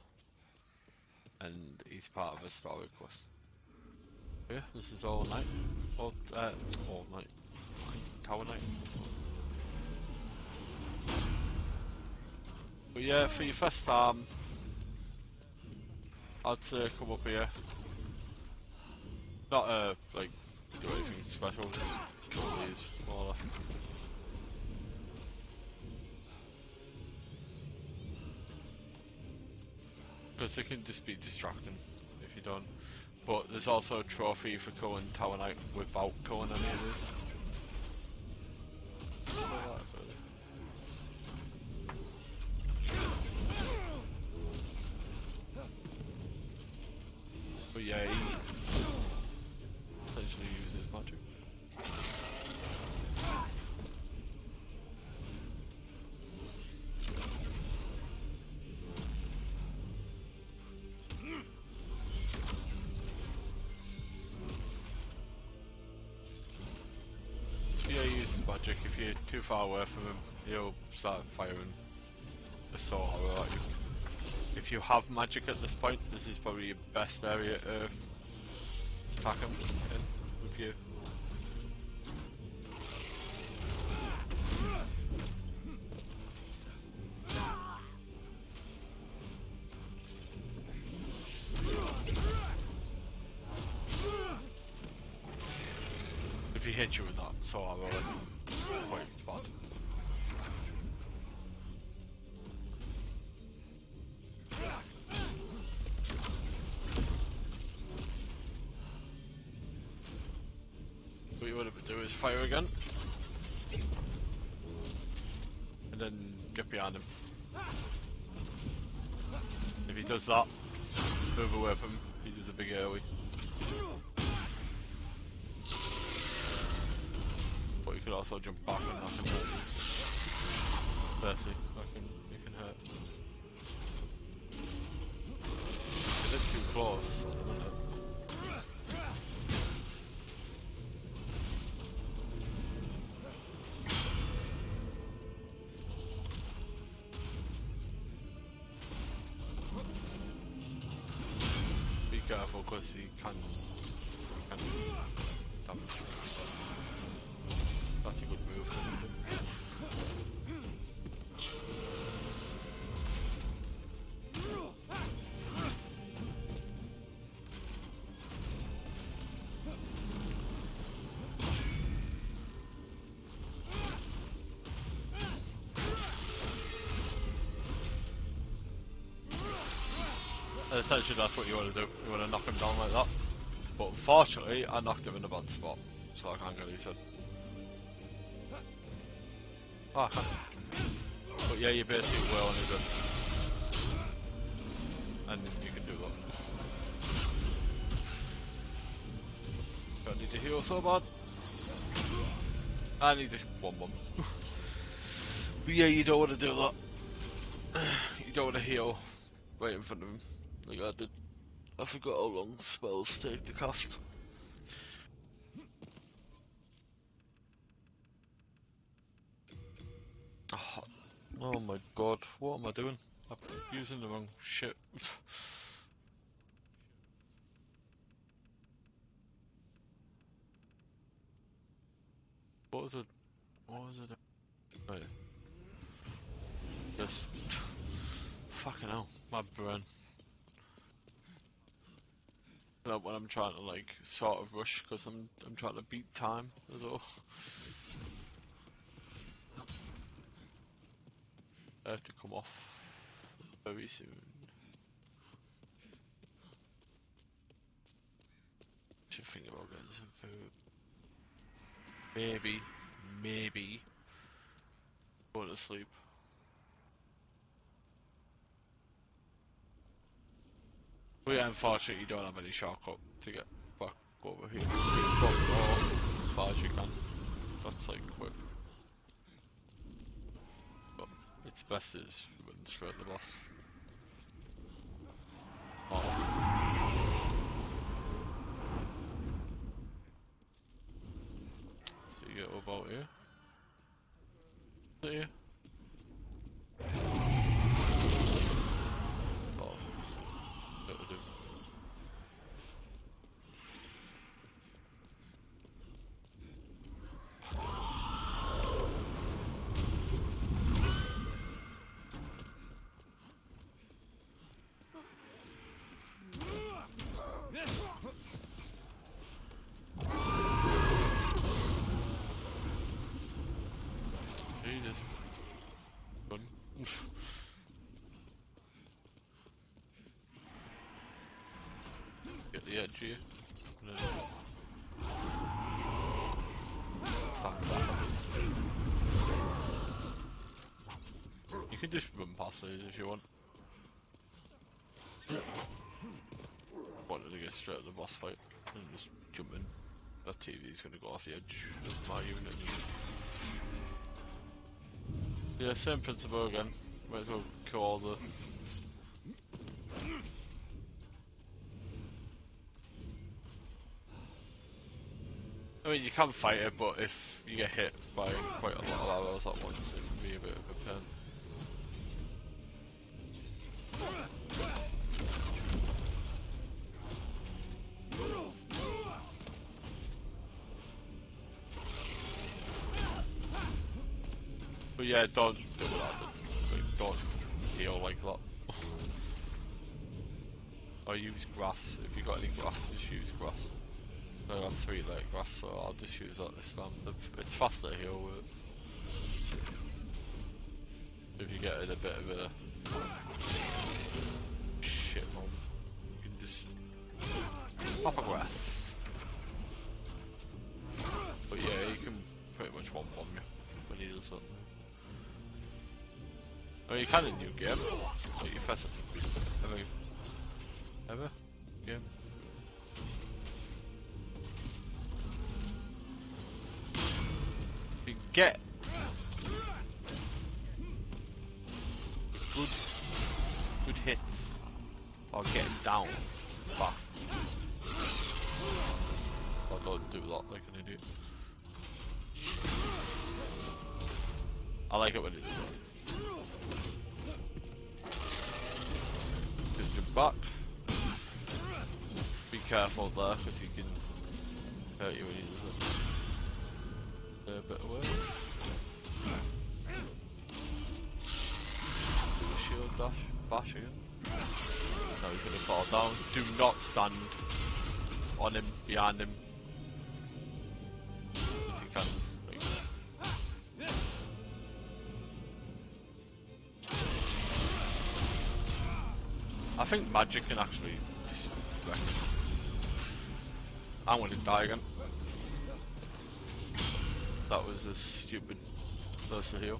and he's part of a story quest. Yeah, this is all night, all night, tower night. But yeah, for your first time, I'd say come up here. Not like do anything special, just kill these more or less. Because they can just be distracting if you don't. But there's also a trophy for killing Tower Knight without killing any of these. But yeah, he essentially uses magic. too far away from him, he'll start firing a sword arrow at you. If you have magic at this point, this is probably your best area to attack him in with you. If he hits you with that sword arrow, it's quite bad. What you want to do is fire again, and then get behind him. If he does that, move away from him. He does a big AoE. But you could also jump back and that can hurt you. Firstly, you can hurt. If it's too close, it won't hurt. Be careful because he can damage you. That's a good move from him. Essentially that's what you want to do, you want to knock him down like that. But unfortunately I knocked him in a bad spot, so I can't get his head. Ah, I can. But yeah, you basically well on his head. And you can do that. Don't need to heal so bad. I need just one bomb. But yeah, you don't want to do that. You don't want to heal right in front of him, like I did. I forgot how long spells take to cast. Oh my god, what am I doing? I'm using the wrong shit. What was it? What was it? Right. This. Fucking hell, my brain. When I'm trying to like sort of rush because I'm trying to beat time as well. I have to come off very soon. Should think about getting some food. Maybe going to sleep. But yeah, unfortunately, you don't have any shortcut to get back over here. You just go as far as you can. That's like quick. But it's best is running straight at the boss. Oh. So you get about here. See ya. Oh, that'll do. Jesus. Run. Get the edge here. And then attack that. You can just run past these if you want. Wanted to get straight at the boss fight and just jump in. That TV's gonna go off the edge of my unit. Yeah, same principle again. Might as well kill all the... I mean, you can fight it, but if you get hit by quite a lot of arrows at once, it can be a bit of a pain. But yeah, don't do that. Like, don't heal like that. Or use grass. If you've got any grass, just use grass. I got 3 light grass, so I'll just use that this time. It's faster to heal with it. If you get in a bit of a shit moment, you can just pop a grass. But yeah, you can pretty much one bomb you when he does that. I mean, you can in new game. Like you press it. Ever? Game. You get good hits or getting down fast. Or don't do that like an idiot. I like it when it does that. Just jump back. Be careful there because he can hurt you when he does it. A bit away. Do a shield dash, bash again. Now he's gonna fall down. Do not stand on him, behind him. If you can. Like, I think magic can actually wreck him. I'm gonna die again. That was a stupid burst of heal.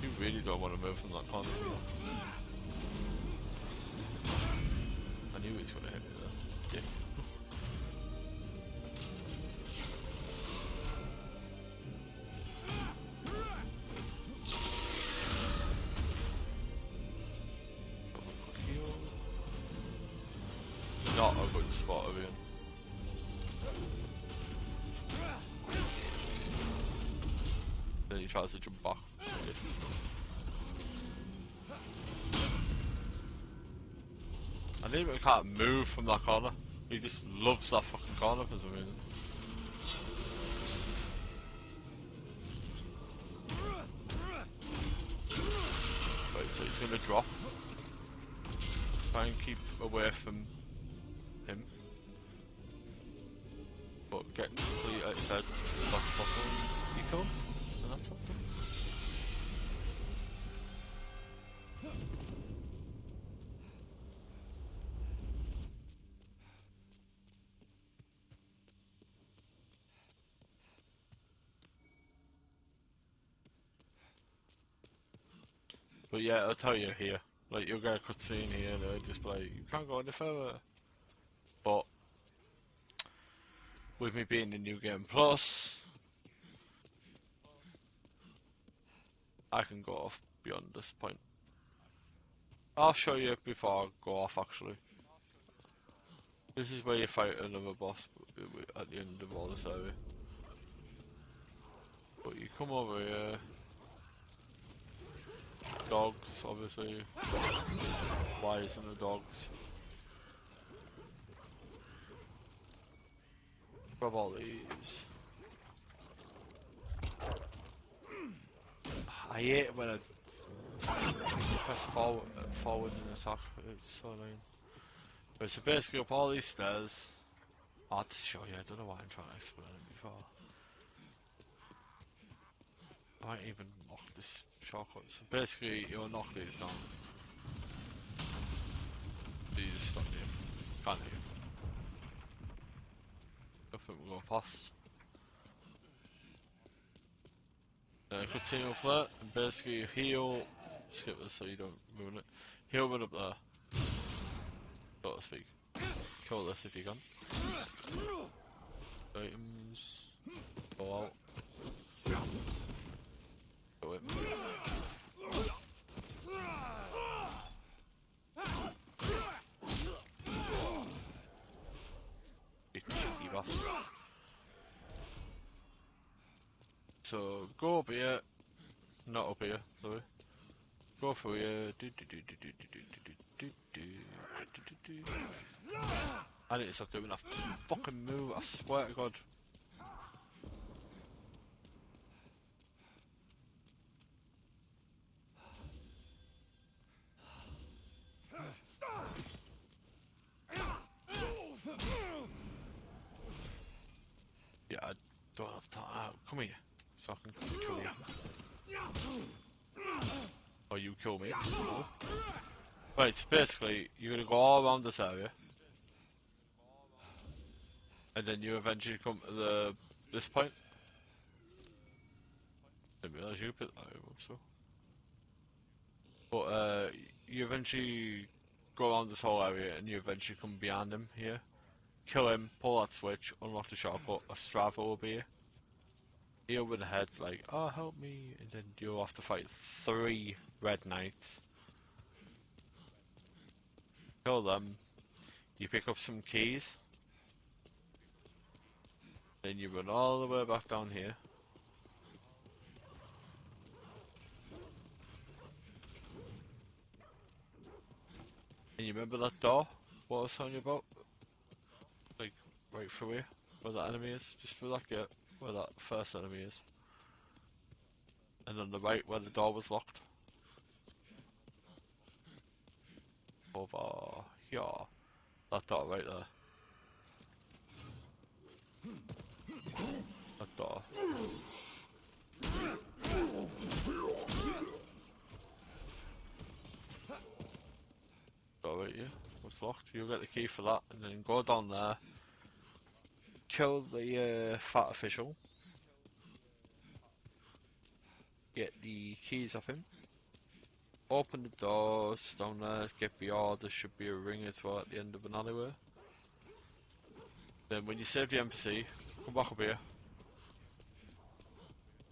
You really don't want to move from that corner. I knew he was going to hit me there. Dick. Not a good spot to be in. Then he tries to jump back. I even can't move from that corner. He just loves that fucking corner for some reason. Right, so he's gonna drop. Try and keep away from him. But get completely outside as much as possible. You come? So that's something. But yeah, I'll tell you here. Like, you'll get a cutscene here and it'll just be like, you can't go any further. But, with me being in New Game Plus, I can go off beyond this point. I'll show you before I go off actually. This is where you fight another boss at the end of all this area. But you come over here. Dogs, obviously. Flies and the dogs. Grab all these. I hate it when I press forward in attack. It's so annoying. But so basically up all these stairs. I'll have to show you, I don't know why I'm trying to explain it before. I might even knock this shortcut. So basically you'll knock these down. So you just stop here. Can't hear. I think we'll go past. Continue flat and basically you heal, skip this so you don't ruin it. Heal right up there, so to speak. Kill this if you can. Items, go out. Go in. So go up here, not up here, sorry. Go through here. I need to stop doing that fucking move, I swear to God. Yeah, I don't have time. Come here, so I can kill you. Or you kill me. No. Right, so basically, you're gonna go all around this area, and then you eventually come to this point. Didn't realise you put that over, so. But you eventually go around this whole area, and you eventually come behind him here. Kill him, pull that switch, unlock the shortcut, a Strava will be here. He'll with the head like, oh help me, and then you'll have to fight 3 red knights. Kill them, you pick up some keys, then you run all the way back down here. And you remember that door? What I was telling you about? Like, right through here, where that enemy is, just through that gate, where that first enemy is. And on the right, where the door was locked. Over here. That door right there. That door. Door right here. Was locked. You'll get the key for that, and then go down there. Kill the fat official. Get the keys off him. Open the doors down there. Get beyond. There should be a ring as well at the end of an alleyway. Then when you save the NPC, come back up here.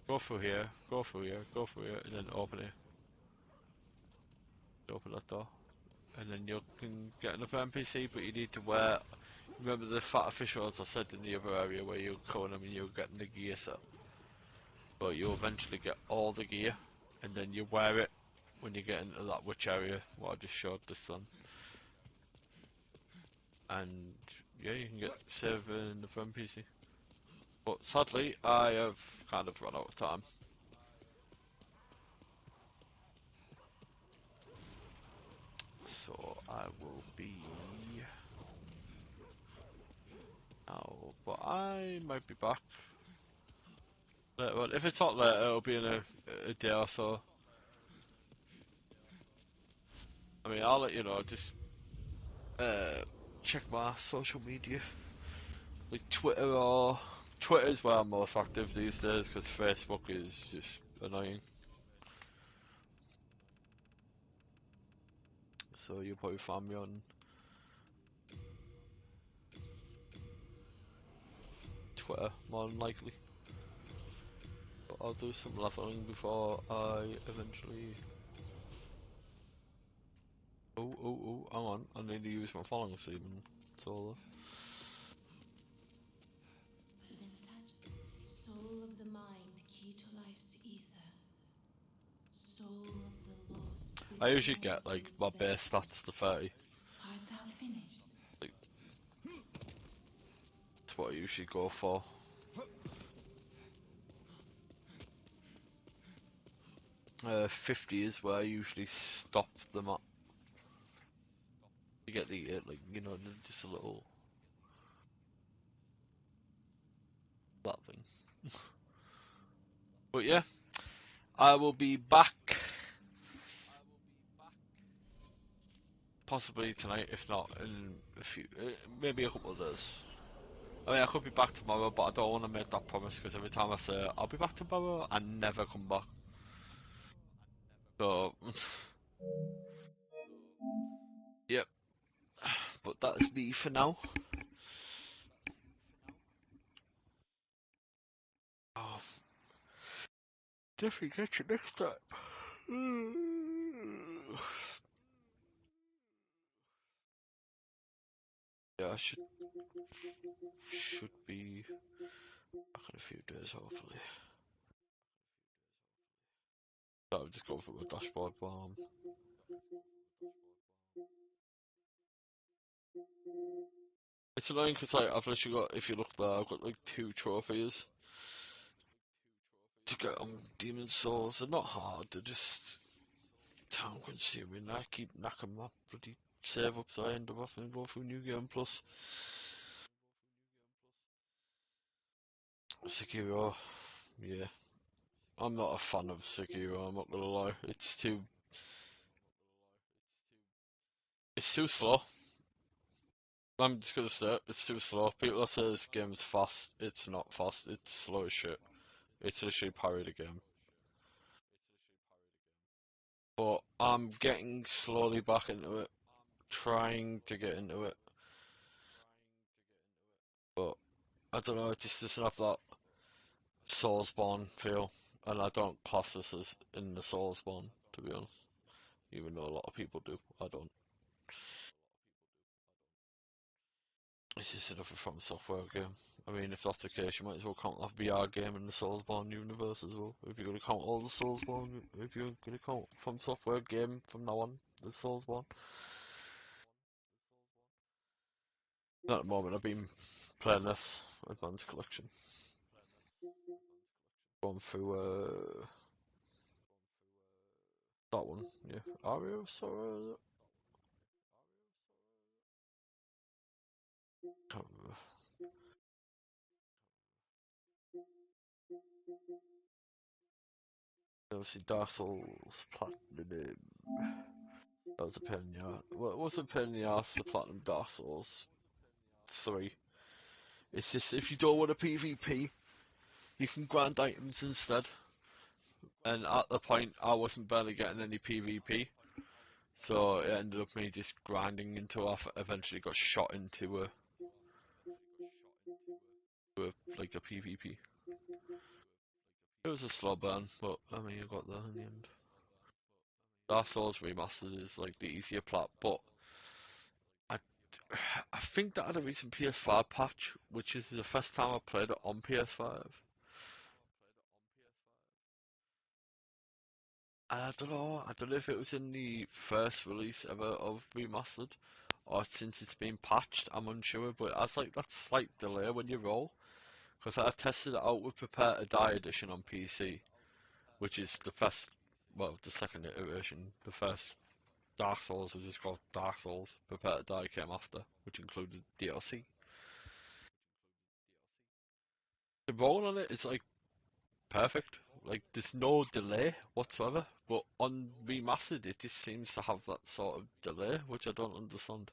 Go through here. Go through here. Go through here, and then open it. Open that door. And then you can get another NPC, but you need to wear. Remember the fat officials I said in the other area where you're calling them and you're getting the gear set. But you eventually get all the gear, and then you wear it when you get into that witch area, what I just showed this son. And yeah, you can get saving the NPC. But sadly, I have kind of run out of time. So I will be out, but I might be back later on. If it's not later, it'll be in a day or so. I mean, I'll let you know. Just check my social media, like Twitter or Twitter's where I'm most active these days because Facebook is just annoying. So you'll probably find me on Twitter more than likely. But I'll do some leveling before I eventually. Oh, hang on. I need to use my following statement. Solo. Then touch soul of the mind, key to life's ether. Soul of the lost. I usually get like my base stats to 30. Art thou finished? Like, that's what I usually go for. 50 is where I usually stop them at. You get the like just a little that thing. But yeah, I will be back possibly tonight, if not in a few, maybe a couple of days. I mean, I could be back tomorrow, but I don't want to make that promise because every time I say I'll be back tomorrow, I never come back. So, yep. But that is me for now. Oh, definitely catch you next time. Yeah, I should be back in a few days, hopefully. So I'll just go for a dashboard bomb. It's annoying because like, I've literally got, if you look there, I've got like 2 trophies to get on Demon Souls. They're not hard, they're just time consuming. I keep knacking my bloody save up so I end up having to go through New Game Plus. Sekiro, yeah. I'm not a fan of Sekiro, I'm not gonna lie. It's too slow. I'm just gonna say it, it's too slow. People that say this game's fast, it's not fast, it's slow as shit. It's literally parried a game. But I'm getting slowly back into it, trying to get into it. But I don't know, it just doesn't have that Soulsborne feel. And I don't class this as in the Soulsborne, to be honest. Even though a lot of people do, I don't. It's just another From Software game. I mean, if that's the case, you might as well count that VR game in the Soulsborne universe as well. If you're going to count all the Soulsborne, if you're going to count From Software game from now on, the Soulsborne. At the moment, I've been playing this Advanced Collection. Going through, that one, yeah. Aria of Sorrow, can't remember. Obviously, Dark Souls Platinum. That was a pain in the ass. Well, it wasn't a pain in the ass for Platinum Dark Souls 3. It's just, if you don't want a PvP, you can grind items instead. And at the point, I wasn't barely getting any PvP. So it ended up me just grinding until I eventually got shot into like a PvP. It was a slow burn, but I mean, I got there in the end. Dark Souls Remastered is like the easier plat, but I, I think that had a recent PS5 patch, which is the first time I played it on PS5. And I don't know if it was in the first release ever of Remastered, or since it's been patched, I'm unsure, but I was like that slight delay when you roll, because I tested it out with Prepare to Die edition on PC, which is the first, well, the second iteration. The first Dark Souls was just called Dark Souls. Prepare to Die came after, which included DLC. The roll on it is like perfect. Like there's no delay whatsoever. But on remastered, it just seems to have that sort of delay, which I don't understand.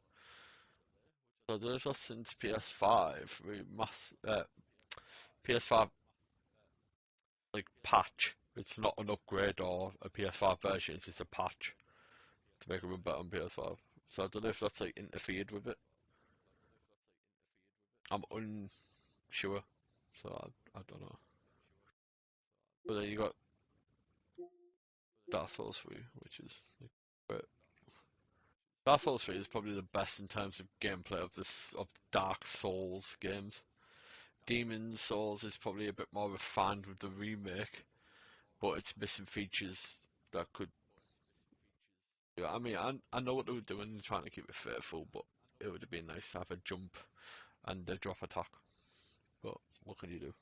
So there's a since PS5 PS5 like patch. It's not an upgrade or a PS5 version. It's just a patch to make it run better on PS5. So I don't know if that's like interfered with it. I'm unsure. So I don't know. But then you got Dark Souls 3, which is like, great. Dark Souls 3 is probably the best in terms of gameplay of Dark Souls games. Demon Souls is probably a bit more refined with the remake, but it's missing features that could. Yeah, I mean, I know what they were doing, trying to keep it faithful, but it would have been nice to have a jump and a drop attack. But what can you do?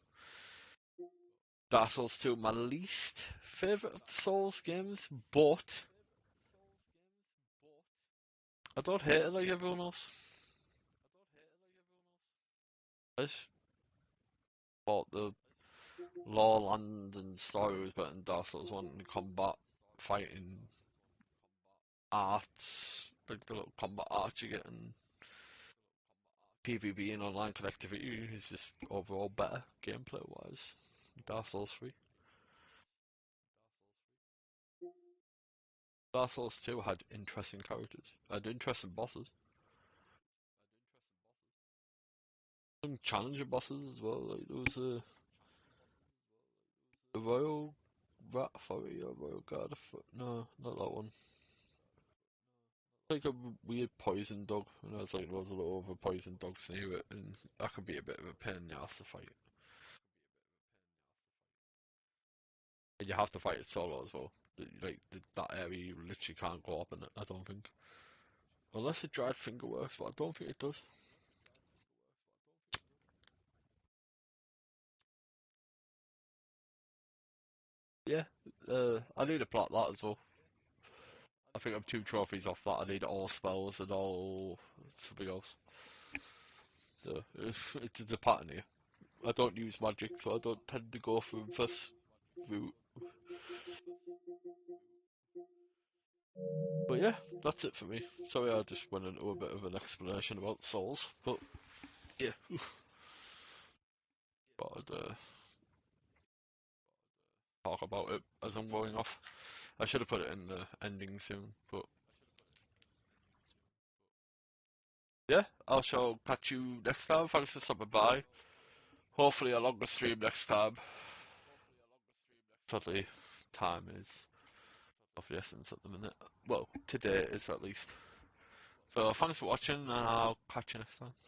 Dark Souls 2, my least favourite of the Souls games, but I don't hate it like everyone else. I just thought the lore, land, and story was better than Dark Souls 1, and combat, fighting, arts, like the little combat arts you get, and PvP and online connectivity is just overall better gameplay wise. Dark Souls 3. Dark Souls 2 had interesting characters, had interesting bosses, some challenger bosses as well. Like there was a Royal Rat Authority or Royal Guard. No, not that one. Like a weird poison dog, and I was like, there's a lot of other poison dogs near it, and that could be a bit of a pain in the ass to fight. And you have to fight it solo as well. like that area you literally can't go up in it. I don't think, unless the dried finger works, but I don't think it does. Yeah, I need to plot that as well. I think I'm 2 trophies off that. I need all spells and all something else. So it's a pattern here. I don't use magic, so I don't tend to go through first route. But yeah, that's it for me. Sorry, I just went into a bit of an explanation about souls, but yeah, but I'd talk about it as I'm going off. I should have put it in the ending soon, but yeah, I shall catch you next time. Thanks for stopping by. Hopefully a longer stream next time. Sadly, time is of the essence at the minute. Well, today is at least. So thanks for watching, and I'll catch you next time.